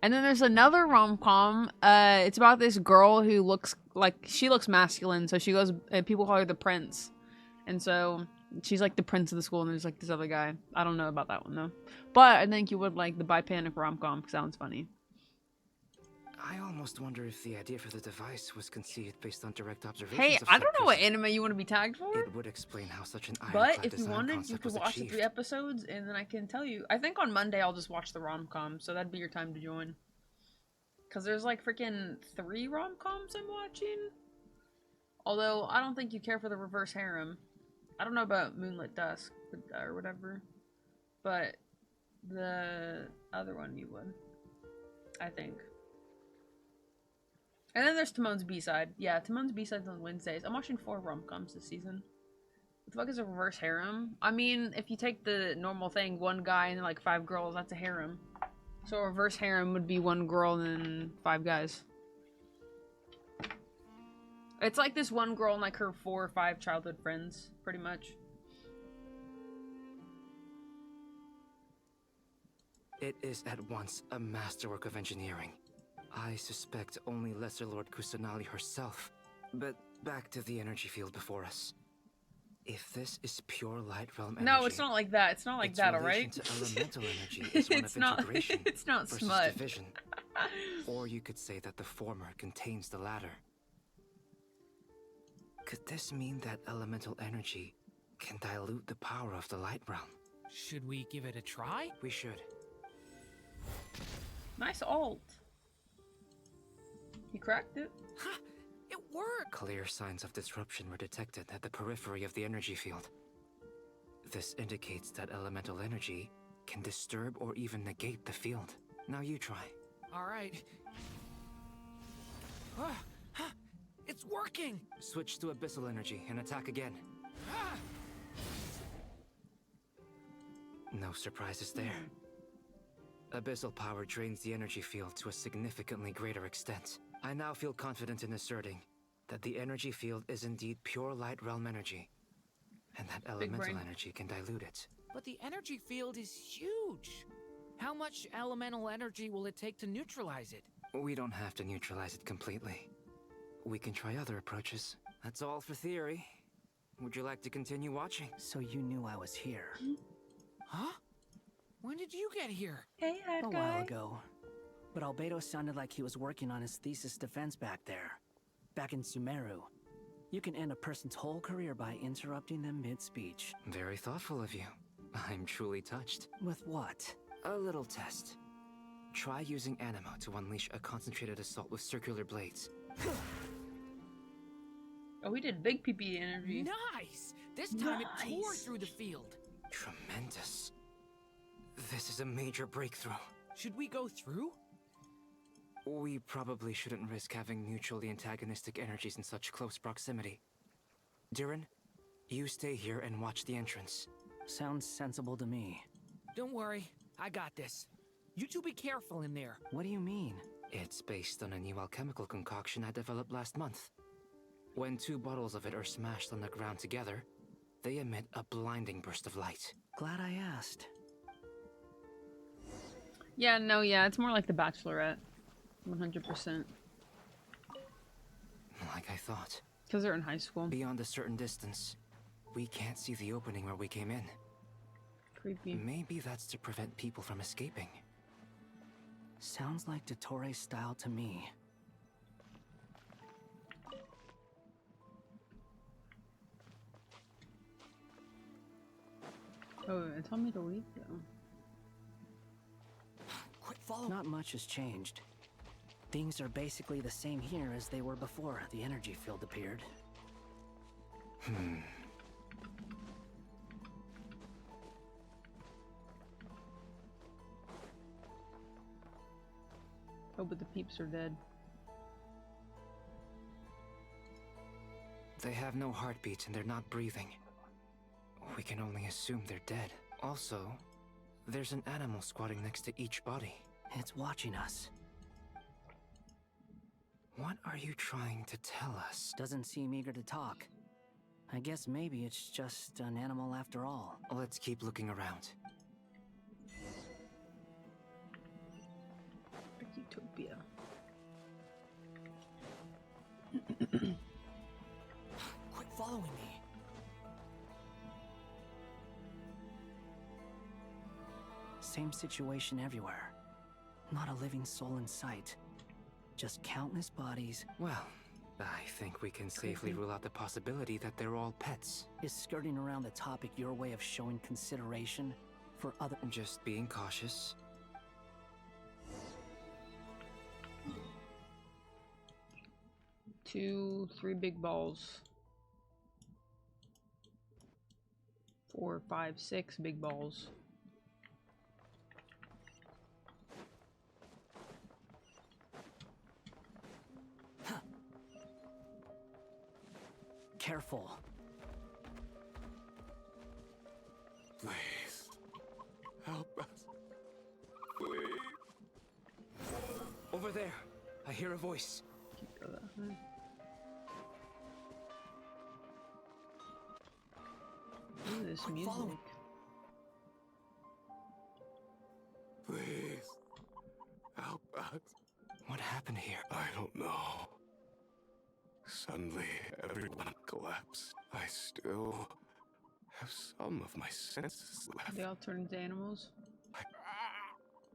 And then there's another rom-com. It's about this girl who looks like, she looks masculine, so she goes, and people call her the prince. And so she's like the prince of the school, and there's like this other guy. I don't know about that one though. But I think you would like the bi-panic rom-com, sounds funny. I almost wonder if the idea for the device was conceived based on direct observation. Hey, I don't know what anime you want to be tagged for. It would explain how such an But if you wanted, you could watch the 3 episodes, and then I can tell you. I think on Monday I'll just watch the rom-com, so that'd be your time to join. Because there's like freaking 3 rom-coms I'm watching. Although, I don't think you care for the reverse harem. I don't know about Moonlit Dusk, or whatever. But the other one you would. I think. And then there's Timon's B-side. Yeah, Timon's B-side's on Wednesdays. I'm watching 4 rom-coms this season. What the fuck is a reverse harem? I mean, if you take the normal thing, 1 guy and like 5 girls, that's a harem. So a reverse harem would be 1 girl and then 5 guys. It's like this 1 girl and like her 4 or 5 childhood friends, pretty much. It is at once a masterwork of engineering. I suspect only Lesser Lord Kusanali herself. But back to the energy field before us. If this is pure Light Realm energy... No, it's not like that. It's not like that, alright? To elemental energy is one it's of not, integration it's not versus smut. division. Or you could say that the former contains the latter. Could this mean that elemental energy can dilute the power of the Light Realm? Should we give it a try? We should. Nice ult. You cracked it. Ha! It worked! Clear signs of disruption were detected at the periphery of the energy field. This indicates that elemental energy can disturb or even negate the field. Now you try. Alright. It's working! Switch to abyssal energy and attack again. No surprises there. Abyssal power drains the energy field to a significantly greater extent. I now feel confident in asserting that the energy field is indeed pure light realm energy, and that elemental energy can dilute it. But the energy field is huge. How much elemental energy will it take to neutralize it? We don't have to neutralize it completely. We can try other approaches. That's all for theory. Would you like to continue watching? So you knew I was here. Huh? When did you get here? Hey, A while ago. But Albedo sounded like he was working on his thesis defense back there. Back in Sumeru. You can end a person's whole career by interrupting them mid-speech. Very thoughtful of you. I'm truly touched. With what? A little test. Try using Animo to unleash a concentrated assault with circular blades. Oh, we did big PP energy. Nice! This time it tore through the field. Tremendous. This is a major breakthrough. Should we go through? We probably shouldn't risk having mutually antagonistic energies in such close proximity. Durin, you stay here and watch the entrance. Sounds sensible to me. Don't worry, I got this. You two be careful in there. What do you mean? It's based on a new alchemical concoction I developed last month. When 2 bottles of it are smashed on the ground together, they emit a blinding burst of light. Glad I asked. Yeah, no, yeah, it's more like The Bachelorette. 100%. Like I thought. Because they're in high school. Beyond a certain distance, we can't see the opening where we came in. Creepy. Maybe that's to prevent people from escaping. Sounds like Dottore style to me. Oh, it told me to leave though. Quick follow. Not much has changed. Things are basically the same here as they were before the energy field appeared. Oh, but the peeps are dead. They have no heartbeat and they're not breathing. We can only assume they're dead. Also, there's an animal squatting next to each body. It's watching us. What are you trying to tell us? Doesn't seem eager to talk. I guess maybe it's just an animal after all. Let's keep looking around. Utopia. Quit following me. Same situation everywhere. Not a living soul in sight. Just countless bodies. Well, I think we can safely rule out the possibility that they're all pets. Is skirting around the topic your way of showing consideration for other... Just being cautious. Two, 3 big balls. 4, 5, 6 big balls. Careful. Please. Help us. Please. Over there. I hear a voice. Go that way. Ooh, this music. Please. Help us. What happened here? I don't know. Suddenly, everyone collapsed. I still have some of my senses left. They all turn into animals?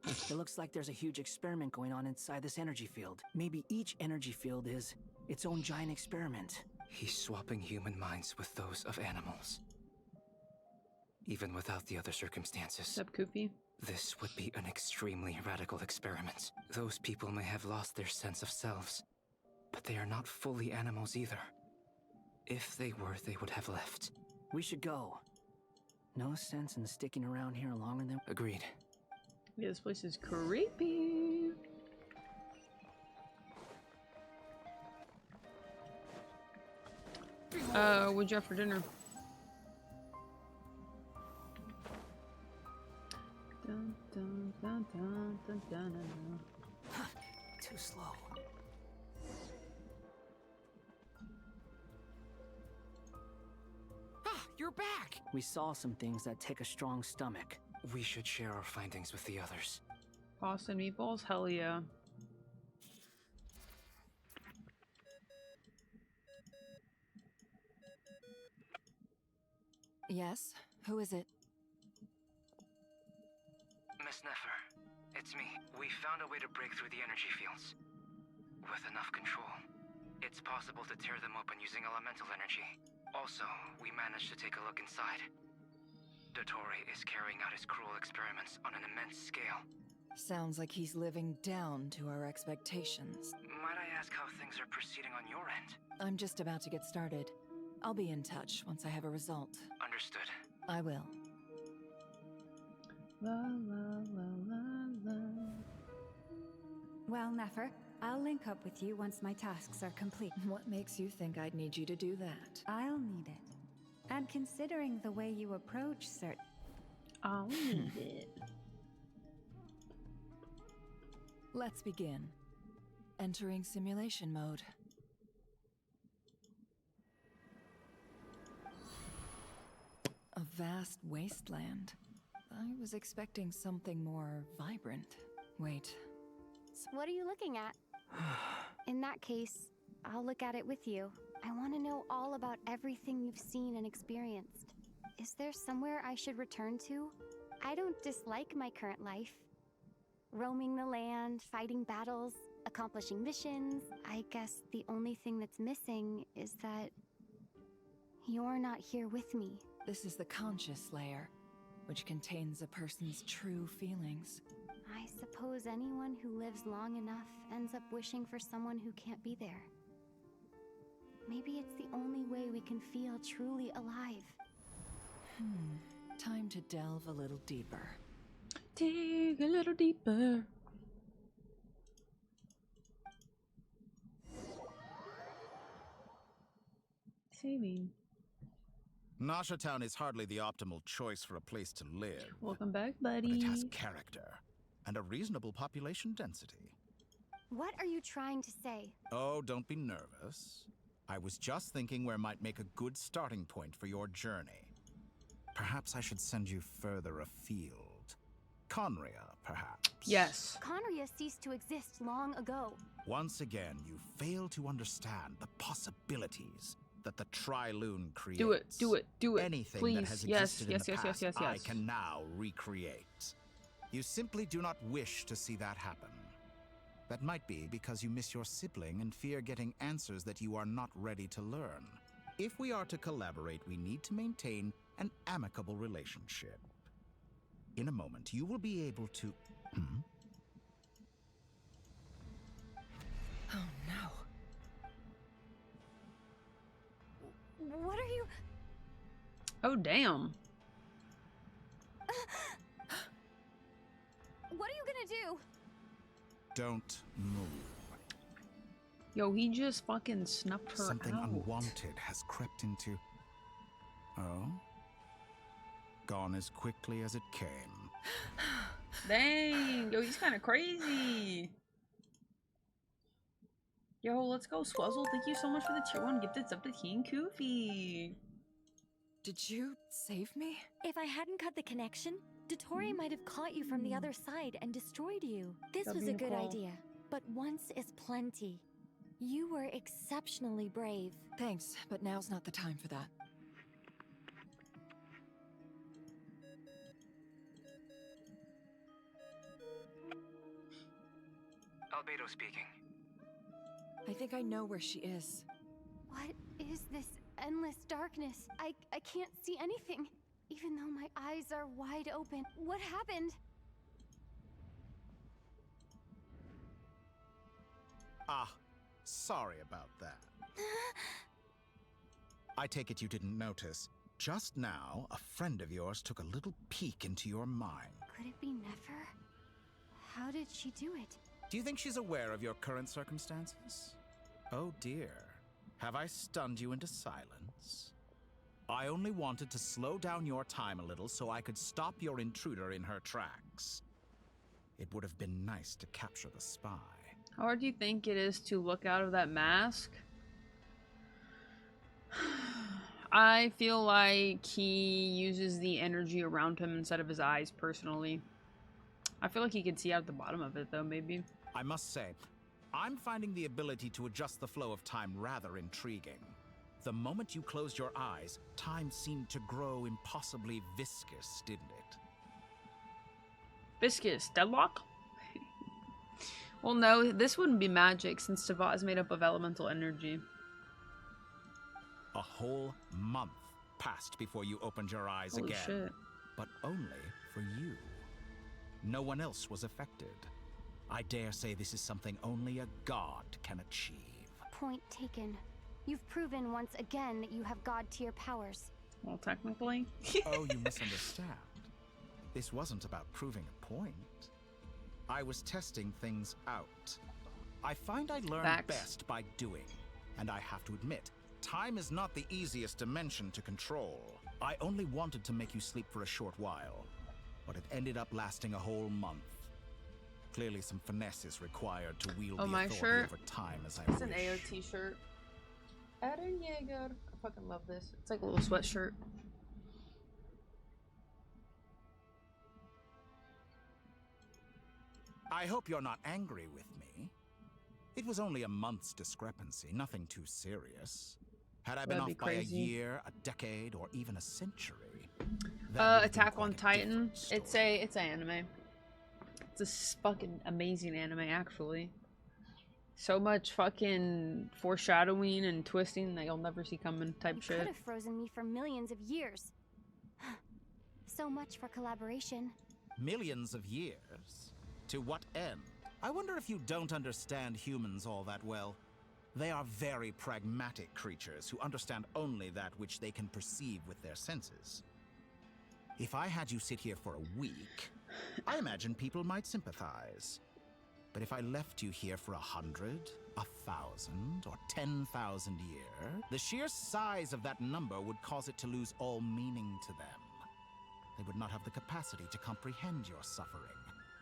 It looks like there's a huge experiment going on inside this energy field. Maybe each energy field is its own giant experiment. He's swapping human minds with those of animals. Even without the other circumstances. Sup, Koopy? This would be an extremely radical experiment. Those people may have lost their sense of selves, but they are not fully animals either. If they were, they would have left. We should go. No sense in sticking around here longer than... Agreed. Yeah, this place is creepy. What'd you have for dinner? Dun, dun, dun, dun, dun, dun, dun, dun. Too slow. You're back! We saw some things that take a strong stomach. We should share our findings with the others. Pasta and meatballs? Hell yeah. Yes? Who is it? Miss Nefer, it's me. We found a way to break through the energy fields. With enough control, it's possible to tear them open using elemental energy. Also, we managed to take a look inside. Dottore is carrying out his cruel experiments on an immense scale. Sounds like he's living down to our expectations. Might I ask how things are proceeding on your end? I'm just about to get started. I'll be in touch once I have a result. Understood. I will. La la la la la. Well, Nefer, I'll link up with you once my tasks are complete. What makes you think I'd need you to do that? I'll need it. And considering the way you approach certain... I'll need it. Let's begin. Entering simulation mode. A vast wasteland. I was expecting something more vibrant. Wait. What are you looking at? In that case, I'll look at it with you. I want to know all about everything you've seen and experienced. Is there somewhere I should return to? I don't dislike my current life. Roaming the land, fighting battles, accomplishing missions. I guess the only thing that's missing is that you're not here with me. This is the conscious layer, which contains a person's true feelings. I suppose anyone who lives long enough ends up wishing for someone who can't be there. Maybe it's the only way we can feel truly alive. Time to delve a little deeper. Dig a little deeper. Saving. Nasha Town is hardly the optimal choice for a place to live. Welcome back, But buddy. it has character and a reasonable population density. What are you trying to say? Oh, don't be nervous. I was just thinking where might make a good starting point for your journey. Perhaps I should send you further afield. Conria, perhaps. Yes. Conria ceased to exist long ago. Once again, you fail to understand the possibilities that the Tri-Lune creates. Do it, do it, do it. Anything please. that has Yes, existed yes, in yes, the yes, past, yes, I yes. can now recreate. You simply do not wish to see that happen. That might be because you miss your sibling and fear getting answers that you are not ready to learn. If we are to collaborate, we need to maintain an amicable relationship. In a moment, you will be able to... Oh no. What are you... Oh, damn. What are you gonna do? Don't move. Yo, he just fucking snuffed her Something out. unwanted has crept into... Oh? Gone as quickly as it came. Dang. Yo, he's kind of crazy. Yo, let's go, Swazzle. Thank you so much for the tier 1 gifted sub to King Koofy. Did you save me? If I hadn't cut the connection, Dottore might have caught you from the other side and destroyed you. This That'd was be a good cool. idea, but once is plenty. You were exceptionally brave. Thanks, but now's not the time for that. Albedo speaking. I think I know where she is. What is this endless darkness? I can't see anything, even though my eyes are wide open. What happened? Ah, sorry about that. I take it you didn't notice. Just now, a friend of yours took a little peek into your mind. Could it be Nefer? How did she do it? Do you think she's aware of your current circumstances? Oh dear. Have I stunned you into silence? I only wanted to slow down your time a little so I could stop your intruder in her tracks. It would have been nice to capture the spy. How hard do you think it is to look out of that mask? I feel like he uses the energy around him instead of his eyes, personally. I feel like he can see out the bottom of it, though, maybe. I must say, I'm finding the ability to adjust the flow of time rather intriguing. The moment you closed your eyes, time seemed to grow impossibly viscous, didn't it? Viscous. Deadlock? Well, no, this wouldn't be magic since Tava is made up of elemental energy. A whole month passed before you opened your eyes Holy again. shit. But only for you. No one else was affected. I dare say this is something only a god can achieve. Point taken. You've proven once again that you have god-tier powers. Well, technically. Oh, you misunderstand. This wasn't about proving a point. I was testing things out. I find I learn Facts. best by doing. And I have to admit, time is not the easiest dimension to control. I only wanted to make you sleep for a short while, but it ended up lasting a whole month. Clearly some finesse is required to wield the my authority shirt. over time as I It's an wish. AOT shirt. Eren Yeager. I fucking love this. It's like a little sweatshirt. I hope you're not angry with me. It was only a month's discrepancy, nothing too serious. Had I been That'd be off by a crazy. year, a decade, or even a century, that would have been Attack on quite a Titan. different It's an anime. It's a fucking amazing anime, actually. So much fucking foreshadowing and twisting that you'll never see coming type You shit. could have frozen me for millions of years. So much for collaboration. Millions of years? To what end? I wonder if you don't understand humans all that well. They are very pragmatic creatures who understand only that which they can perceive with their senses. If I had you sit here for a week, I imagine people might sympathize. But if I left you here for 100, 1,000, or 10,000 years, the sheer size of that number would cause it to lose all meaning to them. They would not have the capacity to comprehend your suffering,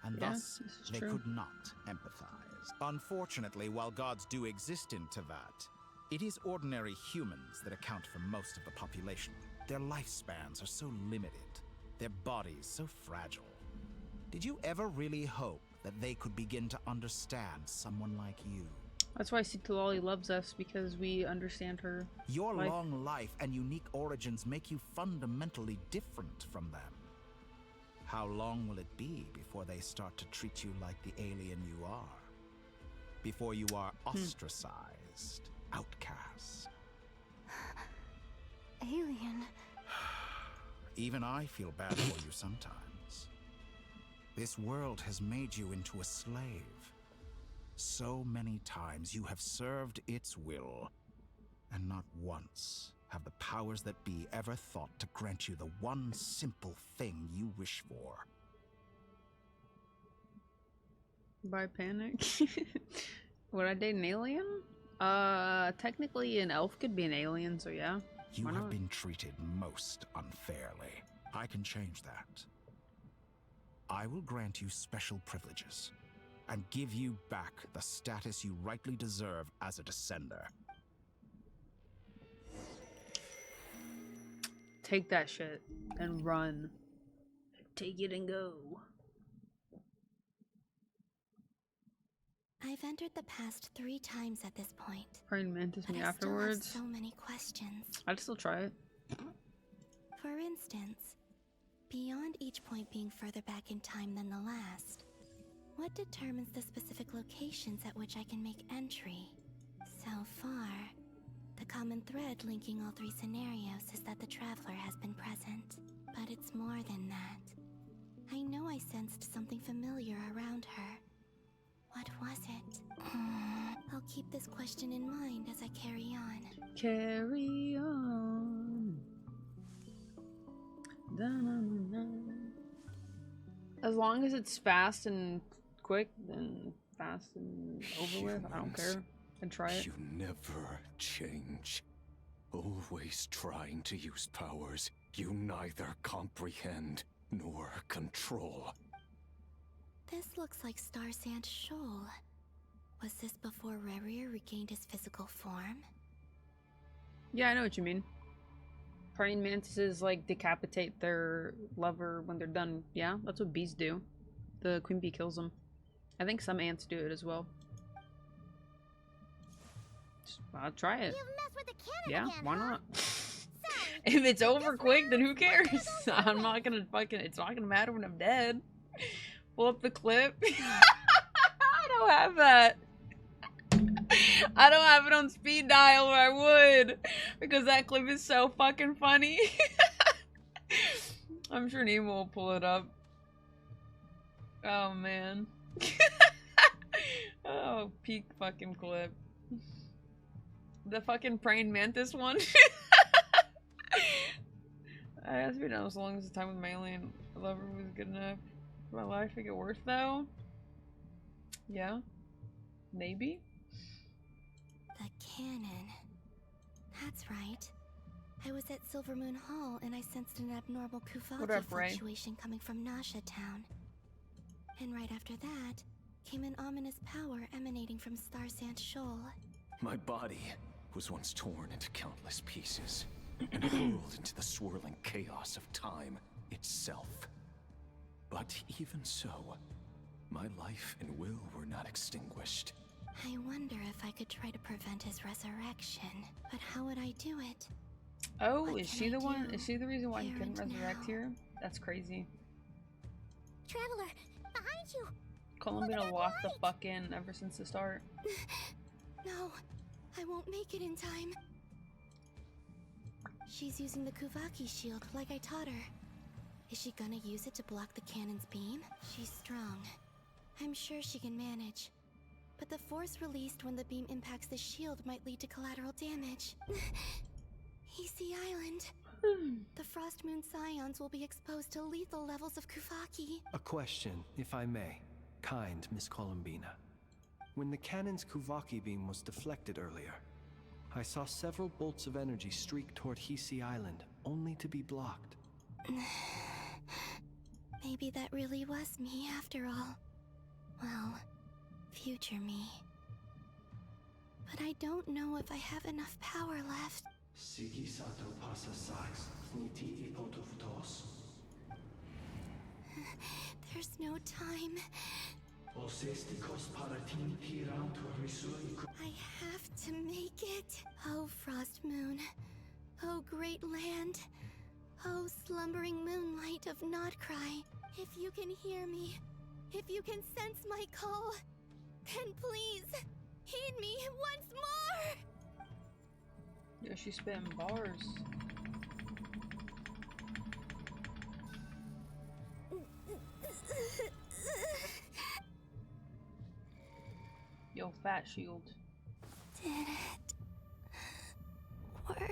and Yeah, thus this is they true. could not empathize. Unfortunately, while gods do exist in Tevat, it is ordinary humans that account for most of the population. Their lifespans are so limited, their bodies so fragile. Did you ever really hope that they could begin to understand someone like you? That's why Sitalali loves us, because we understand her Your life. long life and unique origins make you fundamentally different from them. How long will it be before they start to treat you like the alien you are? Before you are ostracized, outcast? Alien. Even I feel bad for you sometimes. This world has made you into a slave. So many times you have served its will, and not once have the powers that be ever thought to grant you the one simple thing you wish for. By panic. Would I date an alien? Technically an elf could be an alien, so yeah. You Why have not? been treated most unfairly. I can change that. I will grant you special privileges and give you back the status you rightly deserve as a descender. Take that shit and run. Take it and go. I've entered the past 3 times at this point. Praying mantis But me I afterwards. still have so many questions. I'd still try it. For instance, beyond each point being further back in time than the last, what determines the specific locations at which I can make entry? So far, the common thread linking all 3 scenarios is that the traveler has been present. But it's more than that. I know I sensed something familiar around her. What was it? I'll keep this question in mind as I carry on. Carry on. Da-na-na-na. As long as it's fast and quick, then fast and over with, I don't care. And try it. You never change. Always trying to use powers you neither comprehend nor control. This looks like Star Sand Shoal. Was this before Rerier regained his physical form? Yeah, I know what you mean. Praying mantises like decapitate their lover when they're done. Yeah, that's what bees do. The queen bee kills them. I think some ants do it as well. I'll try it. Yeah, why not? If it's over quick, then who cares? I'm not gonna fucking. It's not gonna matter when I'm dead. Pull up the clip. I don't have that. I don't have it on speed dial, or I would, because that clip is so fucking funny. I'm sure Nemo will pull it up. Oh man. Oh, peak fucking clip. The fucking praying mantis one. I has been out as long as the time with my alien lover was good enough. My life make it worse though? Yeah. Maybe? The cannon. That's right. I was at Silver Moon Hall and I sensed an abnormal Kuvaki fluctuation coming from Nasha Town. And right after that, came an ominous power emanating from Star Sand Shoal. My body was once torn into countless pieces and hurled into the swirling chaos of time itself. But even so, my life and will were not extinguished. I wonder if I could try to prevent his resurrection, but how would I do it? Oh, is she the one? Is she the reason why he couldn't resurrect here? That's crazy. Traveler, behind you! Columbina locked the fuck in ever since the start. No, I won't make it in time. She's using the Kuvaki shield like I taught her. Is she gonna use it to block the cannon's beam? She's strong. I'm sure she can manage. But the force released when the beam impacts the shield might lead to collateral damage. Easy Island. The Frost Moon Scions will be exposed to lethal levels of Kuvaki. A question, if I may. Kind Miss Columbina. When the cannon's Kuvaki beam was deflected earlier, I saw several bolts of energy streak toward Hisi Island, only to be blocked. Maybe that really was me after all. Well, future me. But I don't know if I have enough power left. There's no time. I have to make it. Oh, Frost Moon. Oh, great land. Oh, slumbering moonlight of Nodcry. If you can hear me, if you can sense my call, then please, heed me once more! Yeah, she's spitting bars. Yo, fat shield. Did it work?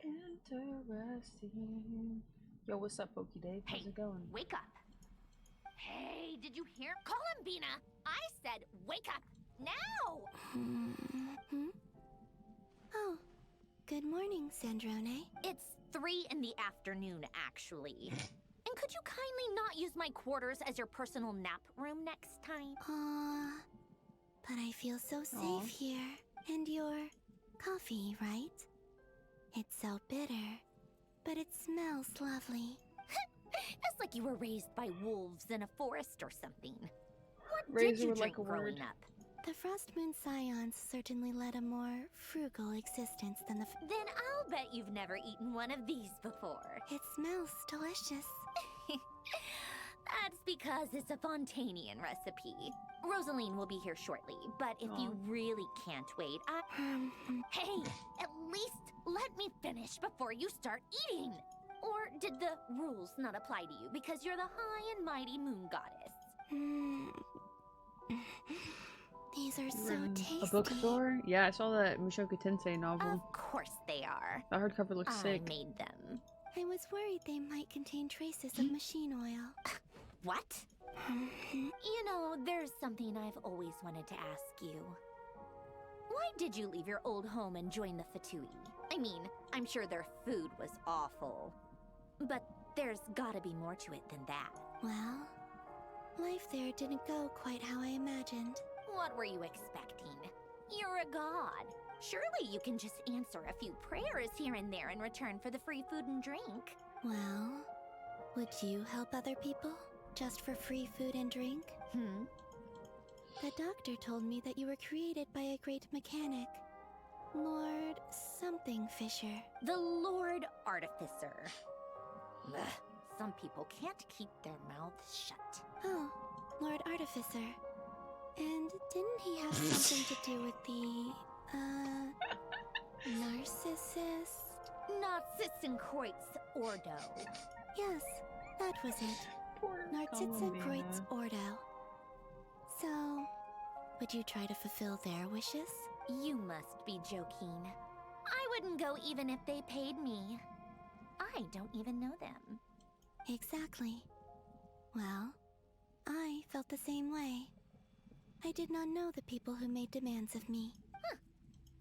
Interesting. Yo, what's up, Pokey Dave? How's it going? Wake up. Hey, did you hear? Columbina! I said wake up! Now! Oh, good morning, Sandrone. It's 3 in the afternoon, actually. And could you kindly not use my quarters as your personal nap room next time? But I feel so safe here. And your coffee, right? It's so bitter, but it smells lovely. It's like you were raised by wolves in a forest or something. What Raised did you with drink like a growing word. up? The Frost Moon Scions certainly led a more frugal existence than the Then I'll bet you've never eaten one of these before. It smells delicious. That's because it's a Fontanian recipe. Rosaline will be here shortly, but if you really can't wait, Hey, at least let me finish before you start eating! Or did the rules not apply to you because you're the high and mighty moon goddess? These are so In tasty. a bookstore? Yeah, I saw that Mushoku Tensei novel. Of course they are. The hardcover looks sick. I made them. I was worried they might contain traces of machine oil. What? You know, there's something I've always wanted to ask you. Why did you leave your old home and join the Fatui? I mean, I'm sure their food was awful. But there's gotta be more to it than that. Well, Life there didn't go quite how I imagined. What were you expecting? You're a god. Surely you can just answer a few prayers here and there in return for the free food and drink. Well, would you help other people? Just for free food and drink? The doctor told me that you were created by a great mechanic. Lord something Fisher. The Lord Artificer. Ugh, some people can't keep their mouths shut. Oh, Lord Artificer. And didn't he have something to do with the, narcissist? Narcissenkreuz Ordo. Yes, that was it. Narcissenkreuz Ordo. So, would you try to fulfill their wishes? You must be joking. I wouldn't go even if they paid me. I don't even know them. Exactly. Well, I felt the same way. I did not know the people who made demands of me.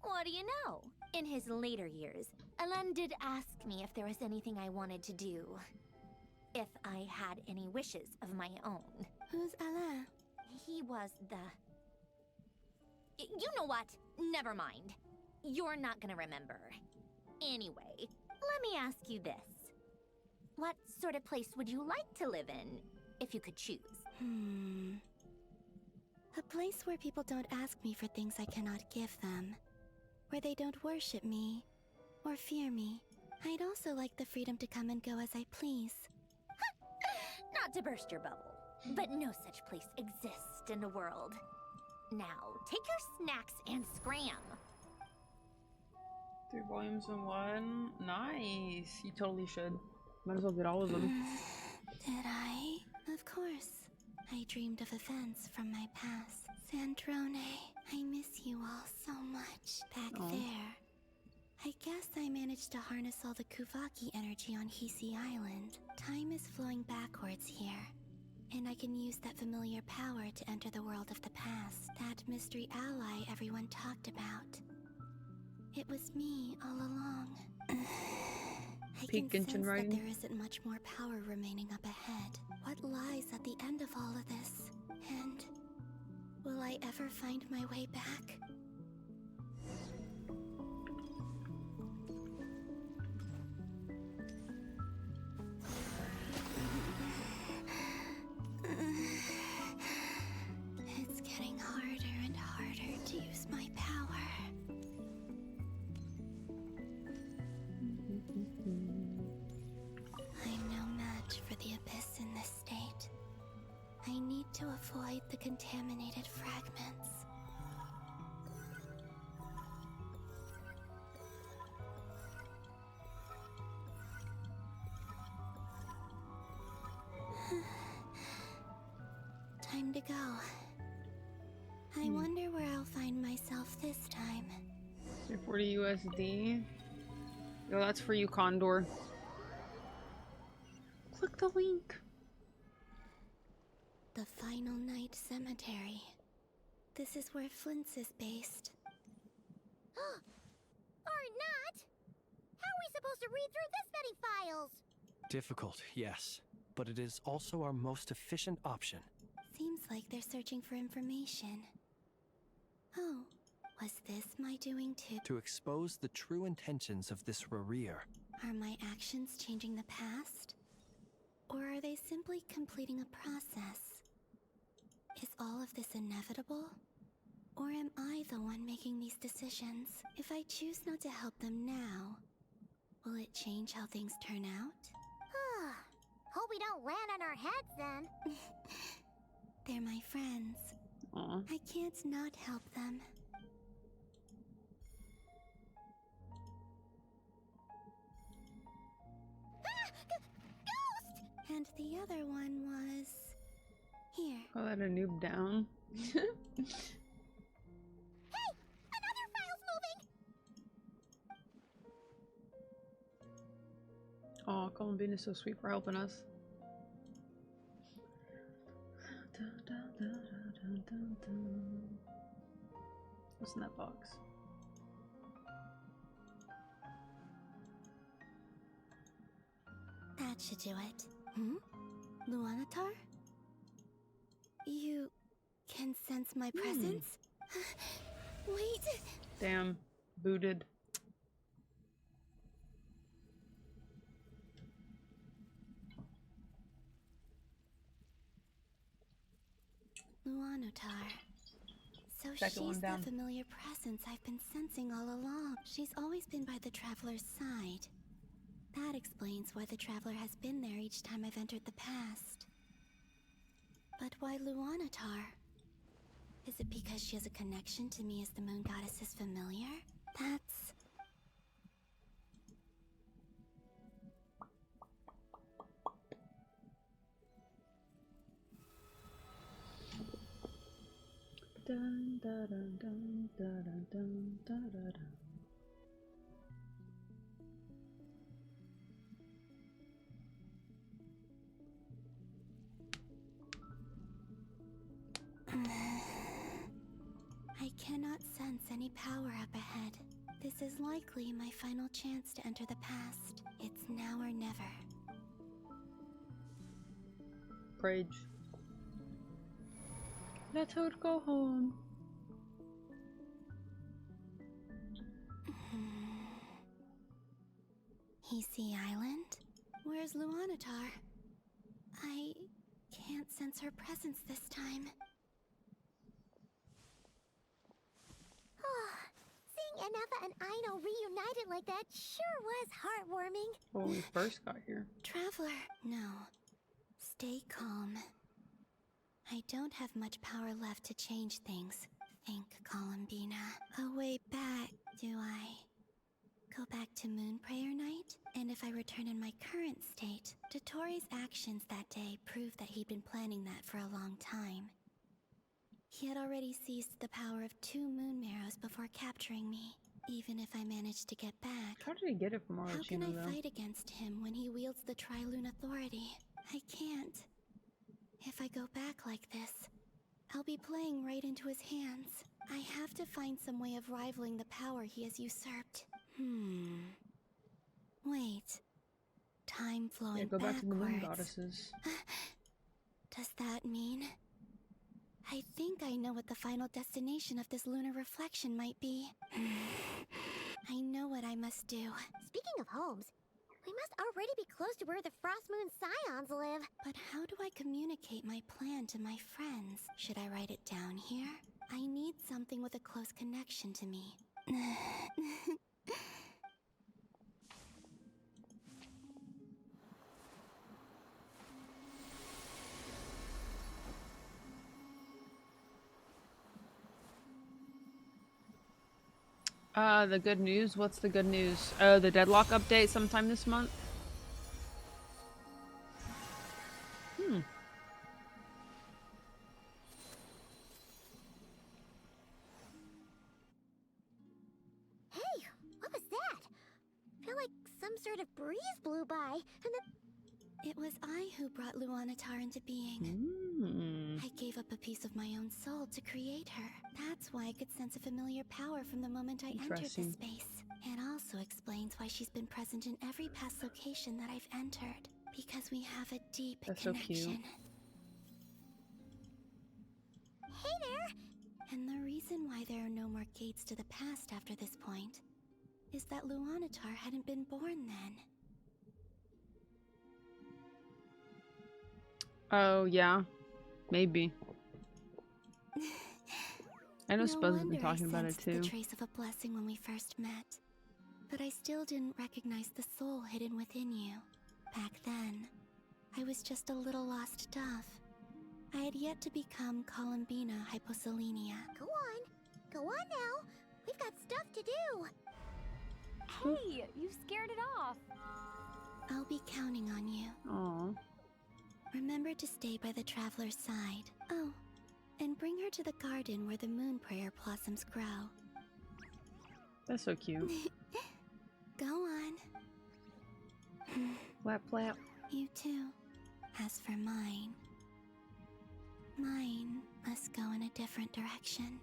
What do you know? In his later years, Alain did ask me if there was anything I wanted to do. If I had any wishes of my own. Who's Alain? He was the... You know what? Never mind. You're not gonna remember. Anyway, let me ask you this. What sort of place would you like to live in, if you could choose? A place where people don't ask me for things I cannot give them. Where they don't worship me, or fear me. I'd also like the freedom to come and go as I please. Not to burst your bubble, but no such place exists in the world. Now, take your snacks and scram. 3 volumes in one? Nice. You totally should. Might as well get all of them. Did I? Of course. I dreamed of events from my past. Sandrone, I miss you all so much. Back there. I guess I managed to harness all the Kuvaki energy on Hisi Island. Time is flowing backwards here. And I can use that familiar power to enter the world of the past. That mystery ally everyone talked about. It was me all along. I can sense that there isn't much more power remaining up ahead. What lies at the end of all of this? And will I ever find my way back? It's getting harder and harder to use my power. I'm no match for the abyss in this state. I need to avoid the contaminated fragments. Time to go. I wonder where I'll find myself this time. 340 USD. Yo, that's for you, Condor. Click the link. The Final Night Cemetery. This is where Flint's is based. Or not! How are we supposed to read through this many files? Difficult, yes. But it is also our most efficient option. Seems like they're searching for information. Oh, was this my doing too? To expose the true intentions of this Rarir. Are my actions changing the past? Or are they simply completing a process? Is all of this inevitable? Or am I the one making these decisions? If I choose not to help them now, will it change how things turn out? Hope we don't land on our heads then. They're my friends. I can't not help them. Ghost! And the other one was... here. Oh, that a noob down. Hey! Another file's moving! Oh, Columbine is so sweet for helping us. What's in that box? That should do it. Luanatar? You can sense my presence? Wait. Damn. Booted. Luanotar. So Second one she's down. the familiar presence I've been sensing all along. She's always been by the Traveler's side. That explains why the Traveler has been there each time I've entered the past. But why Luanatar? Is it because she has a connection to me as the Moon Goddess's familiar? That's... Dun, dun, dun, dun, dun, dun, dun, dun, dun. I cannot sense any power up ahead. This is likely my final chance to enter the past. It's now or never. Rage. Let her go home. Hisi Island? Where's Luanatar? I can't sense her presence this time. Seeing Enefa and Aino reunited like that sure was heartwarming. When we first got here. Traveler, no. Stay calm. I don't have much power left to change things. Think, Columbina. A way back, do I? Go back to Moon Prayer Night? And if I return in my current state, Dottoro's actions that day prove that he'd been planning that for a long time. He had already seized the power of 2 moon marrows before capturing me. Even if I managed to get back, How did he get it from how can Arlecchino, I though? fight against him when he wields the Triloon Authority? I can't. If I go back like this, I'll be playing right into his hands. I have to find some way of rivaling the power he has usurped. Wait. Time flowing Yeah, go back to the Moon backwards. Goddesses. Does that mean... I think I know what the final destination of this lunar reflection might be. I know what I must do. Speaking of homes, we must already be close to where the Frost Moon Scions live. But how do I communicate my plan to my friends? Should I write it down here? I need something with a close connection to me. The good news? What's the good news? Oh, the deadlock update sometime this month? Hey, what was that? I feel like some sort of breeze blew by, and then... It was I who brought Luanatar into being. I gave up a piece of my own soul to create her. That's why I could sense a familiar power from the moment I entered the space. It also explains why she's been present in every past location that I've entered. Because we have a deep connection. So cute. Hey there! And the reason why there are no more gates to the past after this point is that Luanatar hadn't been born then. Oh, yeah. Maybe. I know Spuzz has been talking about it too. The trace of a blessing when we first met. But I still didn't recognize the soul hidden within you. Back then, I was just a little lost dove. I had yet to become Columbina Hyposelenia. Go on now. We've got stuff to do. Hey, you scared it off. I'll be counting on you. Aww. Remember to stay by the Traveler's side. Oh, and bring her to the garden where the moon prayer blossoms grow. That's so cute. Go on. Flap, flap. You too. As for mine must go in a different direction.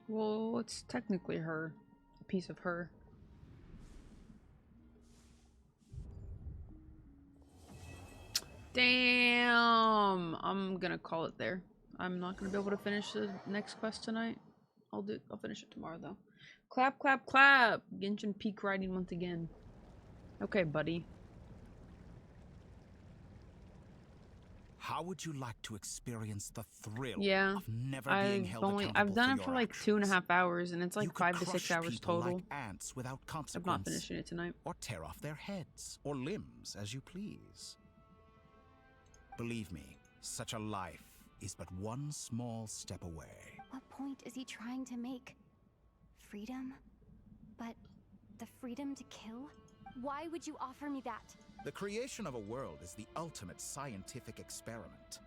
Well, it's technically her. A piece of her. Damn. I'm gonna call it there. I'm not gonna be able to finish the next quest tonight. I'll finish it tomorrow though. Clap, clap, clap. Genshin peak riding once again. Okay, buddy. How would you like to experience the thrill of never being held accountable I've done for it for your like actions? 2.5 hours, and it's like You could 5 to 6 crush hours people total. like ants without consequence. I'm not finishing it tonight. Or tear off their heads or limbs as you please. Believe me, such a life is but one small step away. What point is he trying to make? Freedom? But the freedom to kill? Why would you offer me that? The creation of a world is the ultimate scientific experiment.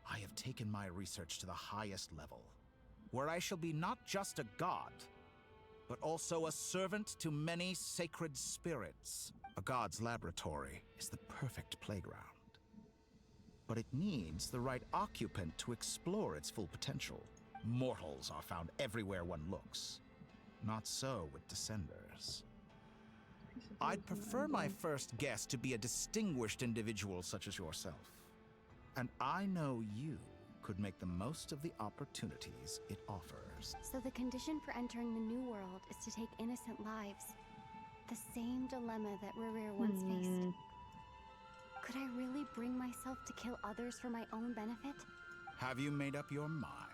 I have taken my research to the highest level, where I shall be not just a god, but also a servant to many sacred spirits. A god's laboratory is the perfect playground. But it needs the right occupant to explore its full potential. Mortals are found everywhere one looks. Not so with Descenders. I'd prefer my first guest to be a distinguished individual such as yourself. And I know you could make the most of the opportunities it offers. So the condition for entering the new world is to take innocent lives. The same dilemma that Rerir once faced. Could I really bring myself to kill others for my own benefit? Have you made up your mind?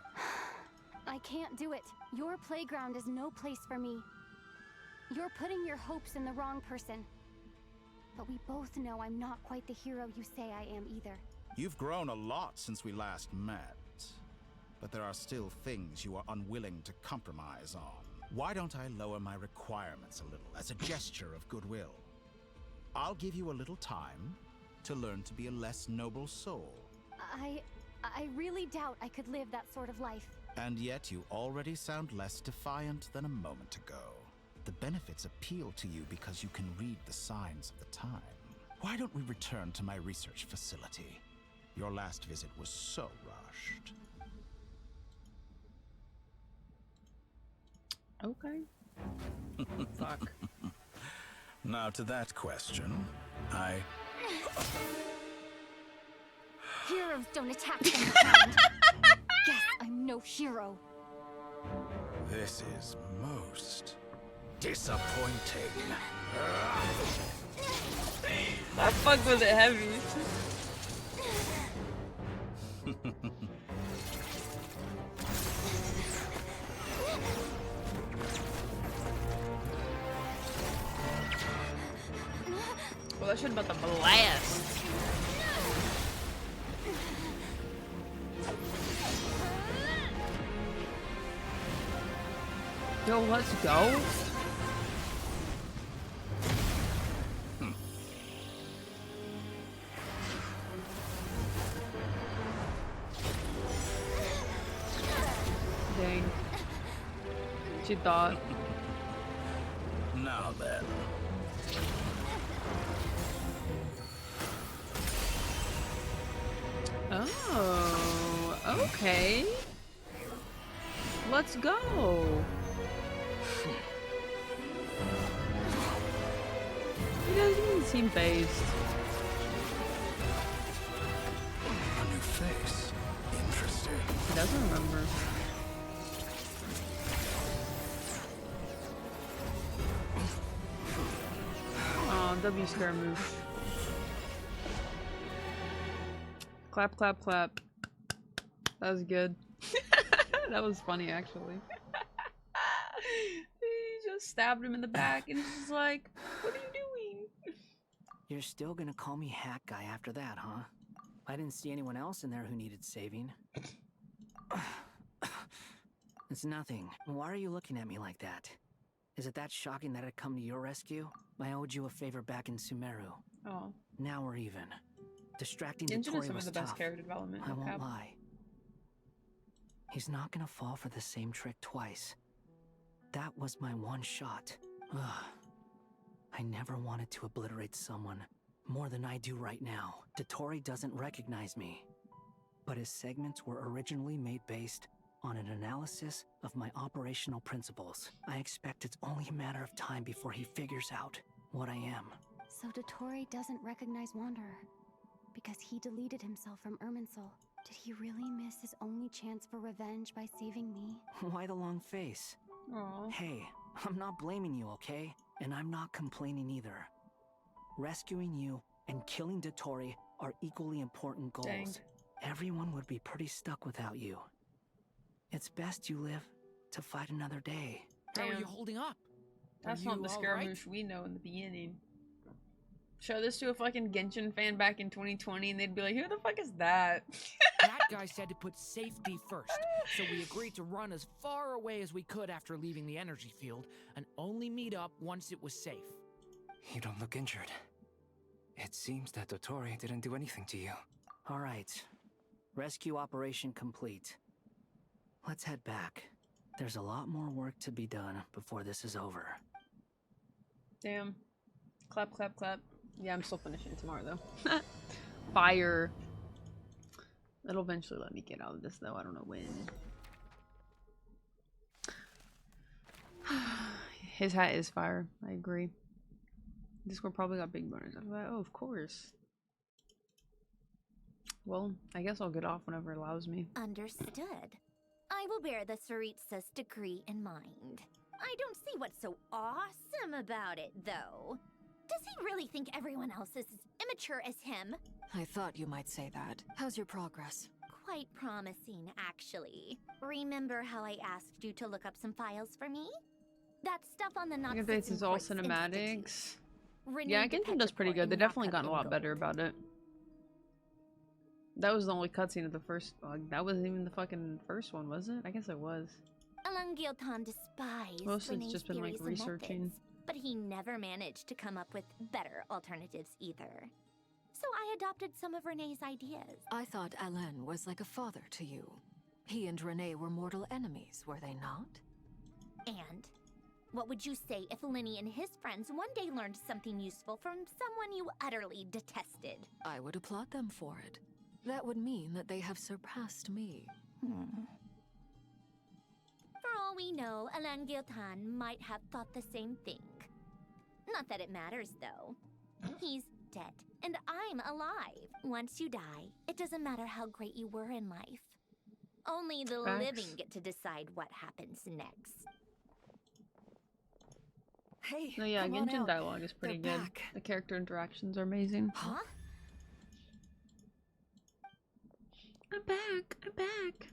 I can't do it. Your playground is no place for me. You're putting your hopes in the wrong person. But we both know I'm not quite the hero you say I am either. You've grown a lot since we last met. But there are still things you are unwilling to compromise on. Why don't I lower my requirements a little as a gesture of goodwill? I'll give you a little time to learn to be a less noble soul. I really doubt I could live that sort of life. And yet you already sound less defiant than a moment ago. The benefits appeal to you because you can read the signs of the time. Why don't we return to my research facility? Your last visit was so rushed. Okay. Fuck. Now to that question, Heroes don't attack from behind. Guess I'm no hero. This is most disappointing. I fuck with it heavy. Well, that shit about the blast. Yo, let's go. Dang. She thought. Now then. Oh, okay. Let's go. He doesn't seem phased. A new face. Interesting. He doesn't remember. Oh, W scare move. Clap, clap, clap. That was good. That was funny, actually. He just stabbed him in the back, and he's just like, "What are you doing?" You're still gonna call me Hack Guy after that, huh? I didn't see anyone else in there who needed saving. It's nothing. Why are you looking at me like that? Is it that shocking that I'd come to your rescue? I owed you a favor back in Sumeru. Oh. Now we're even. Distracting Genjin is Dotori some was of the best tough. character development. I won't Cap. lie. He's not gonna fall for the same trick twice. That was my one shot. Ugh. I never wanted to obliterate someone more than I do right now. Dotori doesn't recognize me. But his segments were originally made based on an analysis of my operational principles. I expect it's only a matter of time before he figures out what I am. So Dotori doesn't recognize Wanderer. because he deleted himself from Irminsul. Did he really miss his only chance for revenge by saving me? Why the long face? Aww. Hey, I'm not blaming you, okay? And I'm not complaining either. Rescuing you and killing Dottore are equally important goals. Dang. Everyone would be pretty stuck without you. It's best you live to fight another day. How are you Damn. holding up? That's Are not you the all Scaramouche we know in the beginning. Show this to a fucking Genshin fan back in 2020 and they'd be like, who the fuck is that? That guy said to put safety first, so we agreed to run as far away as we could after leaving the energy field and only meet up once it was safe. You don't look injured. It seems that Dottore didn't do anything to you. All right. Rescue operation complete. Let's head back. There's a lot more work to be done before this is over. Damn. Clap, clap, clap. Yeah, I'm still finishing tomorrow, though. Fire. It'll eventually let me get out of this, though. I don't know when. His hat is fire. I agree. Discord probably got big bonus after that. Oh, of course. Well, I guess I'll get off whenever it allows me. Understood. I will bear the Tsaritsa's degree in mind. I don't see what's so awesome about it, though. Does he really think everyone else is as immature as him? I thought you might say that. How's your progress? Quite promising, actually. Remember how I asked you to look up some files for me? That stuff on the I guess this is all cinematics. Renee Yeah, Genshin does pretty good. They've definitely gotten a lot better about it. That was the only cutscene of the first. That wasn't even the fucking first one, was it? I guess it was. Alangilton despised Mostly it's Renee's just been like theories and researching. methods, but he never managed to come up with better alternatives either. So I adopted some of Renee's ideas. I thought Alain was like a father to you. He and Renee were mortal enemies, were they not? And what would you say if Linny and his friends one day learned something useful from someone you utterly detested? I would applaud them for it. That would mean that they have surpassed me. For all we know, Alangilton might have thought the same thing. Not that it matters, though. He's dead, and I'm alive. Once you die, it doesn't matter how great you were in life. Only the Facts. living get to decide what happens next. Hey, No, yeah, come on Genshin out. dialogue is pretty They're good. back. The character interactions are amazing. Huh? I'm back. I'm back.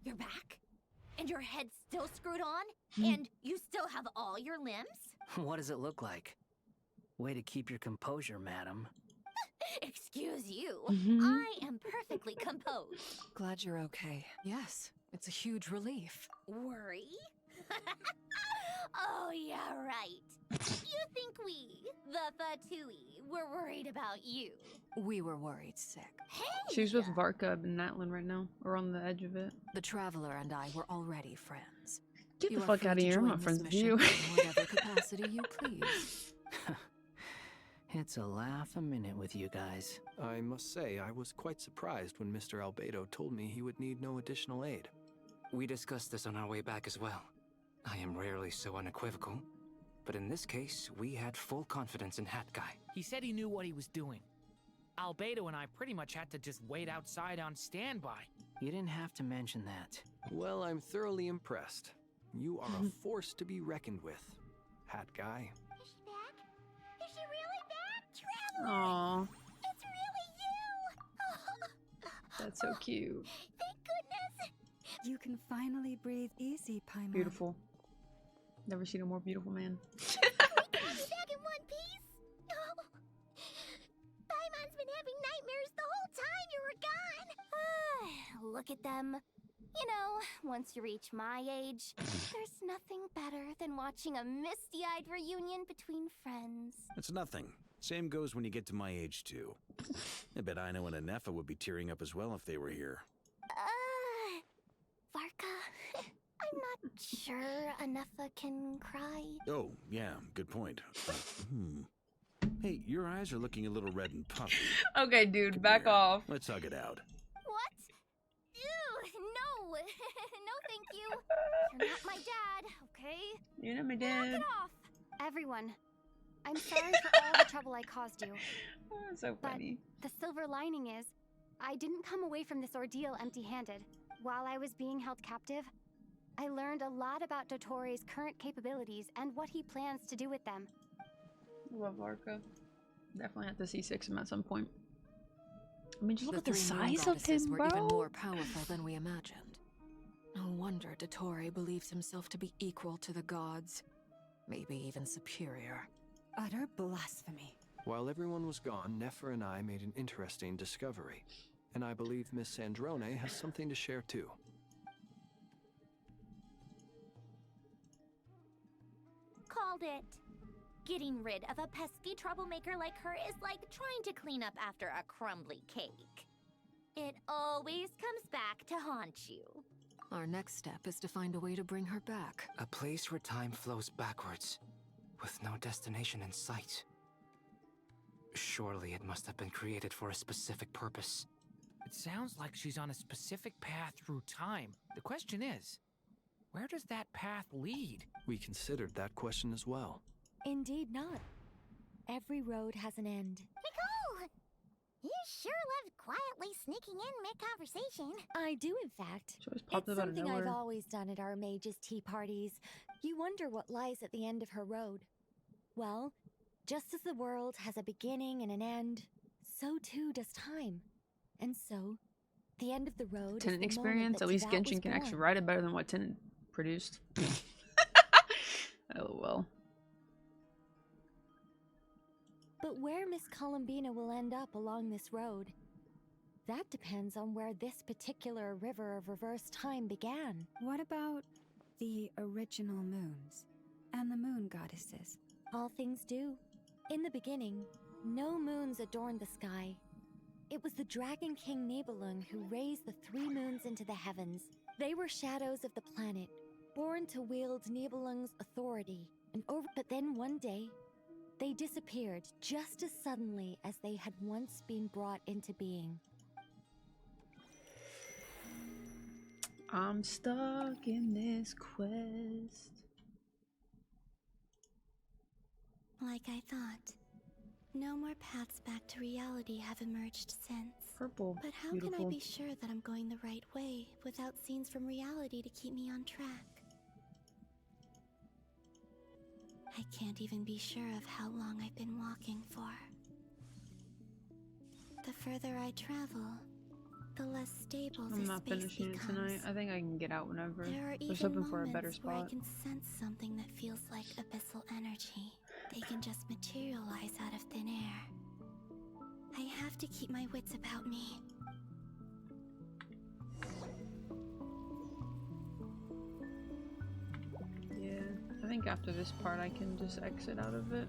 You're back? And your head's still screwed on? Hmm. And you still have all your limbs? What does it look like? Way to keep your composure, madam. Excuse you. Mhm. I am perfectly composed. Glad you're okay. Yes, it's a huge relief. Worry? Oh, yeah, right. You think we, the Fatui, were worried about you? We were worried sick. She's with Varka and Natlin right now, or on the edge of it. The Traveler and I were already friends. Get You the are fuck free out of to here! I'm join not this friends with mission you. in whatever capacity you please. It's a laugh a minute with you guys. I must say, I was quite surprised when Mr. Albedo told me he would need no additional aid. We discussed this on our way back as well. I am rarely so unequivocal, but in this case, we had full confidence in Hat Guy. He said he knew what he was doing. Albedo and I pretty much had to just wait outside on standby. You didn't have to mention that. Well, I'm thoroughly impressed. You are a force to be reckoned with, Hat Guy. Is she back? Is she really back, Traveler? Aww, It's really you! that's so cute. Thank goodness! You can finally breathe easy, Paimon. Beautiful. Never seen a more beautiful man. We got you back in one piece! Oh. Paimon's been having nightmares the whole time you were gone! Look at them. You know, once you reach my age, there's nothing better than watching a misty-eyed reunion between friends. It's nothing. Same goes when you get to my age, too. I bet Ino and Anefa would be tearing up as well if they were here. Varka, I'm not sure Anefa can cry. Oh, yeah, good point. Hey, your eyes are looking a little red and puffy. Okay, dude, back off. Let's hug it out. What? Ew, no. No, thank you. You're not my dad, okay? You're not my Knock dad. it off. Everyone, I'm sorry for all the trouble I caused you. Oh, so funny. But the silver lining is, I didn't come away from this ordeal empty-handed. While I was being held captive, I learned a lot about Dottoro's current capabilities and what he plans to do with them. Love Arca. Definitely have to see 6 him at some point. I mean, just look at the three moon size of goddesses him, were bro. even more powerful than we imagined. No wonder Dottore believes himself to be equal to the gods. Maybe even superior. Utter blasphemy. While everyone was gone, Nefer and I made an interesting discovery. And I believe Miss Sandrone has something to share too. Called it. Getting rid of a pesky troublemaker like her is like trying to clean up after a crumbly cake. It always comes back to haunt you. Our next step is to find a way to bring her back. A place where time flows backwards, with no destination in sight. Surely it must have been created for a specific purpose. It sounds like she's on a specific path through time. The question is, where does that path lead? We considered that question as well. Indeed not. Every road has an end. Nicole! You sure love quietly sneaking in mid-conversation. I do, in fact. always popped It's up out of something I've nowhere. always done at our mages' tea parties. You wonder what lies at the end of her road. Well, just as the world has a beginning and an end, so too does time. And so, the end of the road Tenant is the moment experience. that At least Teyvat Genshin was can actually born. write it better than what Tenant produced. Oh well. But where Miss Columbina will end up along this road, that depends on where this particular river of reverse time began. What about the original moons and the moon goddesses? All things do. In the beginning, no moons adorned the sky. It was the Dragon King Nibelung who raised the 3 moons into the heavens. They were shadows of the planet, born to wield Nibelung's authority. But then one day, they disappeared just as suddenly as they had once been brought into being. I'm stuck in this quest. Like I thought. No more paths back to reality have emerged since. Purple. But how Beautiful. can I be sure that I'm going the right way without scenes from reality to keep me on track? I can't even be sure of how long I've been walking for. The further I travel, the less stable I'm this not space finishing becomes. it tonight. I think I can get out whenever. There are I was even hoping for a better moments where I spot. can sense something that feels like abyssal energy. They can just materialize out of thin air. I have to keep my wits about me. Yeah, I think after this part I can just exit out of it.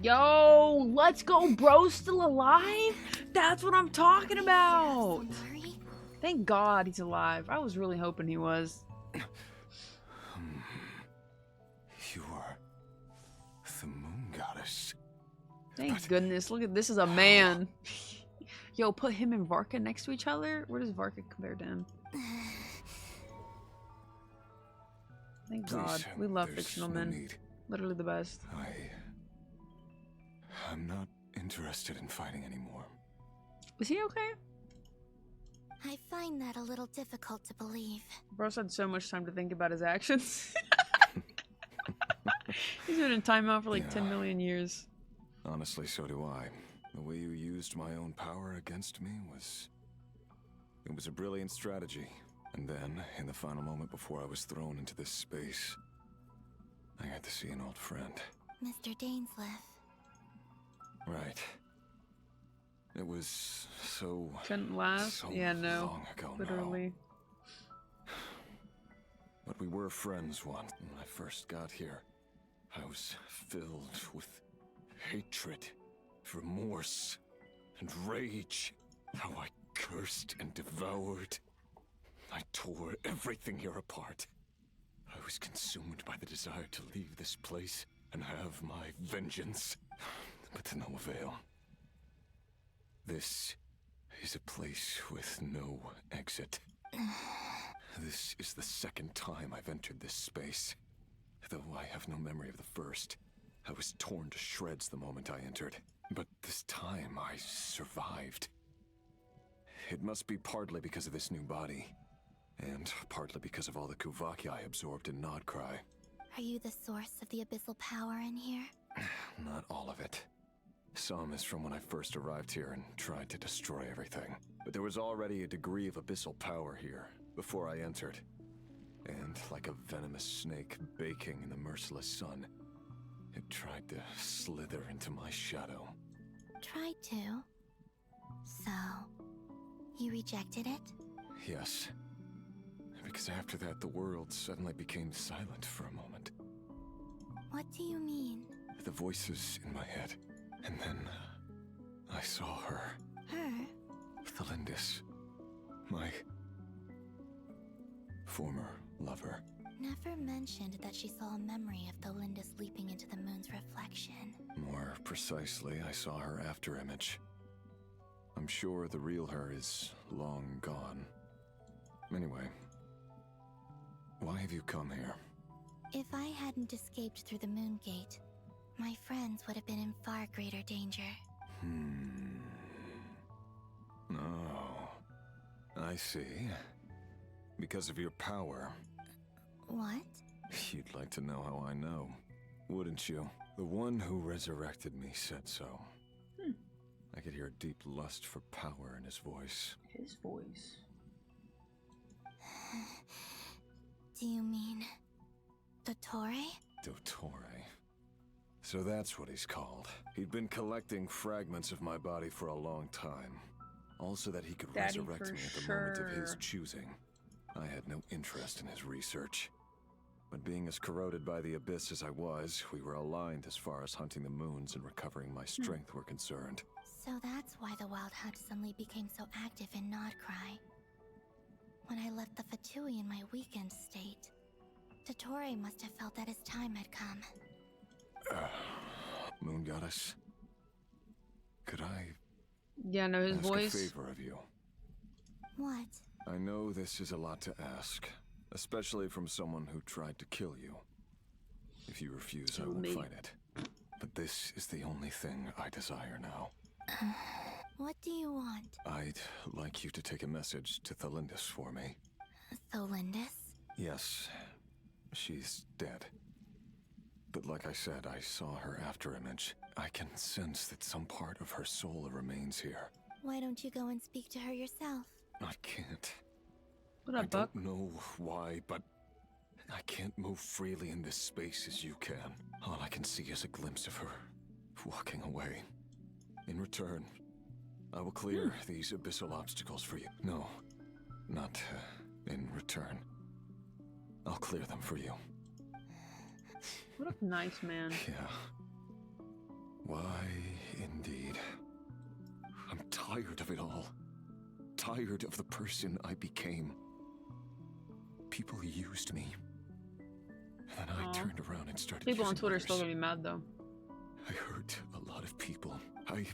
Yo, let's go, bro. Still alive? That's what I'm talking about. Thank God he's alive. I was really hoping he was. You are the moon goddess. Thank goodness. Look at this is a man. Yo, put him and Varka next to each other. Where does Varka compare to him? Thank Please, God. We love there's fictional no men. need. Literally the best. I'm not interested in fighting anymore. Is he okay? I find that a little difficult to believe. Bro's had so much time to think about his actions. He's been in timeout for like 10 million years. Honestly, so do I. The way you used my own power against me was... It was a brilliant strategy. And then, in the final moment before I was thrown into this space, I got to see an old friend. Mr. Dainsleif. Right. It was so... Couldn't last? so Yeah, no. long ago Literally. now. But we were friends once. When I first got here, I was filled with hatred, remorse, and rage. How I cursed and devoured. I tore everything here apart. I was consumed by the desire to leave this place and have my vengeance. But to no avail. This is a place with no exit. This is the second time I've entered this space. though I have no memory of the first. I was torn to shreds the moment I entered, but this time I survived. It must be partly because of this new body, and partly because of all the Kuvaki I absorbed in Nodcry. Are you the source of the abyssal power in here? Not all of it. Some is from when I first arrived here and tried to destroy everything. But there was already a degree of abyssal power here before I entered. And like a venomous snake baking in the merciless sun, it tried to slither into my shadow. Tried to? So, you rejected it? Yes. Because after that, the world suddenly became silent for a moment. What do you mean? The voices in my head. And then I saw her. Her? Thelindis. My former lover. Never mentioned that she saw a memory of Thelindis leaping into the moon's reflection. More precisely, I saw her afterimage. I'm sure the real her is long gone. Anyway, why have you come here? If I hadn't escaped through the moon gate, my friends would have been in far greater danger. Oh, I see. Because of your power. What? You'd like to know how I know, wouldn't you? The one who resurrected me said so. I could hear a deep lust for power in his voice. His voice? Do you mean... Dottore? Dottore. So that's what he's called. He'd been collecting fragments of my body for a long time. Also that he could resurrect me at the moment of his choosing. I had no interest in his research. But being as corroded by the abyss as I was, we were aligned as far as hunting the moons and recovering my strength were concerned. So that's why the Wild Hunt suddenly became so active in Nodcry. When I left the Fatui in my weakened state, Dottore must have felt that his time had come. Moon Goddess, could I no, his ask voice. a favor of you? What? I know this is a lot to ask, especially from someone who tried to kill you. If you refuse, I won't fight it. But this is the only thing I desire now. What do you want? I'd like you to take a message to Thelindis for me. Thelindis? Yes, she's dead. But like I said, I saw her afterimage. I can sense that some part of her soul remains here. Why don't you go and speak to her yourself? I can't. What up, Buck? I don't know why, but I can't move freely in this space as you can. All I can see is a glimpse of her walking away. In return, I will clear these abyssal obstacles for you. No, not in return. I'll clear them for you. What a nice man. Yeah. Why, indeed. I'm tired of it all. Tired of the person I became. People used me. And then I turned around and started People on using Twitter are others. still gonna be mad though. I hurt a lot of people. I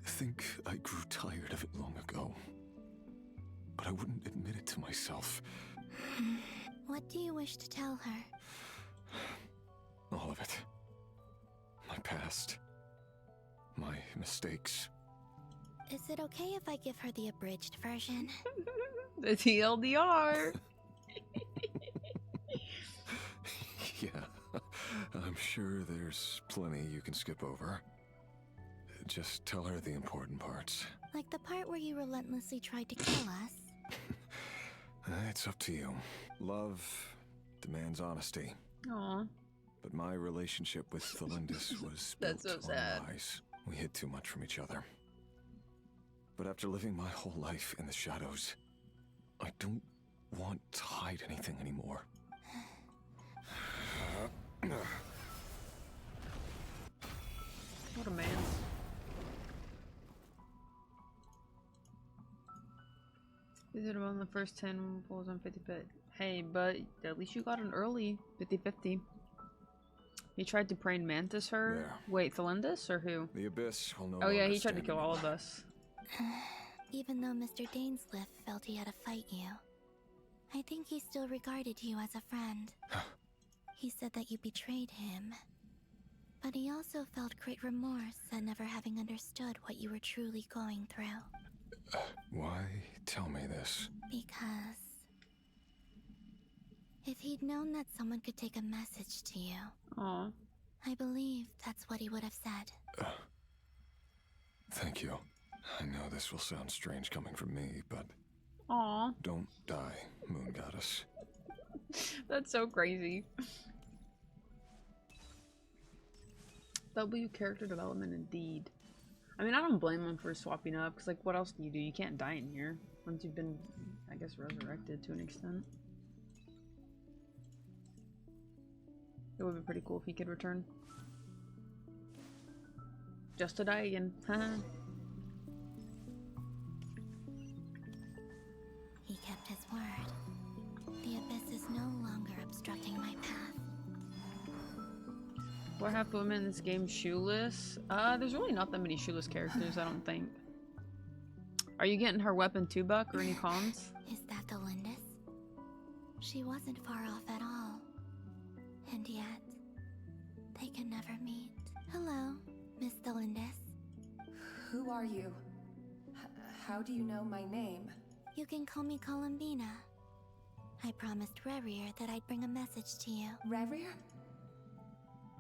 think I grew tired of it long ago. But I wouldn't admit it to myself. What do you wish to tell her? All of it. My past. My mistakes. Is it okay if I give her the abridged version? The TLDR. Yeah, I'm sure there's plenty you can skip over. Just tell her the important parts. Like the part where you relentlessly tried to kill us? It's up to you. Love demands honesty. Aww. But my relationship with Thelindis was That's built so sad. on lies. We hid too much from each other. But after living my whole life in the shadows, I don't want to hide anything anymore. What a man. We did about the first 10 pulls on 50-50. Hey, but at least you got an early 50-50. He tried to praying mantis her. There. Wait, Thelindis or who? The abyss will no Oh yeah, longer he tried to stand kill me. all of us. Even though Mr. Dainsliff felt he had to fight you. I think he still regarded you as a friend. He said that you betrayed him. But he also felt great remorse at never having understood what you were truly going through. Why tell me this? Because if he'd known that someone could take a message to you, Aw. I believe that's what he would have said. Thank you. I know this will sound strange coming from me, but... Aw. Don't die, Moon Goddess. That's so crazy. W character development indeed. I mean, I don't blame him for swapping up, because, like, what else do you do? You can't die in here once you've been, I guess, resurrected to an extent. It would be pretty cool if he could return. Just to die again. He kept his word. The abyss is no longer obstructing my path. What half the women in this game shoeless? There's really not that many shoeless characters, I don't think. Are you getting her weapon too, Buck, or any cons? Is that the Lindis? She wasn't far off at all. And yet, they can never meet. Hello, Miss Delindis. Who are you? How do you know my name? You can call me Columbina. I promised Rerier that I'd bring a message to you. Rerier?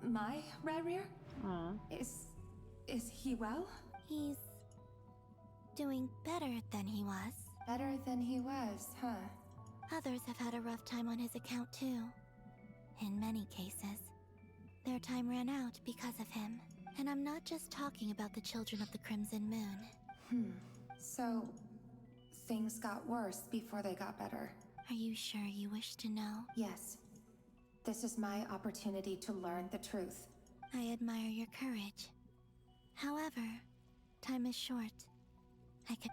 My Rerier? Aww. Is he well? He's doing better than he was. Better than he was, huh? Others have had a rough time on his account too. In many cases, their time ran out because of him. And I'm not just talking about the children of the Crimson Moon. So, things got worse before they got better. Are you sure you wish to know? Yes. This is my opportunity to learn the truth. I admire your courage. However, time is short. I could...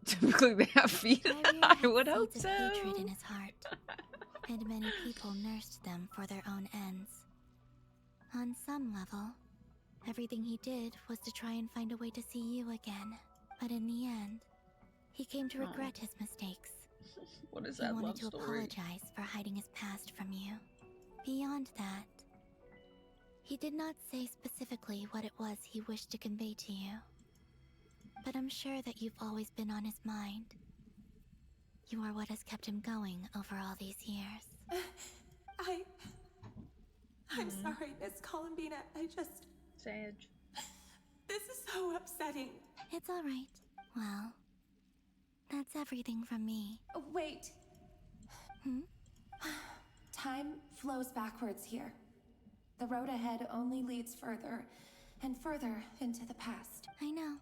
Typically they have feet. I would hope so. Hatred in his heart, and many people nursed them for their own ends. On some level, everything he did was to try and find a way to see you again. But in the end, he came to regret his mistakes. What is that He wanted love to story? apologize for hiding his past from you. Beyond that, he did not say specifically what it was he wished to convey to you. But I'm sure that you've always been on his mind. You are what has kept him going over all these years. I'm sorry, Miss Columbina. I just... Sage. This is so upsetting. It's all right. Well, that's everything from me. Wait. Time flows backwards here. The road ahead only leads further and further into the past. I know.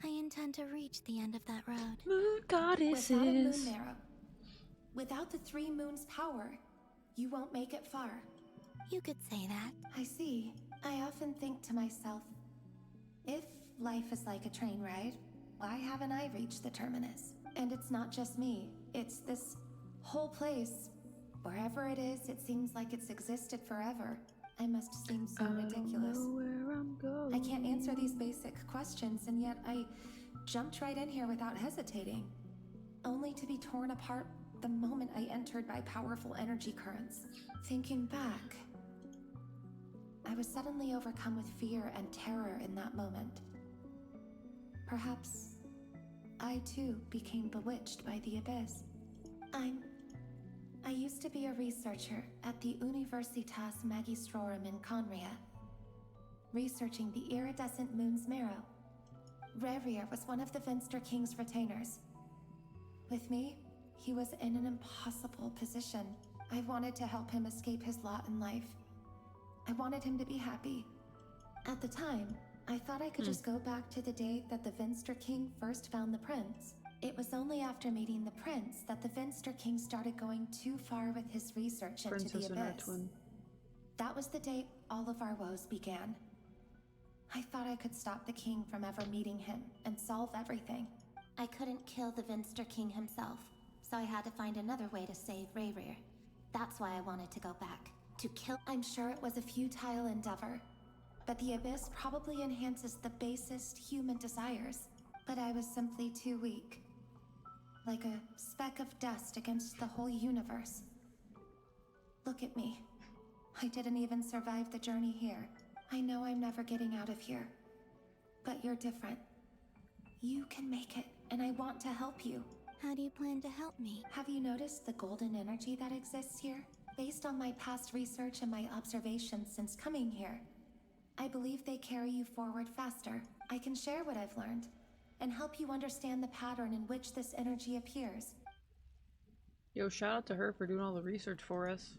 I intend to reach the end of that road. Moon goddesses. Without a moon marrow, without the 3 moons' power, you won't make it far. You could say that. I see. I often think to myself, if life is like a train ride, why haven't I reached the terminus? And it's not just me. It's this whole place. Wherever it is, it seems like it's existed forever. I must seem so ridiculous. I can't answer these basic questions, and yet I jumped right in here without hesitating, only to be torn apart the moment I entered by powerful energy currents. Thinking back, I was suddenly overcome with fear and terror in that moment. Perhaps I too became bewitched by the abyss. I used to be a researcher at the Universitas Magistrorum in Conria, researching the iridescent moon's marrow. Rerier was one of the Finster King's retainers. With me, he was in an impossible position. I wanted to help him escape his lot in life. I wanted him to be happy. At the time, I thought I could just go back to the day that the Finster King first found the prince. It was only after meeting the prince that the Finster King started going too far with his research into the abyss. That was the day all of our woes began. I thought I could stop the king from ever meeting him and solve everything. I couldn't kill the Finster King himself, so I had to find another way to save Rerier. That's why I wanted to go back. To kill— I'm sure it was a futile endeavor, but the abyss probably enhances the basest human desires. But I was simply too weak. Like a speck of dust against the whole universe. Look at me. I didn't even survive the journey here. I know I'm never getting out of here. But you're different. You can make it, and I want to help you. How do you plan to help me? Have you noticed the golden energy that exists here? Based on my past research and my observations since coming here, I believe they carry you forward faster. I can share what I've learned, and help you understand the pattern in which this energy appears. Yo, shout out to her for doing all the research for us.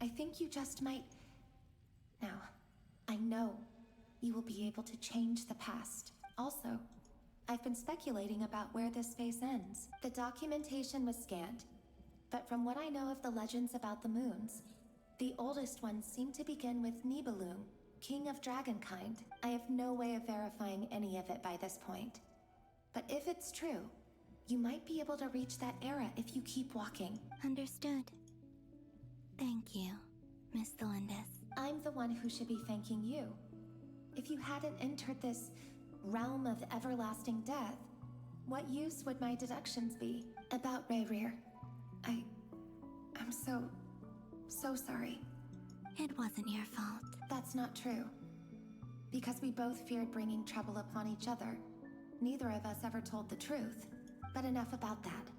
I think you just might... Now, I know you will be able to change the past. Also, I've been speculating about where this space ends. The documentation was scanned, but from what I know of the legends about the moons, the oldest ones seem to begin with Nibelung, king of dragonkind. I have no way of verifying any of it by this point. But if it's true, you might be able to reach that era if you keep walking. Understood. Thank you, Miss Delindis. I'm the one who should be thanking you. If you hadn't entered this realm of everlasting death, what use would my deductions be? About Rayrir, I'm so sorry. It wasn't your fault. That's not true. Because we both feared bringing trouble upon each other. Neither of us ever told the truth. But enough about that.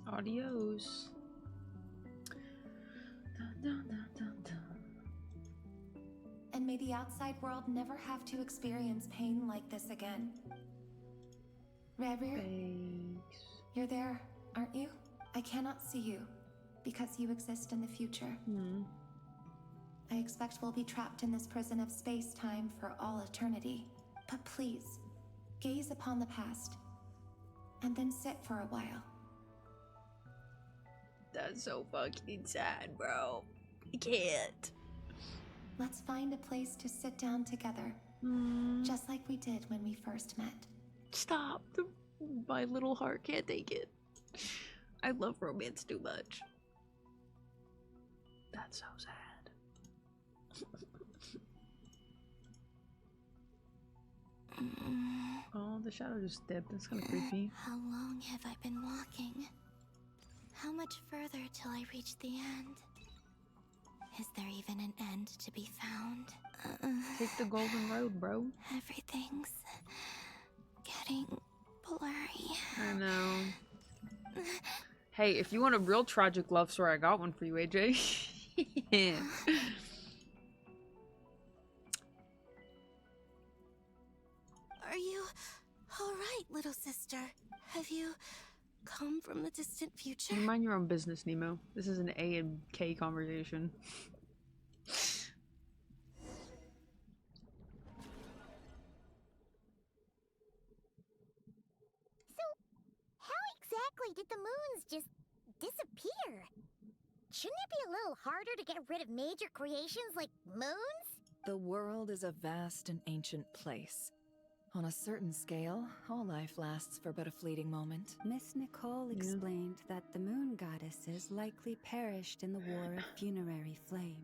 Adios. Dun, dun, dun, dun, dun. And may the outside world never have to experience pain like this again. Rayrir, you're there, aren't you? I cannot see you, because you exist in the future. I expect we'll be trapped in this prison of space-time for all eternity. But please, gaze upon the past, and then sit for a while. That's so fucking sad, bro. I can't. Let's find a place to sit down together, just like we did when we first met. Stop. My little heart can't take it. I love romance too much. That's so sad. Oh, the shadow just dipped. That's kind of creepy. How long have I been walking? How much further till I reach the end? Is there even an end to be found? Take the golden road, bro. Everything's getting blurry. I know. Hey, if you want a real tragic love story, I got one for you, AJ. Yeah. Are you alright, little sister? Have you come from the distant future? You mind your own business, Nemo. This is an A and K conversation. Exactly did the moons just disappear? Shouldn't it be a little harder to get rid of major creations like moons? The world is a vast and ancient place. On a certain scale, all life lasts for but a fleeting moment. Miss Nicole explained that the moon goddesses likely perished in the War of Funerary Flame.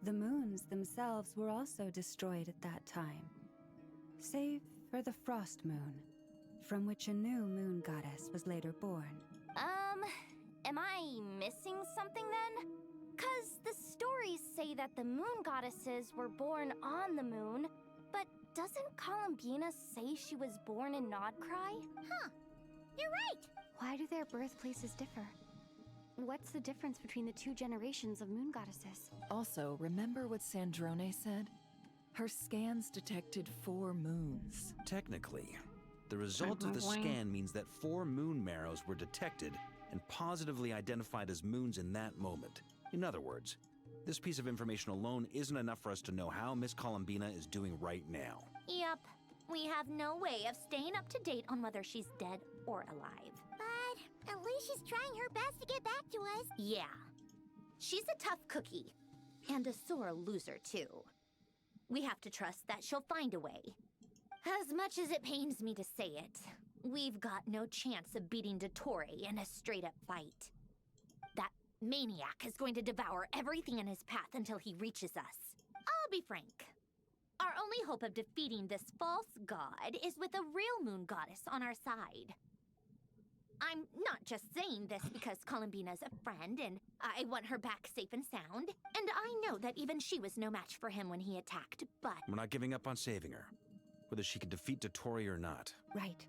The moons themselves were also destroyed at that time, save for the Frost Moon, from which a new moon goddess was later born. Am I missing something then? 'Cause the stories say that the moon goddesses were born on the moon, but doesn't Columbina say she was born in Nodcry? Huh, you're right! Why do their birthplaces differ? What's the difference between the two generations of moon goddesses? Also, remember what Sandrone said? Her scans detected 4 moons. Technically, the result of the scan means that 4 moon marrows were detected and positively identified as moons in that moment. In other words, this piece of information alone isn't enough for us to know how Miss Columbina is doing right now. Yep. We have no way of staying up to date on whether she's dead or alive. But at least she's trying her best to get back to us. Yeah. She's a tough cookie. And a sore loser, too. We have to trust that she'll find a way. As much as it pains me to say it, we've got no chance of beating Dottore in a straight-up fight. That maniac is going to devour everything in his path until he reaches us. I'll be frank. Our only hope of defeating this false god is with a real moon goddess on our side. I'm not just saying this because Columbina's a friend and I want her back safe and sound. And I know that even she was no match for him when he attacked, but... We're not giving up on saving her, whether she can defeat Dottore or not. Right.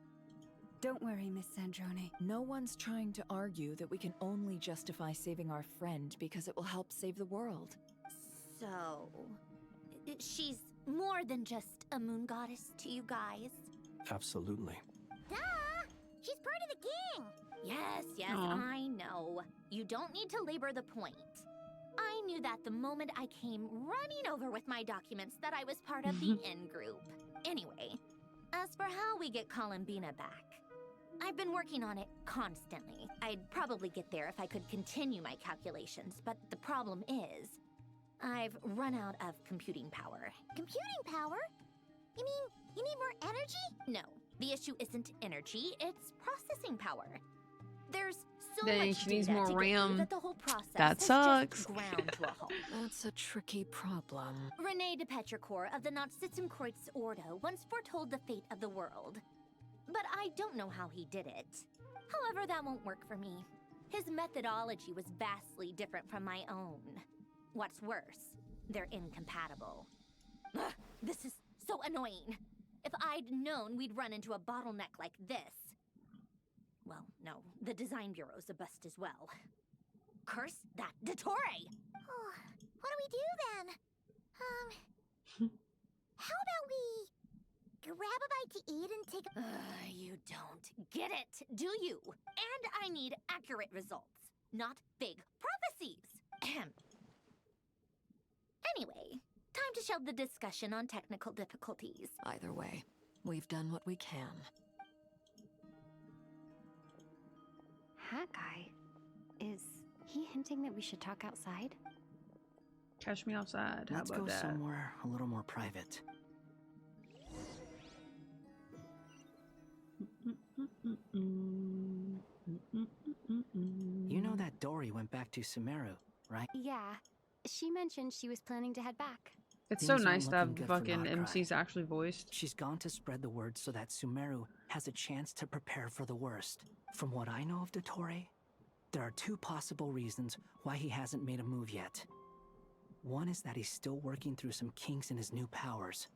Don't worry, Miss Sandrone. No one's trying to argue that we can only justify saving our friend because it will help save the world. So... she's more than just a moon goddess to you guys? Absolutely. Duh! She's part of the king! Yes, I know. You don't need to labor the point. I knew that the moment I came running over with my documents that I was part of the in-group. Anyway, as for how we get Columbina back, I've been working on it constantly. I'd probably get there if I could continue my calculations, but the problem is, I've run out of computing power. Computing power? You mean, you need more energy? No, the issue isn't energy, it's processing power. There's so Then much she needs data more to get RAM. through that the whole process That has sucks. just ground to a halt. That's a tricky problem. René de Petrichor of the Nazissenkreuz Ordo once foretold the fate of the world. But I don't know how he did it. However, that won't work for me. His methodology was vastly different from my own. What's worse, they're incompatible. Ugh, this is so annoying. If I'd known we'd run into a bottleneck like this... Well, no, the design bureau's a bust as well. Curse that Dottore! Oh, what do we do then? How about we grab a bite to eat and take a... You don't get it, do you? And I need accurate results, not big prophecies. Ahem. Anyway, time to shelve the discussion on technical difficulties. Either way, we've done what we can. That guy, is he hinting that we should talk outside? Catch me outside. How Let's about go that? somewhere a little more private. You know that Dory went back to Sumeru, right? Yeah, she mentioned she was planning to head back. It's so Things aren't nice to have looking the good for fucking Notcry. MCs actually voiced. She's gone to spread the word so that Sumeru has a chance to prepare for the worst. From what I know of Dottore, there are two possible reasons why he hasn't made a move yet. One is that he's still working through some kinks in his new powers.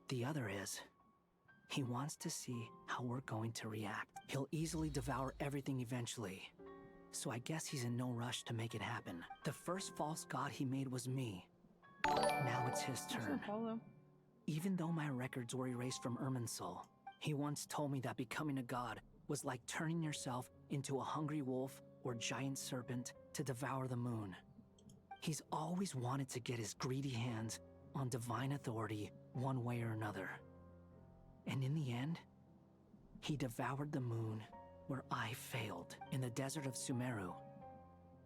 The other is, he wants to see how we're going to react. He'll easily devour everything eventually. So I guess he's in no rush to make it happen. The first false god he made was me. Now it's his turn. Even though my records were erased from Irminsul, he once told me that becoming a god was like turning yourself into a hungry wolf or giant serpent to devour the moon. He's always wanted to get his greedy hands on divine authority one way or another. And in the end, he devoured the moon where I failed. In the desert of Sumeru,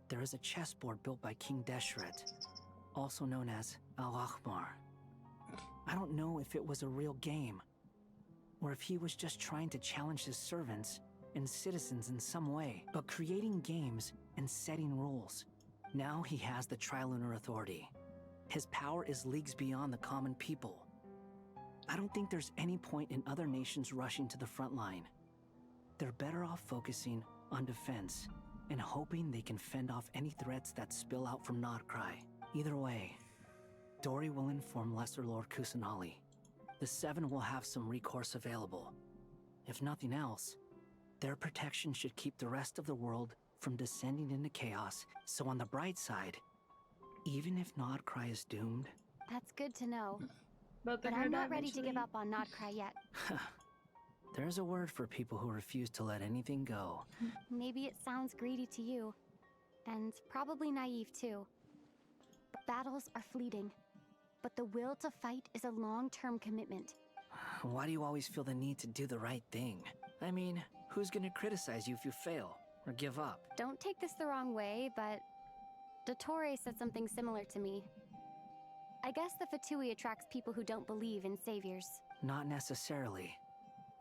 there is a chessboard built by King Deshret, also known as Al-Ahmar. I don't know if it was a real game, or if he was just trying to challenge his servants and citizens in some way, but creating games and setting rules. Now he has the Trilunar Authority. His power is leagues beyond the common people. I don't think there's any point in other nations rushing to the front line. They're better off focusing on defense and hoping they can fend off any threats that spill out from Notcry. Either way, Dory will inform Lesser Lord Kusanali. The Seven will have some recourse available. If nothing else, their protection should keep the rest of the world from descending into chaos. So on the bright side, even if Notcry is doomed... That's good to know. But I'm not ready to give up on Notcry yet. There's a word for people who refuse to let anything go. Maybe it sounds greedy to you, and probably naive too. Battles are fleeting, but the will to fight is a long-term commitment. Why do you always feel the need to do the right thing? I mean, who's gonna criticize you if you fail or give up? Don't take this the wrong way, but Dottore said something similar to me. I guess the Fatui attracts people who don't believe in saviors. Not necessarily.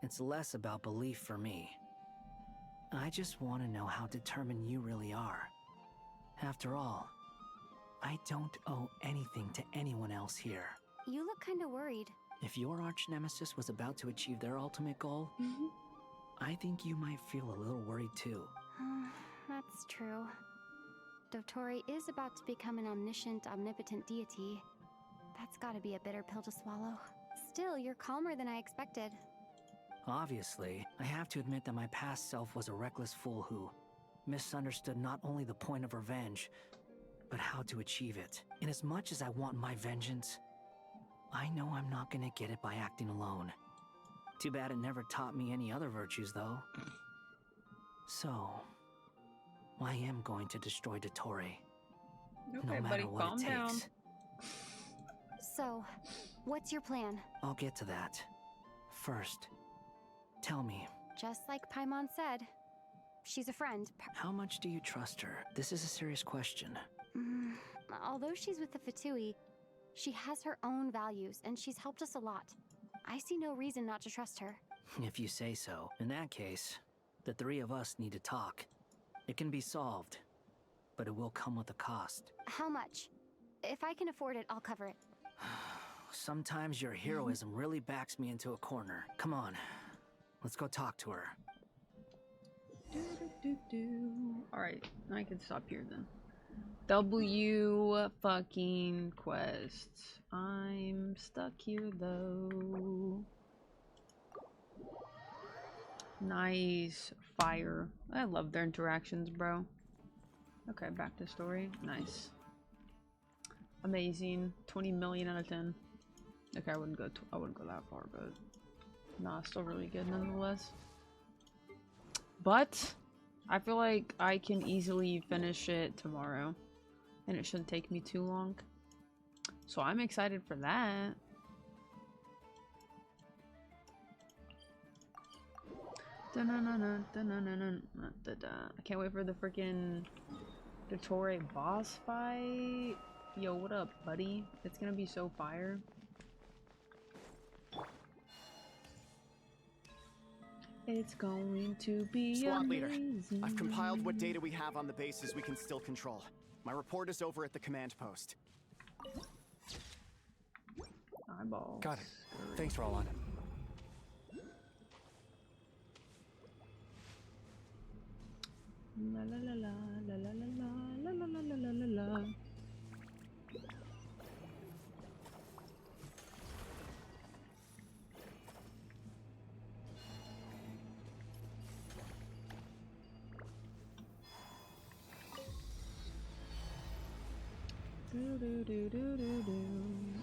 It's less about belief for me. I just want to know how determined you really are. After all, I don't owe anything to anyone else here. You look kind of worried. If your arch nemesis was about to achieve their ultimate goal, I think you might feel a little worried too. That's true. Dottore is about to become an omniscient, omnipotent deity. That's gotta be a bitter pill to swallow. Still, you're calmer than I expected. Obviously, I have to admit that my past self was a reckless fool who misunderstood not only the point of revenge, but how to achieve it. And as much as I want my vengeance, I know I'm not gonna get it by acting alone. Too bad it never taught me any other virtues, though. So, I am going to destroy Dottore. Okay, no matter buddy, what calm it takes. down. So, what's your plan? I'll get to that. First, tell me, Just like Paimon said, she's a friend. how much do you trust her? This is a serious question. Although she's with the Fatui, she has her own values, and she's helped us a lot. I see no reason not to trust her. If you say so. In that case, the three of us need to talk. It can be solved, but it will come with a cost. How much? If I can afford it, I'll cover it. Sometimes your heroism really backs me into a corner. Come on, let's go talk to her. Alright, I can stop here then. W fucking quest. I'm stuck here though. Nice. Fire. I love their interactions, bro. Okay, back to story. Nice. Amazing. 20 million out of 10. Okay, I wouldn't go that far, but nah, still really good nonetheless. But I feel like I can easily finish it tomorrow, and it shouldn't take me too long. So I'm excited for that. I can't wait for the freaking Dottore boss fight. Yo, what up, buddy? It's gonna be so fire. It's going to be Squad amazing. leader, I've compiled what data we have on the bases we can still control. My report is over at the command post. Eyeballs. Got it. Thanks, Roland. La la la la la la la la la la la la la.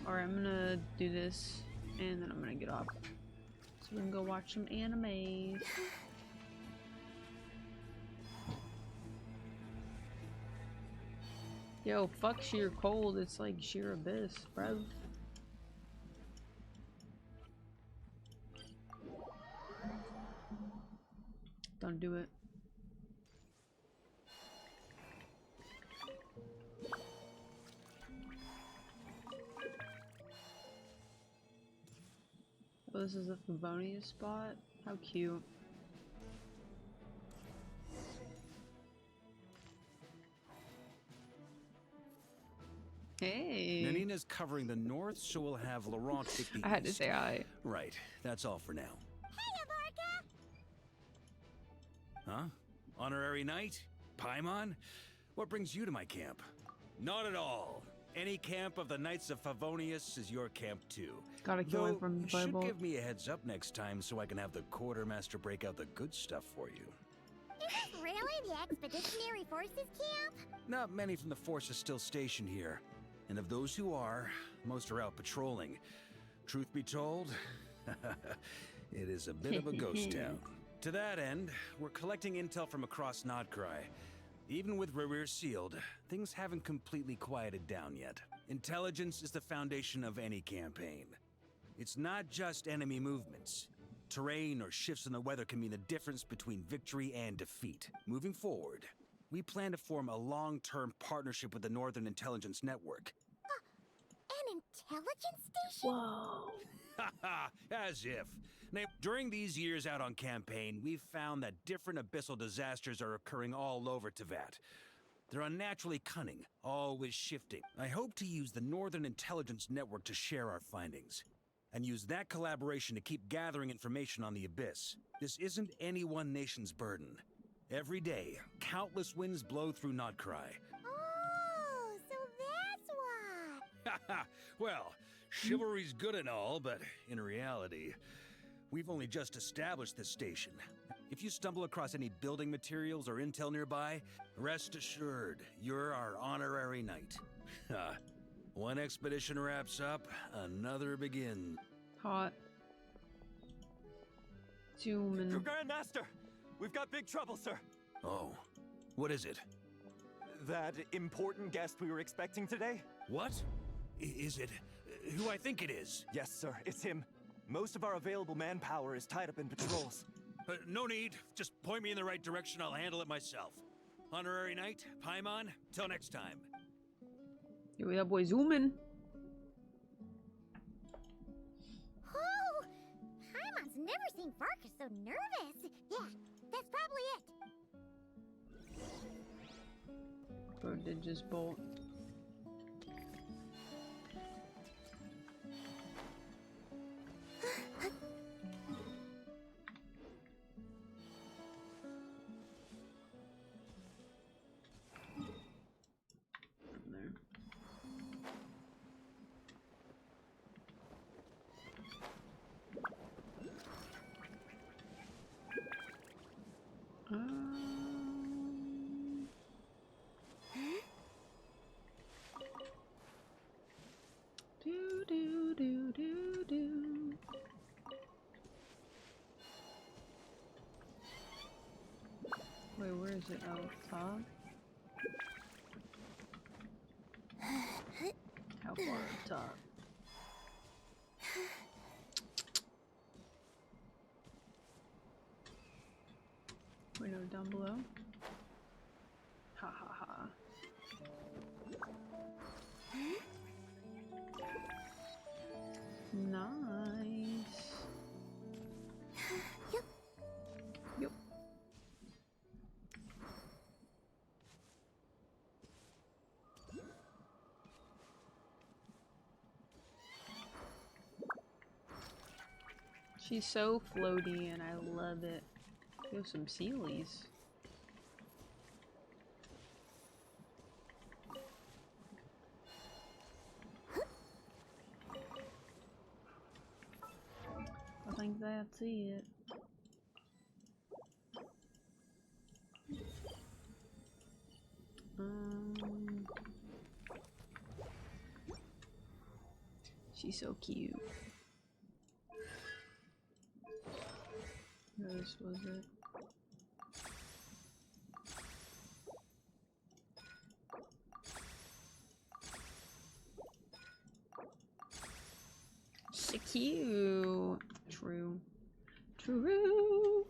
Alright, I'm gonna do this and then I'm gonna get off. So we can go watch some anime. Yo, fuck sheer cold, it's like sheer abyss, bro. Don't do it. Oh, this is a Favonius spot? How cute. Hey. Nanina's covering the north, so we'll have Laurent take the I had to east. say hi. Right, that's all for now. Huh? Honorary knight? Paimon? What brings you to my camp? Not at all. Any camp of the Knights of Favonius is your camp too. Gotta kill him from the you should Bible. give me a heads up next time so I can have the quartermaster break out the good stuff for you. Is this really the Expeditionary Forces camp? Not many from the force are still stationed here. And of those who are, most are out patrolling. Truth be told, it is a bit of a ghost town. To that end, we're collecting intel from across Nodcry. Even with Rerir sealed, things haven't completely quieted down yet. Intelligence is the foundation of any campaign. It's not just enemy movements. Terrain or shifts in the weather can mean the difference between victory and defeat. Moving forward, we plan to form a long-term partnership with the Northern Intelligence Network. An intelligence station? Whoa. Haha, as if. Now, during these years out on campaign, we've found that different abyssal disasters are occurring all over Teyvat. They're unnaturally cunning, always shifting. I hope to use the Northern Intelligence Network to share our findings, and use that collaboration to keep gathering information on the Abyss. This isn't any one nation's burden. Every day, countless winds blow through Notcry. Oh, so that's why. Well, chivalry's good and all, but in reality, we've only just established this station. If you stumble across any building materials or intel nearby, rest assured, you're our honorary knight. One expedition wraps up, another begins. Hot. Human. Grandmaster! We've got big trouble, sir. Oh, what is it? That important guest we were expecting today? What? Is it who I think it is? Yes, sir, it's him. Most of our available manpower is tied up in patrols. No need. Just point me in the right direction. I'll handle it myself. Honorary Knight, Paimon, till next time. Here we are, boy, zooming. Oh, Paimon's never seen Farkas so nervous. Yeah, that's probably it. Prodigious bolt. Wait, where is it? Oh, top? How far up top? Wait, no, down below? Ha ha ha. Nice. Yep. Yep. She's so floaty and I love it. We have some Sealies. I think that's it. She's so cute. This was it. So cute. True. True.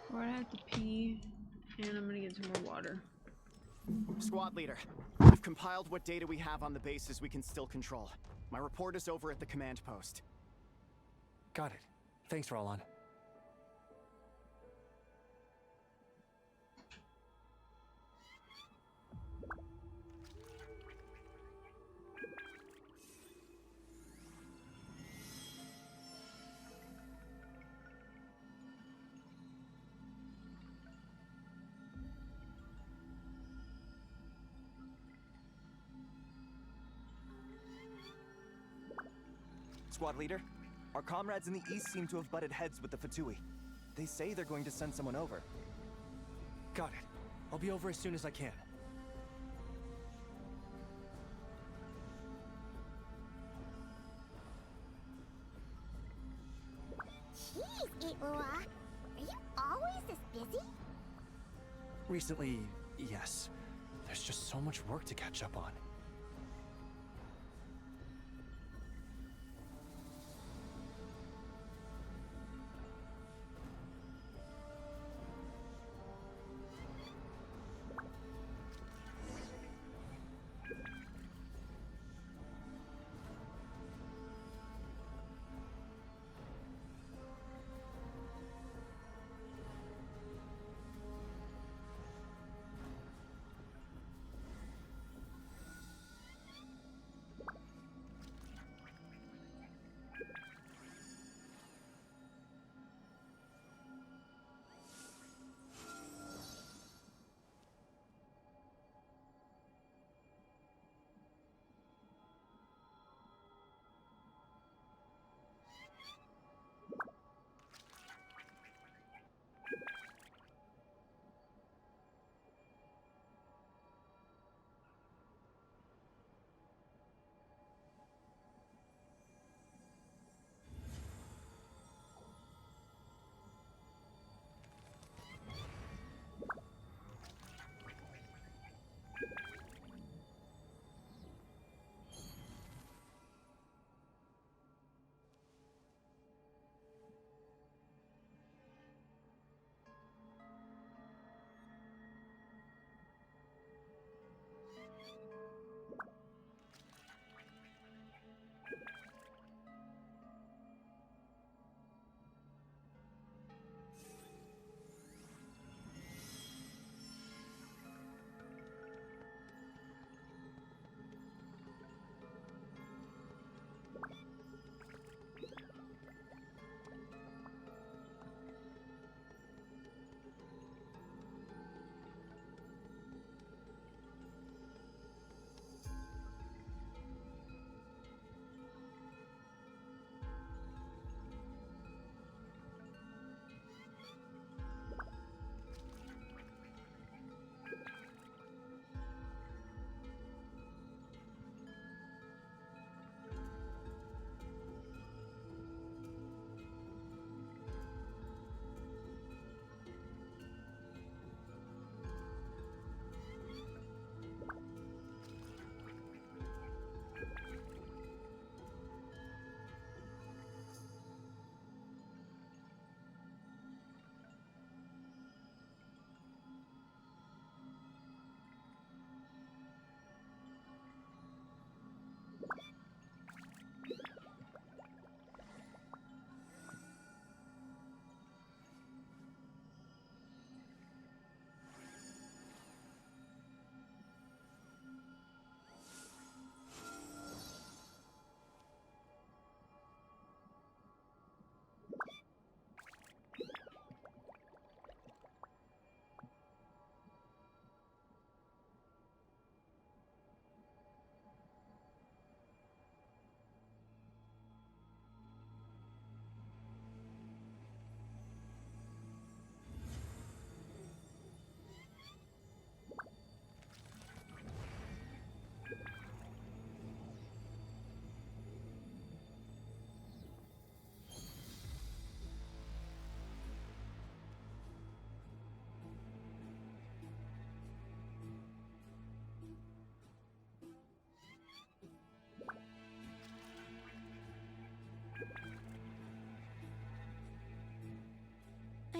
We're gonna have to pee, and I'm gonna get some more water. Squad leader, I've compiled what data we have on the bases we can still control. My report is over at the command post. Got it. Thanks, Roland. Squad leader, our comrades in the east seem to have butted heads with the Fatui. They say they're going to send someone over. Got it. I'll be over as soon as I can. Jeez, Iua. Are you always this busy? Recently, yes. There's just so much work to catch up on.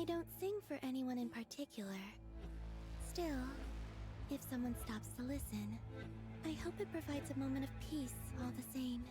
I don't sing for anyone in particular. Still, if someone stops to listen, I hope it provides a moment of peace all the same.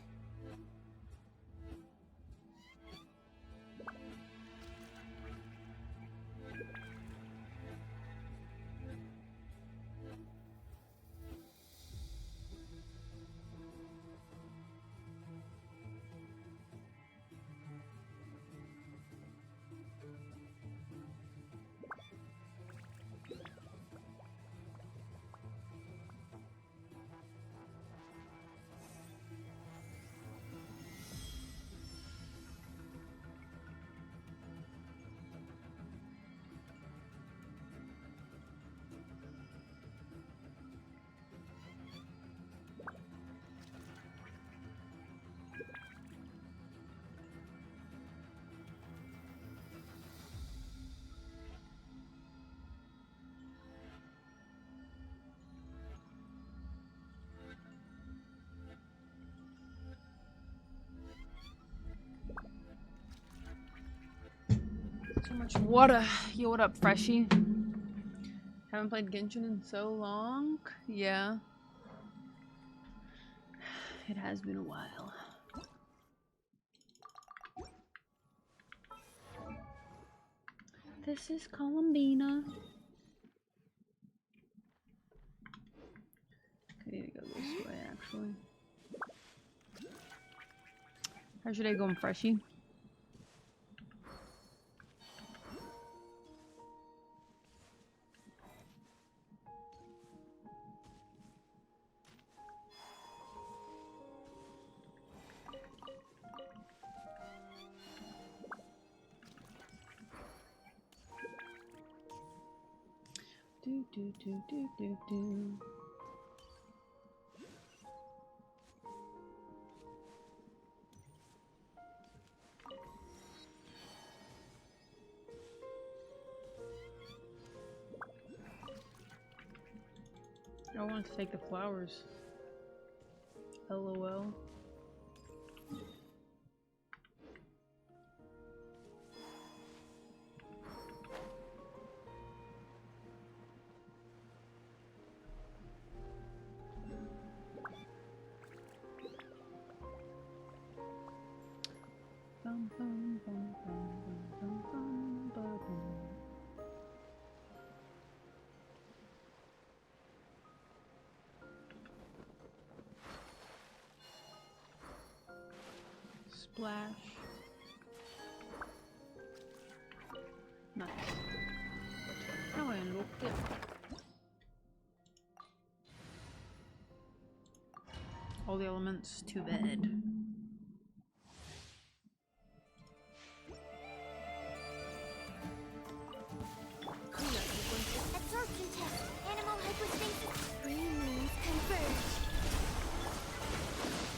So much water. Yo, what up, Freshie? Haven't played Genshin in so long. Yeah. It has been a while. This is Columbina. I need to go this way, actually. How's your day going, Freshie? Do do do do do do. I want to take the flowers. LOL. Bum, bum, bum, bum, bum, bum, bum, bum. Splash. Nice. Now I unlock it. All the elements to bed. Absorption test. Animal hypostasis. 3 moons converge.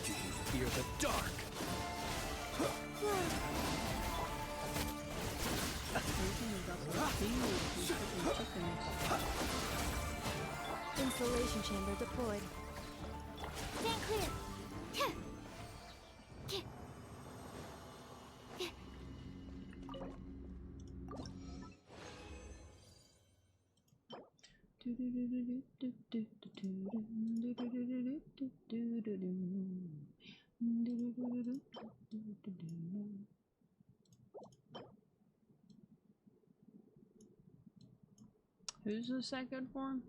Do you fear the dark? Installation chamber deployed. Stand clear. Who's the second form?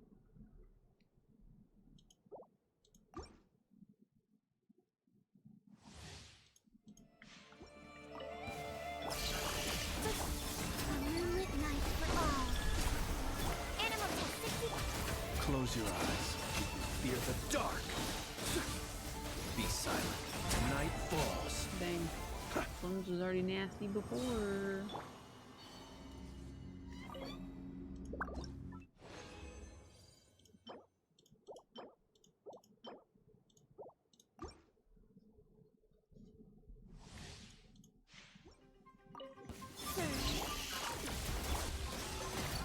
A moonlit night for all. Animal test 60. Close your eyes. Fear the dark. Be silent. Night falls. Dang. Plums was already nasty before.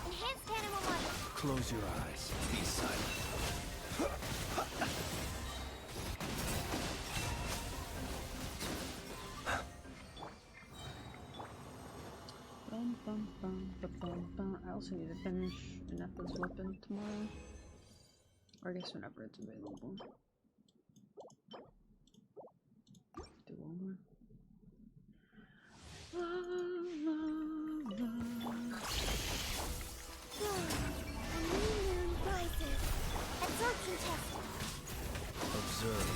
Enhanced animal model. Close your eyes. Be silent. Bum, bum, bum, ba, Atha's weapon tomorrow. Or I guess whenever it's available. Do one more. Observe.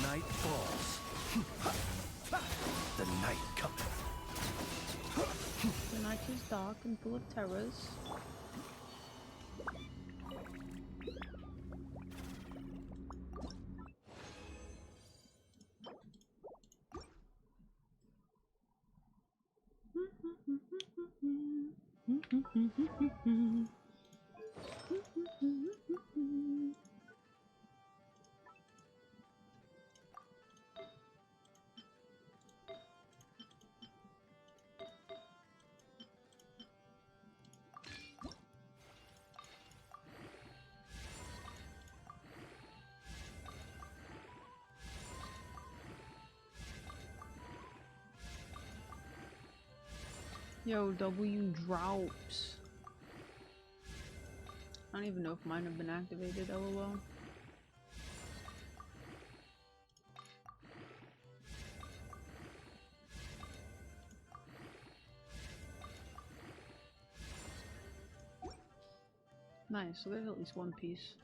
Night falls. The night cometh. The night is dark and full of terrors. Yo, W drops. I don't even know if mine have been activated, lol. Nice, so there's at least one piece.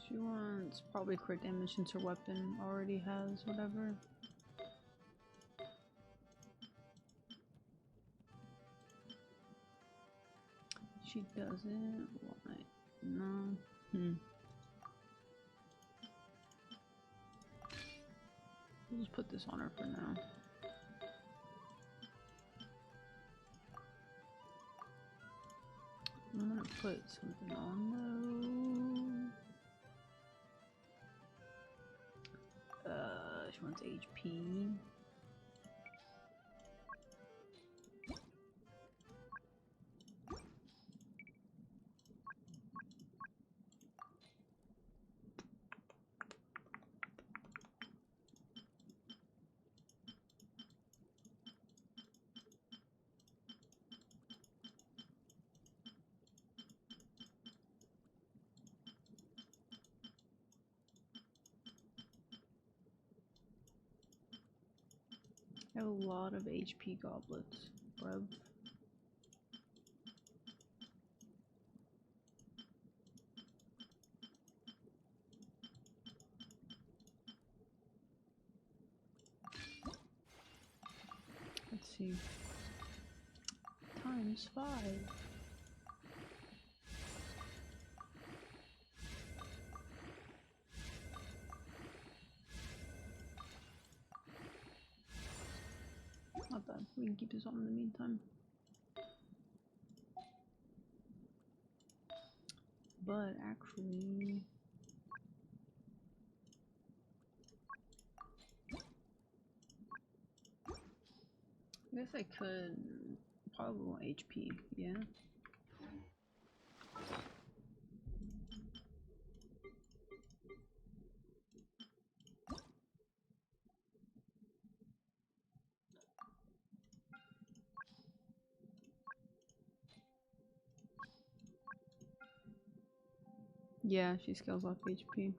She wants probably crit damage since her weapon already has whatever. She doesn't want no. We'll just put this on her for now. I'm gonna put something on though. She wants HP. I have a lot of HP goblets, bruv. Let's see. Times 5. Not bad. We can keep this on in the meantime. But actually, I guess I could probably want HP, yeah. Yeah, she scales off HP.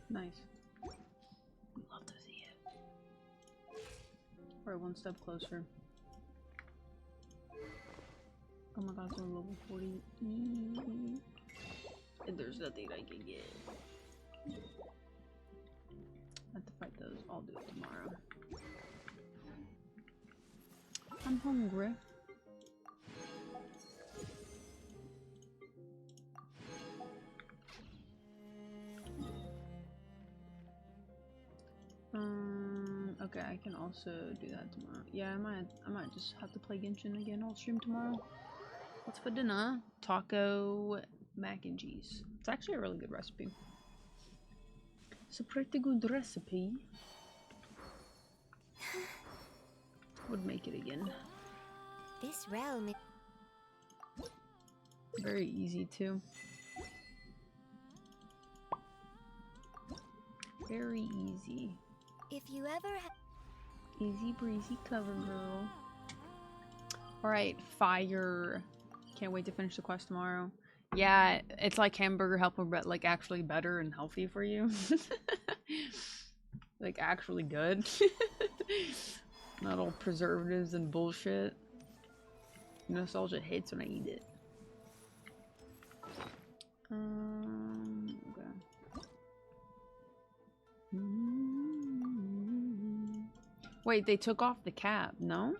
Nice. Love to see it. We're one step closer. Oh my god, we're level 40. And there's nothing I can get. I have to fight those. I'll do it tomorrow. I'm hungry. Okay, I can also do that tomorrow. Yeah, I might just have to play Genshin again. I'll stream tomorrow. What's for dinner? Taco mac and cheese. It's actually a really good recipe. It's a pretty good recipe. Would make it again. This realm is very easy too. Very easy. If you ever easy breezy cover girl. Alright, fire. Can't wait to finish the quest tomorrow. Yeah, it's like hamburger helper, but like actually better and healthy for you. Like actually good. Not all preservatives and bullshit. Nostalgia hits when I eat it. Okay. Wait, they took off the cap, no?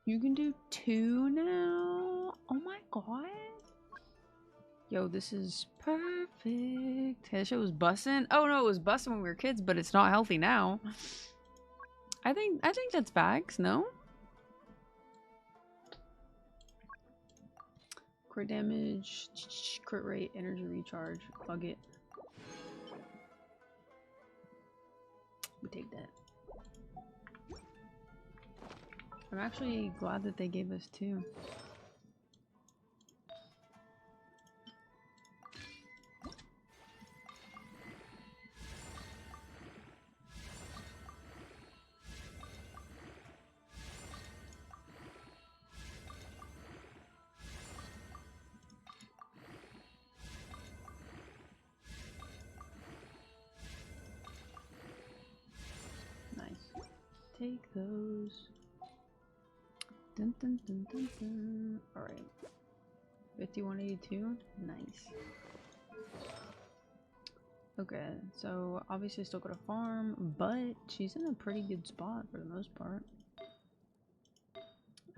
You can do 2 now? Oh my god. Yo, this is perfect. That shit was bussin'. Oh no, it was bussin' when we were kids, but it's not healthy now. I think that's bags, no? Crit damage, crit rate, energy recharge. Plug it. We take that. I'm actually glad that they gave us 2. Take those. Dun, dun, dun, dun, dun. All right. 5182. Nice. Okay, so obviously still gotta farm, but she's in a pretty good spot for the most part.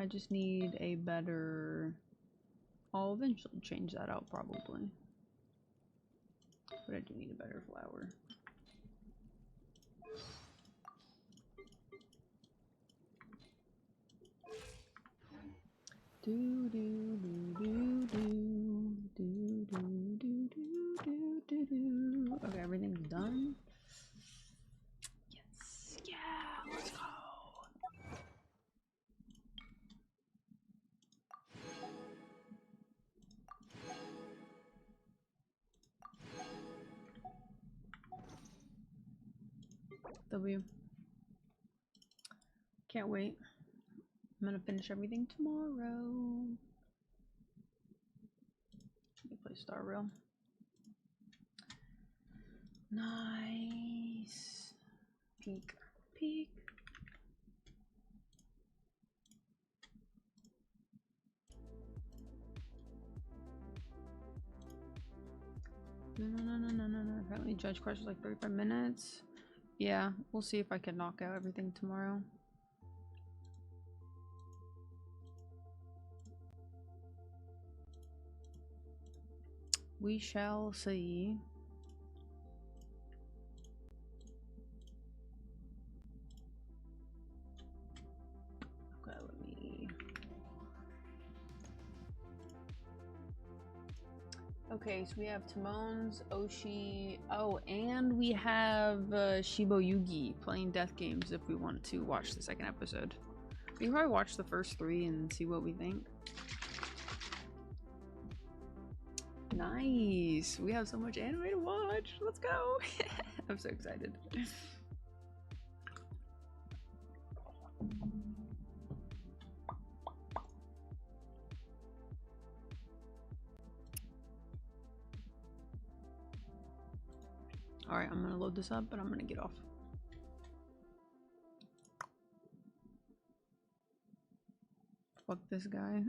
I just need a better... I'll eventually change that out probably. But I do need a better flower. Do do do do do do do do do do do. Okay, everything's done. Yes, yeah, let's go. W. Can't wait. I'm gonna finish everything tomorrow. Let me play Star Rail. Nice. Peek. Peek. No. Apparently Judge Crush is like 35 minutes. Yeah, we'll see if I can knock out everything tomorrow. We shall see. Okay, let me... Okay, so we have Timon's, Oshi... Oh, and we have Shibo Yugi playing death games if we want to watch the second episode. We can probably watch the first 3 and see what we think. Nice! We have so much anime to watch! Let's go! I'm so excited. Alright, I'm gonna load this up, but I'm gonna get off. Fuck this guy.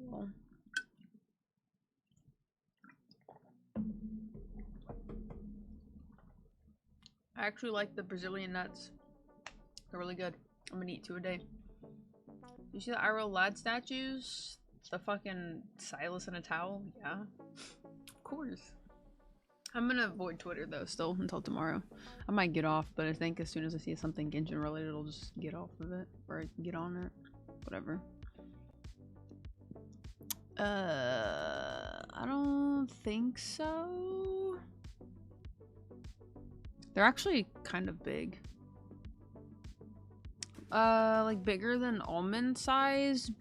Well. I actually like the Brazilian nuts. They're really good. I'm gonna eat 2 a day. You see the IRL lad statues? The fucking Silas in a towel? Yeah. Of course. I'm gonna avoid Twitter though still until tomorrow. I might get off, but I think as soon as I see something Genshin related, I'll just get off of it or get on it. Whatever. I don't think so. They're actually kind of big. Like bigger than almond size.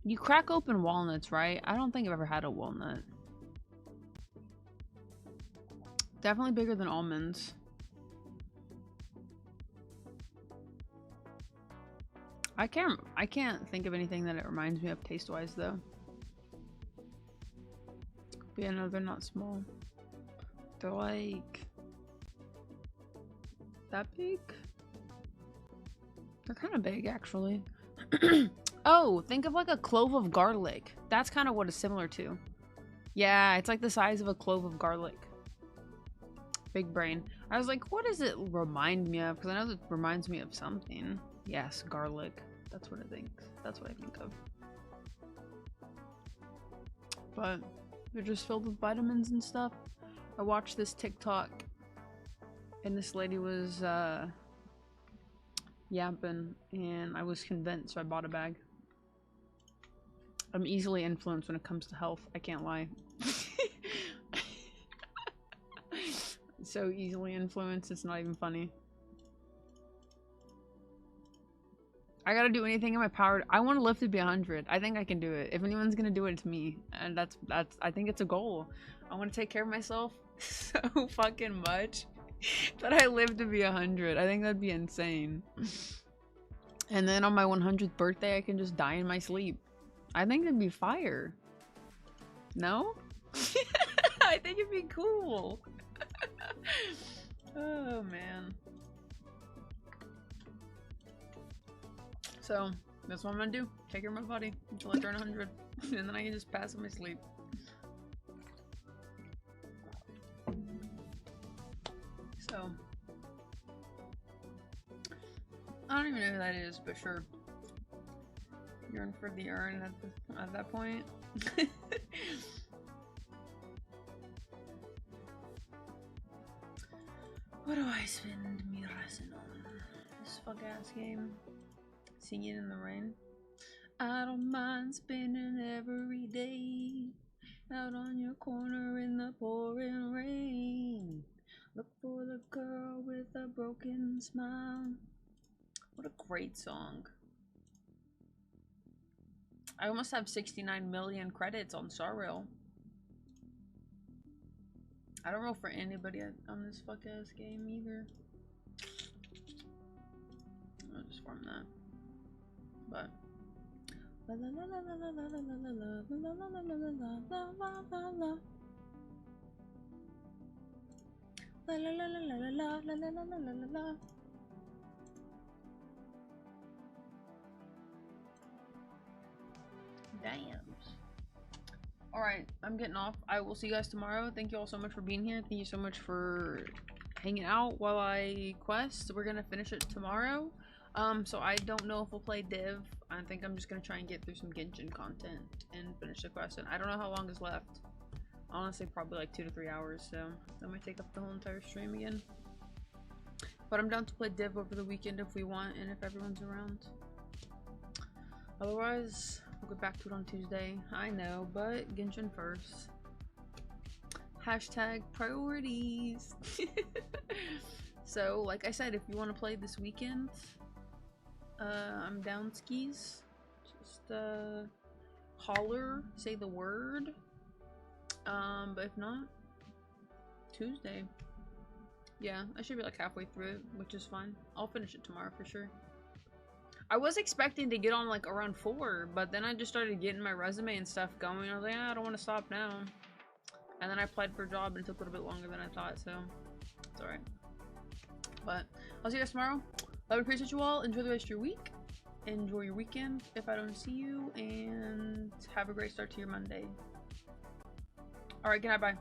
You crack open walnuts, right? I don't think I've ever had a walnut. Definitely bigger than almonds. I can't think of anything that it reminds me of taste-wise though. But yeah, no, they're not small. They're like that big? They're kind of big actually. Oh, think of like a clove of garlic. That's kind of what it's similar to. Yeah, it's like the size of a clove of garlic. Big brain. I was like, what does it remind me of? Because I know it reminds me of something. Yes, garlic. That's what I think. That's what I think of. But they're just filled with vitamins and stuff. I watched this TikTok and this lady was yapping and I was convinced, so I bought a bag. I'm easily influenced when it comes to health. I can't lie. So easily influenced, it's not even funny. I gotta do anything in my power. I want to live to be 100. I think I can do it. If anyone's gonna do it, it's me. And that's I think it's a goal. I want to take care of myself so fucking much that I live to be 100. I think that'd be insane. And then on my 100th birthday, I can just die in my sleep. I think it'd be fire. No? I think it'd be cool. Oh man. So that's what I'm gonna do. Take care of my body until I turn 100, and then I can just pass in my sleep. So I don't even know who that is, but sure. Yearn for the urn at that point. What do I spend me resin on? This fuck ass game. Singing in the rain. I don't mind spending every day out on your corner in the pouring rain. Look for the girl with a broken smile. What a great song. I almost have 69 million credits on Star Rail. I don't roll for anybody on this fuck ass game either. I'll just farm that. But la la la la la la la la la la la la la la la la. Damn. Alright, I'm getting off. I will see you guys tomorrow. Thank you all so much for being here. Thank you so much for hanging out while I quest. We're gonna finish it tomorrow. So I don't know if we'll play Div. I think I'm just gonna try and get through some Genshin content and finish the quest. And I don't know how long is left. Honestly, probably like 2 to 3 hours, so that might take up the whole entire stream again. But I'm down to play Div over the weekend if we want and if everyone's around. Otherwise, we'll get back to it on Tuesday. I know, but Genshin first. Hashtag priorities. So, like I said, if you want to play this weekend, I'm down skis. Just holler, say the word. But if not, Tuesday. Yeah, I should be like halfway through it, which is fine. I'll finish it tomorrow for sure. I was expecting to get on like around 4, but then I just started getting my resume and stuff going. I was like, I don't want to stop now. And then I applied for a job and it took a little bit longer than I thought, so it's alright. But I'll see you guys tomorrow. I would appreciate you all. Enjoy the rest of your week. Enjoy your weekend if I don't see you, and have a great start to your Monday. Alright, good night, bye.